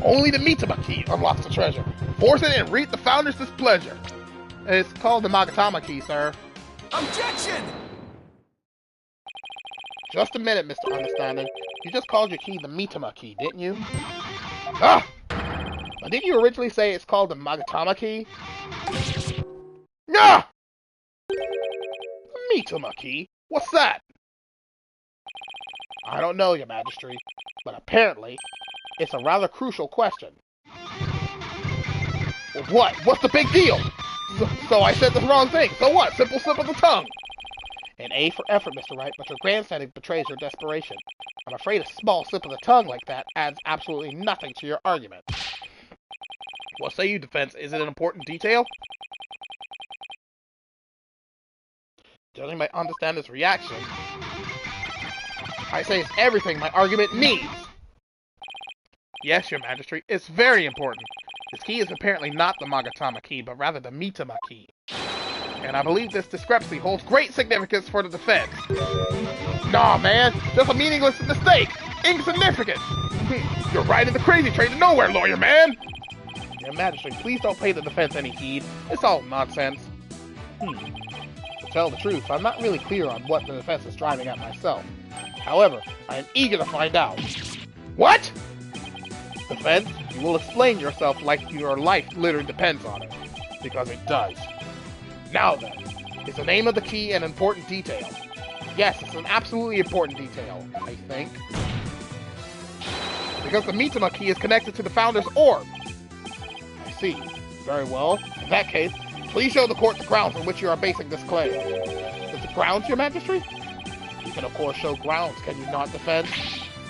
Only the Mitama key unlocks the treasure. Force it and reap the founder's displeasure. It's called the Magatama key, sir. Objection! Just a minute, Mr. Understanding. You just called your key the Mitama key, didn't you? Ah! But didn't you originally say it's called the Magatama key? Ah! Mitama key? What's that? I don't know, Your Majesty, but apparently it's a rather crucial question. Well, what? What's the big deal? So I said the wrong thing. So what? Simple slip of the tongue. An A for effort, Mr. Wright, but your grandstanding betrays your desperation. I'm afraid a small slip of the tongue like that adds absolutely nothing to your argument. What say you, Defense? Is it an important detail? Judging by Understander's reaction, I say it's everything my argument needs. Yes, Your Majesty, it's very important. This key is apparently not the Magatama key, but rather the Mitama key. And I believe this discrepancy holds great significance for the defense. Nah, man, just a meaningless mistake. Insignificant. You're riding the crazy train to nowhere, lawyer man. Your Majesty, please don't pay the defense any heed. It's all nonsense. To tell the truth, I'm not really clear on what the defense is driving at myself. However, I am eager to find out. What? Defense, you will explain yourself like your life literally depends on it. Because it does. Now then, is the name of the key an important detail? Yes, it's an absolutely important detail, I think. Because the Mitama key is connected to the Founder's orb. I see. Very well. In that case, please show the court the grounds on which you are basing this claim. Is the grounds, Your Majesty? You can of course show grounds, can you not, Defense?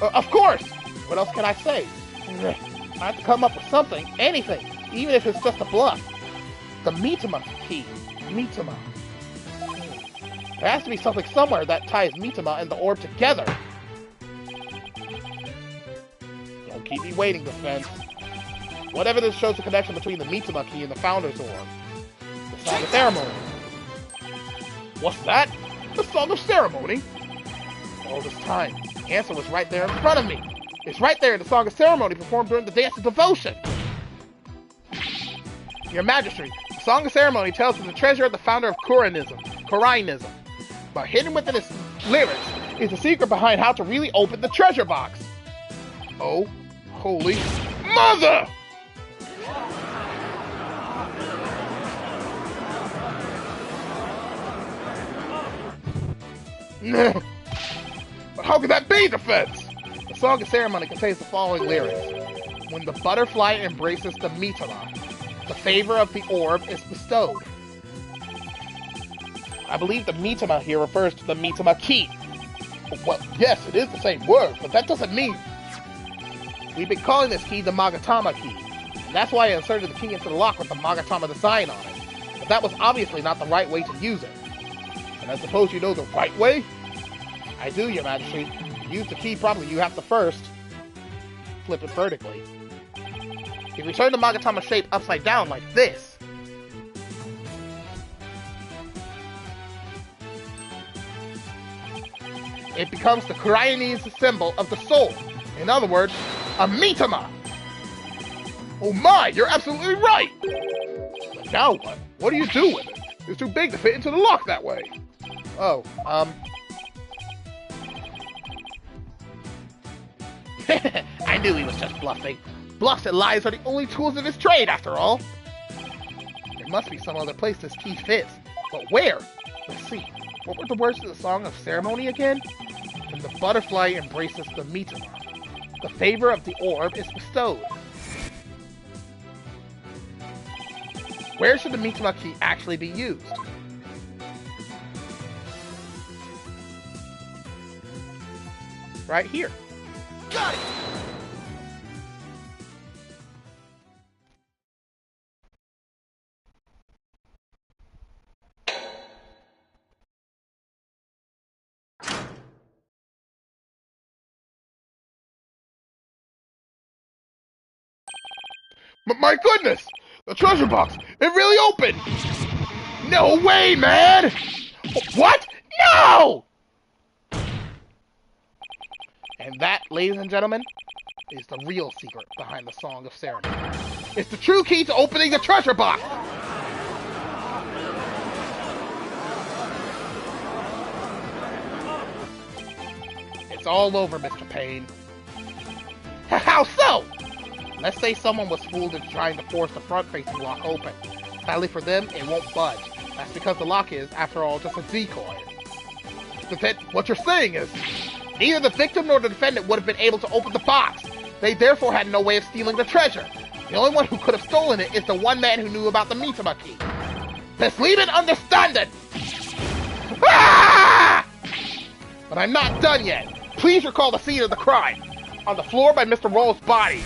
Of course! What else can I say? I have to come up with something, anything, even if it's just a bluff. The Mitama key. Mitama. There has to be something somewhere that ties Mitama and the orb together. Don't keep me waiting, Defense. What evidence shows the connection between the Mitama key and the Founder's orb? The Song of Ceremony. What's that? The Song of Ceremony? All this time, the answer was right there in front of me. It's right there in the Song of Ceremony performed during the Dance of Devotion. Your Majesty, the Song of Ceremony tells of the treasure of the founder of Korainism. But hidden within its lyrics is the secret behind how to really open the treasure box. Oh, holy mother! But how could that be, Defense? The Song of Ceremony contains the following lyrics. When the butterfly embraces the Mitama, the favor of the orb is bestowed. I believe the Mitama here refers to the Mitama key. Well, yes, it is the same word, but that doesn't mean... We've been calling this key the Magatama key, and that's why I inserted the key into the lock with the Magatama design on it. But that was obviously not the right way to use it. And I suppose you know the right way? I do, Your Majesty. To use the key properly, you have to first flip it vertically. If you turn the Magatama shape upside down like this, it becomes the Koreanese symbol of the soul. In other words, a Mitama! Oh my, you're absolutely right! But now what? What do you do with it? It's too big to fit into the lock that way. Oh, I knew he was just bluffing. Bluffs and lies are the only tools of his trade, after all. There must be some other place this key fits. But where? Let's see. What were the words of the Song of Ceremony again? When the butterfly embraces the Mitama, the favor of the orb is bestowed. Where should the Mitama key actually be used? Right here. Got it! But my goodness! The treasure box! It really opened! No way, man! What? No! And that, ladies and gentlemen, is the real secret behind the Song of Ceremony. It's the true key to opening the treasure box! It's all over, Mr. Payne. How so? Let's say someone was fooled into trying to force the front-facing lock open. Sadly for them, it won't budge. That's because the lock is, after all, just a decoy. But then, what you're saying is, neither the victim nor the defendant would have been able to open the box. They therefore had no way of stealing the treasure. The only one who could have stolen it is the one man who knew about the Mitama key. Let's leave it understanding! Ah! But I'm not done yet. Please recall the scene of the crime. On the floor by Mr. Roll's body.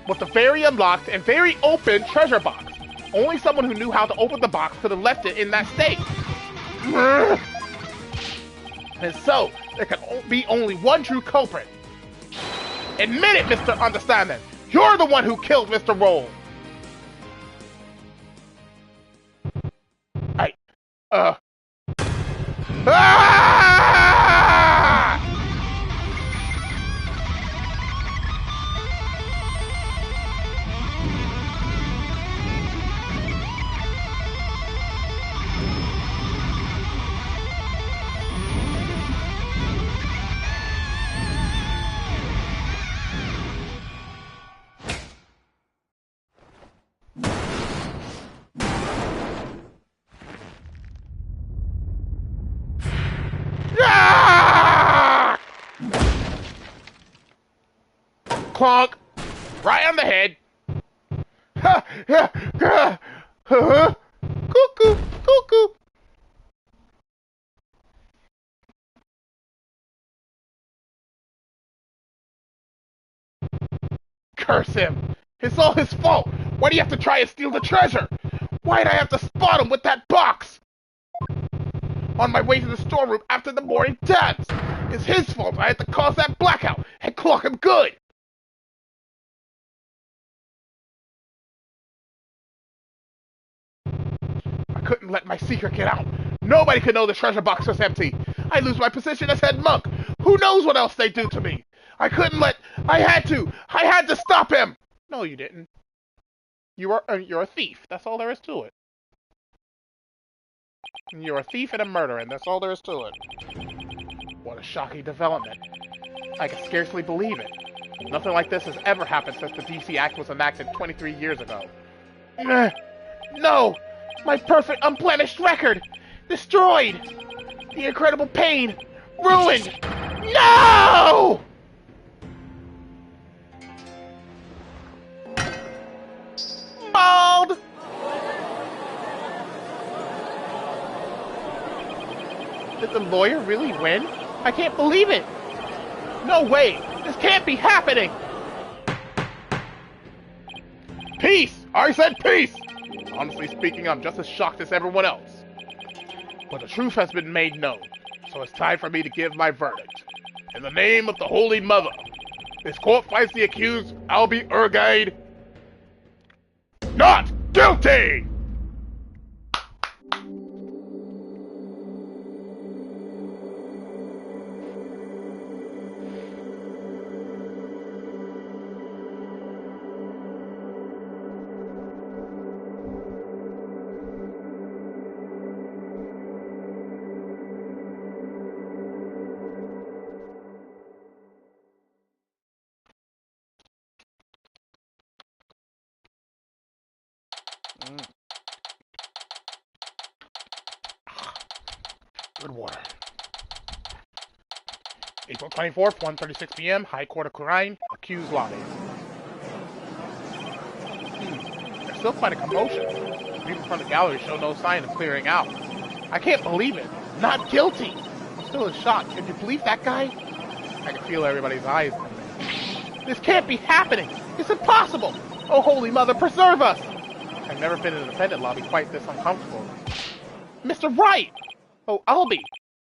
With the very unlocked and very open treasure box. Only someone who knew how to open the box could have left it in that state. And so, there can be only one true culprit. Admit it, Mr. Understanding. You're the one who killed Mr. Roll. Clonk! Right on the head. Cuckoo, cuckoo. Curse him! It's all his fault! Why do you have to try and steal the treasure? Why'd I have to spot him with that box? On my way to the storeroom after the morning dance! It's his fault I had to cause that blackout and clock him good! I couldn't let my secret get out. Nobody could know the treasure box was empty. I'd lose my position as head monk. Who knows what else they'd do to me? I couldn't let... I had to stop him! No, you didn't. You're a thief. That's all there is to it. You're a thief and a murderer, and that's all there is to it. What a shocking development. I can scarcely believe it. Nothing like this has ever happened since the DC Act was enacted 23 years ago. No! My perfect, unblemished record! Destroyed! The incredible pain! Ruined! No! Mauled! Did the lawyer really win? I can't believe it! No way! This can't be happening! Peace! I said peace! Honestly speaking, I'm just as shocked as everyone else. But the truth has been made known, so it's time for me to give my verdict. In the name of the Holy Mother, this court finds the accused, Albie Urgaid, not guilty! Good water. April 24th, 1:36 p.m., High Court of Kurine, accused lobby. There's still quite a commotion. People from the gallery show no sign of clearing out. I can't believe it. Not guilty. I'm still in shock. Can you believe that guy? I can feel everybody's eyes on me. This can't be happening. It's impossible. Oh, Holy Mother, preserve us. I've never been in a defendant lobby quite this uncomfortable. Mr. Wright! Oh, Albie!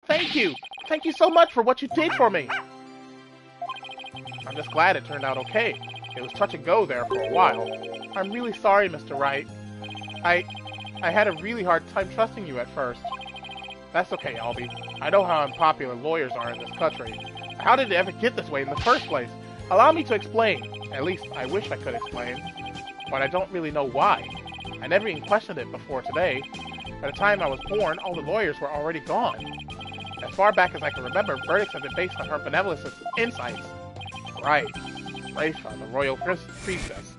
Thank you! Thank you so much for what you did for me! I'm just glad it turned out okay. It was touch and go there for a while. I'm really sorry, Mr. Wright. I had a really hard time trusting you at first. That's okay, Albie. I know how unpopular lawyers are in this country. How did it ever get this way in the first place? Allow me to explain. At least, I wish I could explain. But I don't really know why. I never even questioned it before today. By the time I was born, all the lawyers were already gone. As far back as I can remember, verdicts have been based on her benevolence and insights. Right. Raisha, the royal priestess.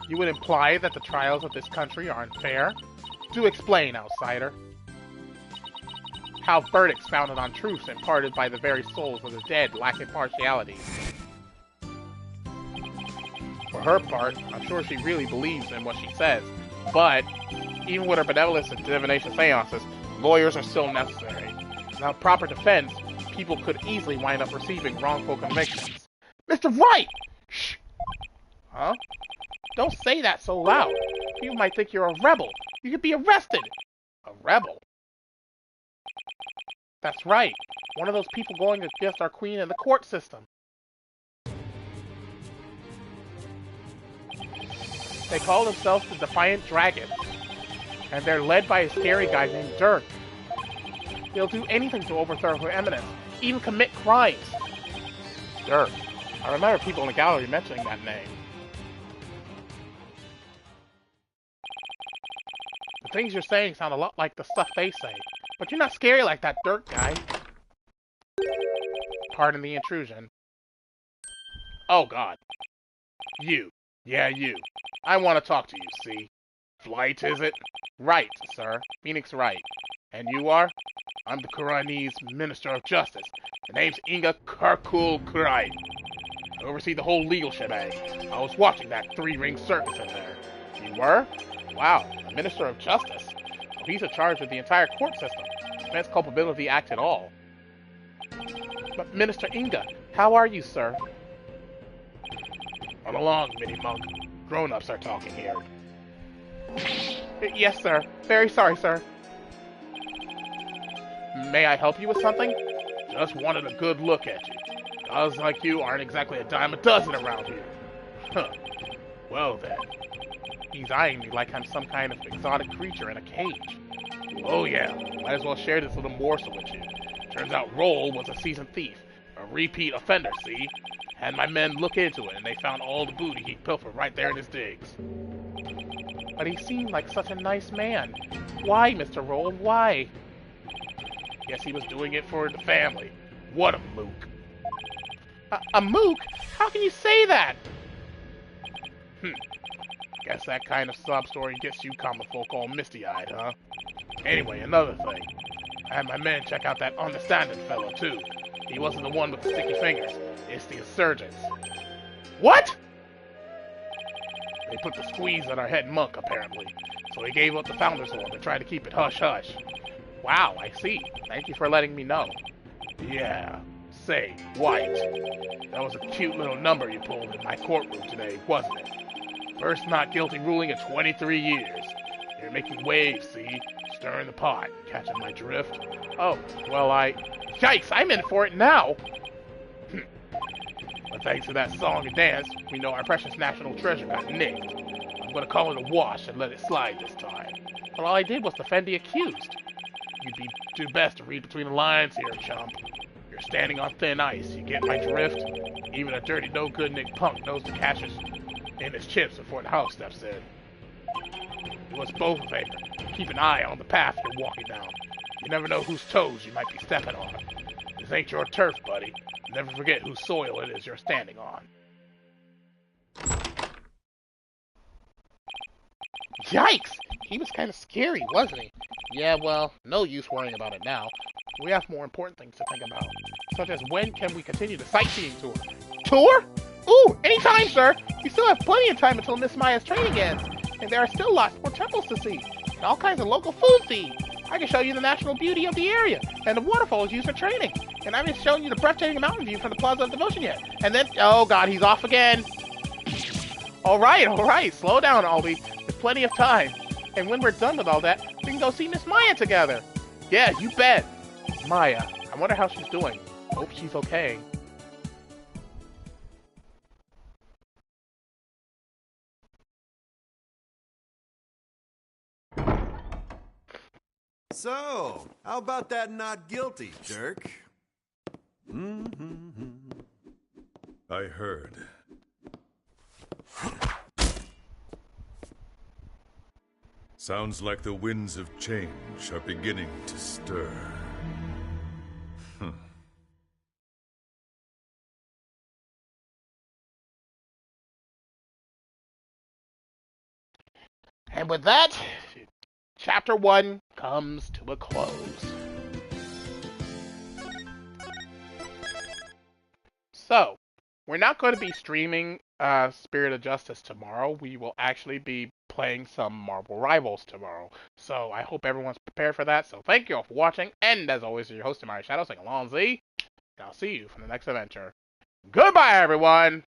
You would imply that the trials of this country are unfair? Do explain, outsider. How verdicts founded on truths imparted by the very souls of the dead lack impartiality. For her part, I'm sure she really believes in what she says. But, even with her benevolence and divination seances, lawyers are still necessary. Without proper defense, people could easily wind up receiving wrongful convictions. Mr. Wright! Shh! Huh? Don't say that so loud. People might think you're a rebel. You could be arrested. A rebel? That's right. One of those people going against our queen and the court system. They call themselves the Defiant Dragons, and they're led by a scary guy named Dirk. They'll do anything to overthrow her eminence, even commit crimes. Dirk. I remember people in the gallery mentioning that name. The things you're saying sound a lot like the stuff they say, but you're not scary like that Dirk guy. Pardon the intrusion. Oh God. You. Yeah, you. I want to talk to you, see? Flight, is it? Right, sir. Phoenix Wright. And you are? I'm the Kuranese Minister of Justice. The name's Inga Karkul Kurai. I oversee the whole legal shebang. I was watching that three-ring circus in there. You were? Wow, the Minister of Justice. Well, he's in charge of the entire court system. Defense Culpability Act and all. But Minister Inga, how are you, sir? Run along, mini-monk. Grown-ups are talking here. Yes, sir. Very sorry, sir. May I help you with something? Just wanted a good look at you. Guys like you aren't exactly a dime a dozen around here. Huh. Well then. He's eyeing me like I'm some kind of exotic creature in a cage. Oh yeah, might as well share this little morsel with you. Turns out Roll was a seasoned thief. A repeat offender, see? Had my men look into it, and they found all the booty he pilfered right there in his digs. But he seemed like such a nice man. Why, Mr. Roll, why? Guess he was doing it for the family. What a mook. A mook? How can you say that? Guess that kind of sob story gets you common folk all misty-eyed, huh? Anyway, another thing. I had my men check out that understanding fellow, too. He wasn't the one with the sticky fingers. It's the insurgents. What? They put the squeeze on our head monk, apparently. So he gave up the Founder's Orb and tried to keep it hush-hush. Wow, I see. Thank you for letting me know. Yeah. Say, White. That was a cute little number you pulled in my courtroom today, wasn't it? First not guilty ruling in 23 years. You're making waves, see? Stirring the pot. Catching my drift? Oh, well, Yikes, I'm in for it now! But thanks to that song and dance, we know our precious national treasure got nicked. I'm gonna call it a wash and let it slide this time. But all I did was defend the accused. You'd do best to read between the lines here, chump. You're standing on thin ice, you get my drift? Even a dirty, no-good Nick punk knows to catch us in his chips before the house steps in. Do us both a favor. Keep an eye on the path you're walking down. You never know whose toes you might be stepping on. This ain't your turf, buddy. Never forget whose soil it is you're standing on. Yikes! He was kind of scary, wasn't he? Yeah, well, no use worrying about it now. We have more important things to think about. Such as when can we continue the sightseeing tour? Tour? Ooh, anytime, sir! We still have plenty of time until Miss Maya's training ends. And there are still lots more temples to see. And all kinds of local food to eat. I can show you the natural beauty of the area. And the waterfalls used for training. And I haven't shown you the breathtaking mountain view from the Plaza of Devotion yet. And then, oh god, he's off again. Alright, slow down, Albie. There's plenty of time. And when we're done with all that, we can go see Miss Maya together. Yeah, you bet. Maya, I wonder how she's doing. Hope she's okay. So, how about that not guilty, Dirk? I heard. Sounds like the winds of change are beginning to stir. And with that, Chapter 1 comes to a close. So, we're not going to be streaming Spirit of Justice tomorrow. We will actually be playing some Marvel Rivals tomorrow. So, I hope everyone's prepared for that. So, thank you all for watching. And as always, your host, TheAmariaShadow, saying along Z. And I'll see you for the next adventure. Goodbye, everyone!